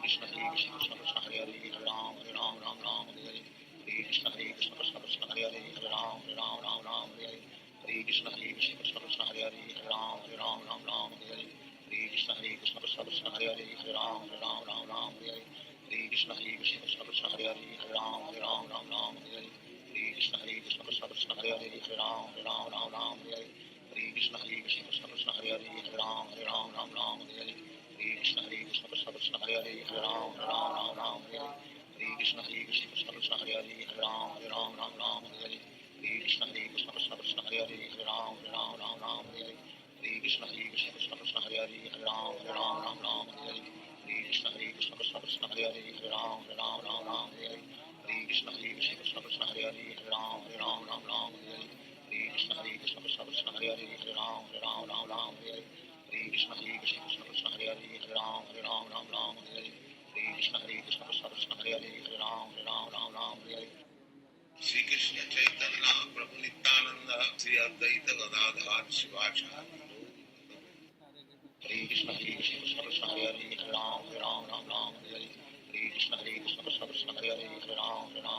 Krishna Krishna Krishna Hare Hare Hare Ram Ram Hare Hare Hare Krishna Krishna Krishna Hare Hare Hare Ram Ram Hare Hare Hare Krishna Krishna Krishna Hare Hare Hare Ram Ram Hare Hare Hare Krishna Krishna Krishna Hare Hare Hare Ram Ram Hare Hare Hare Krishna Krishna Krishna Hare Hare Hare Ram Ram Hare Hare Hare Krishna Krishna Krishna Hare Hare Hare Ram Ram Hare Hare Hare Krishna Krishna Krishna Hare Hare Hare Ram Ram Hare Hare Hare Krishna Krishna Krishna Hare Hare Hare Ram Ram Hare Hare Hare Krishna Krishna Krishna Hare Hare Hare Ram Ram Hare Hare Hare Krishna Krishna Krishna Hare Hare Hare Ram Ram Hare Hare Hare Krishna Krishna Krishna Hare Hare Hare Ram Ram Hare Hare Hare Krishna Krishna Krishna Hare Hare Ram Ram Ram Hare Hare Krishna Krishna Krishna Hare Hare Ram Ram Hare Hare Krishna Krishna Krishna Hare Hare Ram Ram Hare Hare Krishna Krishna Krishna Hare Hare Ram Ram Hare Hare Krishna Krishna Krishna Hare Hare Ram Ram Hare Hare Shri Krishna Chaitanya Prabhu Nityananda Shri Advaita Gadadhar Shivacharya Hare Krishna Krishna Krishna Hare Hare Ram Ram Hare Hare Krishna Krishna Krishna Hare Hare Ram Hare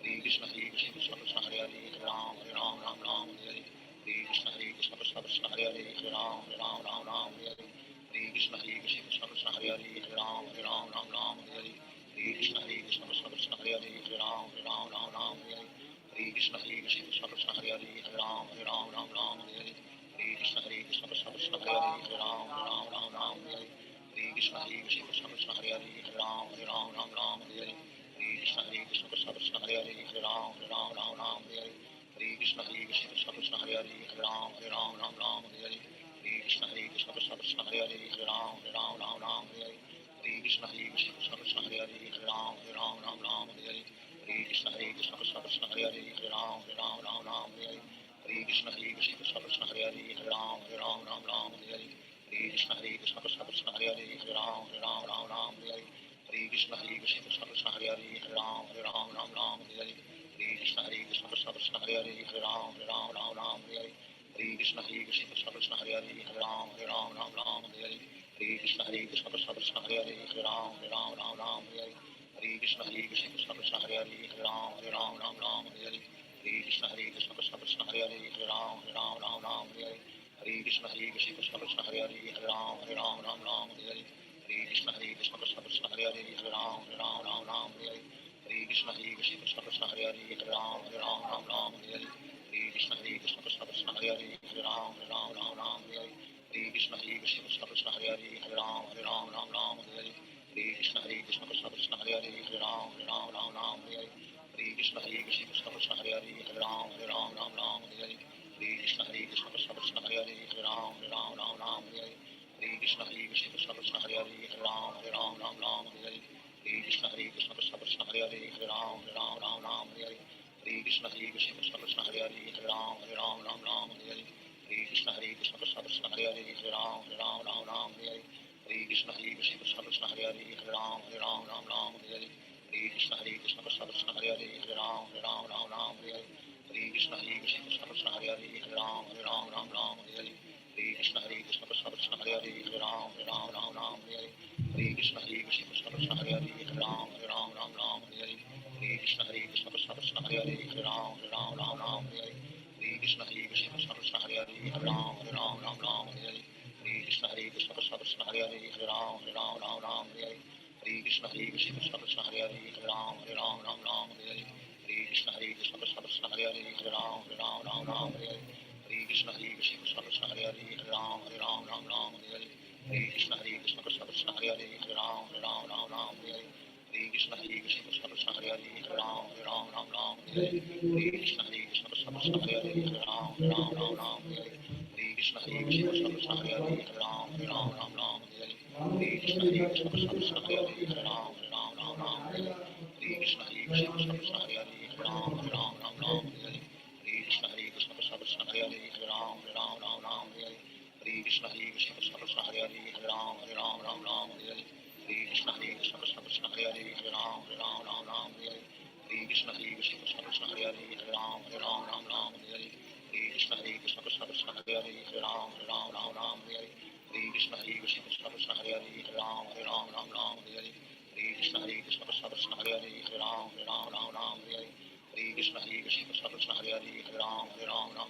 Hare Krishna Krishna Krishna Hare Hare Ram Hare Hare Krishna Krishna Krishna Hare Hare Ram Hare Hare Krishna Krishna Krishna Hare Hare Ram Hare Hare Krishna Krishna Krishna Hare Hare Ram Hare Hare Krishna Krishna Krishna Hare Hare Ram Hare Hare Krishna Krishna Krishna Hare Hare Ram Hare Hare Krishna Krishna Krishna Hare Hare Ram Hare Hare Krishna Krishna Krishna Hare Hare Ram Hare Hare Krishna Krishna Krishna Hare Hare Ram Hare Hare Krishna Krishna Krishna Hare Hare Ram Hare Hare Krishna Krishna Krishna Hare Hare Ram Hare Hare Krishna Krishna Krishna Hare Hare Ram Hare Hare Krishna Krishna Krishna Hare Hare Ram Hare Hare Krishna Krishna Krishna Hare Hare Ram Hare Hare Krishna Krishna Krishna Hare Hare Ram Hare Hare Krishna Krishna Krishna Hare Hare Ram Hare Hare Krishna Krishna Krishna Hare Hare Ram Hare Hare Krishna Krishna Krishna Hare Hare Ram Hare Hare Krishna Krishna Krishna Hare Hare Ram Hare Hare Krishna Krishna Krishna Hare Hare Ram Hare Hare Krishna Krishna Krishna Hare Hare Ram Hare Hare Krishna Krishna Krishna Hare Hare Ram Hare Hare Krishna Krishna Krishna Hare Hare Ram Hare Hare Krishna Krishna Krishna Hare Hare Ram Hare Hare Krishna Krishna Krishna Hare Hare Ram Hare Hare Krishna Krishna Krishna Hare Hare Ram Hare Hare Krishna Krishna Krishna Hare Hare Ram Hare Hare Krishna Krishna Krishna Hare Hare Ram Hare Hare Krishna Krishna Krishna Hare Hare Ram Hare Hare Krishna Krishna Krishna Hare Hare Ram Hare Hare Krishna Krishna Krishna Hare Hare Ram Hare Hare Krishna Krishna Krishna Hare Hare Ram Hare Hare Krishna Krishna Krishna Hare Hare Ram Hare Hare Krishna Krishna Krishna Hare Hare Ram Hare Hare Krishna Krishna Krishna Hare Hare Ram Hare Hare Krishna Krishna Krishna Hare Hare Ram Hare Hare Krishna Krishna Krishna Hare Hare Ram Hare Hare Krishna Krishna Krishna Hare Hare Ram Hare Hare Krishna Krishna Krishna Hare Hare Ram Hare Hare Krishna Krishna Krishna Hare Hare Ram Hare Hare Krishna Krishna Krishna Hare Hare Ram Hare Hare Krishna Krishna Krishna Hare Hare Ram Hare Hare Krishna Krishna Krishna Hare Hare Ram Hare Hare Krishna Krishna Krishna Hare Hare Ram Hare Hare Krishna Krishna Krishna Hare Hare Ram Hare Hare Krishna Krishna Krishna Hare Hare Ram Hare Hare Krishna Krishna Krishna Hare Hare Ram Hare Hare Krishna Krishna Krishna Hare Hare Ram Hare Hare Krishna Krishna Krishna Hare Hare Ram Hare Hare Krishna Krishna Krishna Hare Hare Ram Hare Hare Krishna Krishna Krishna Hare Hare Ram Hare Hare Krishna Krishna Krishna Hare Hare Ram Hare Hare Krishna Krishna Krishna Hare Hare Ram Hare Hare Krishna Krishna Krishna Hare Hare Ram Hare Hare Krishna Krishna Krishna Hare Hare Ram Hare Hare Krishna Krishna Krishna Hare Hare Ram Hare Hare Krishna Krishna Krishna Hare Hare Ram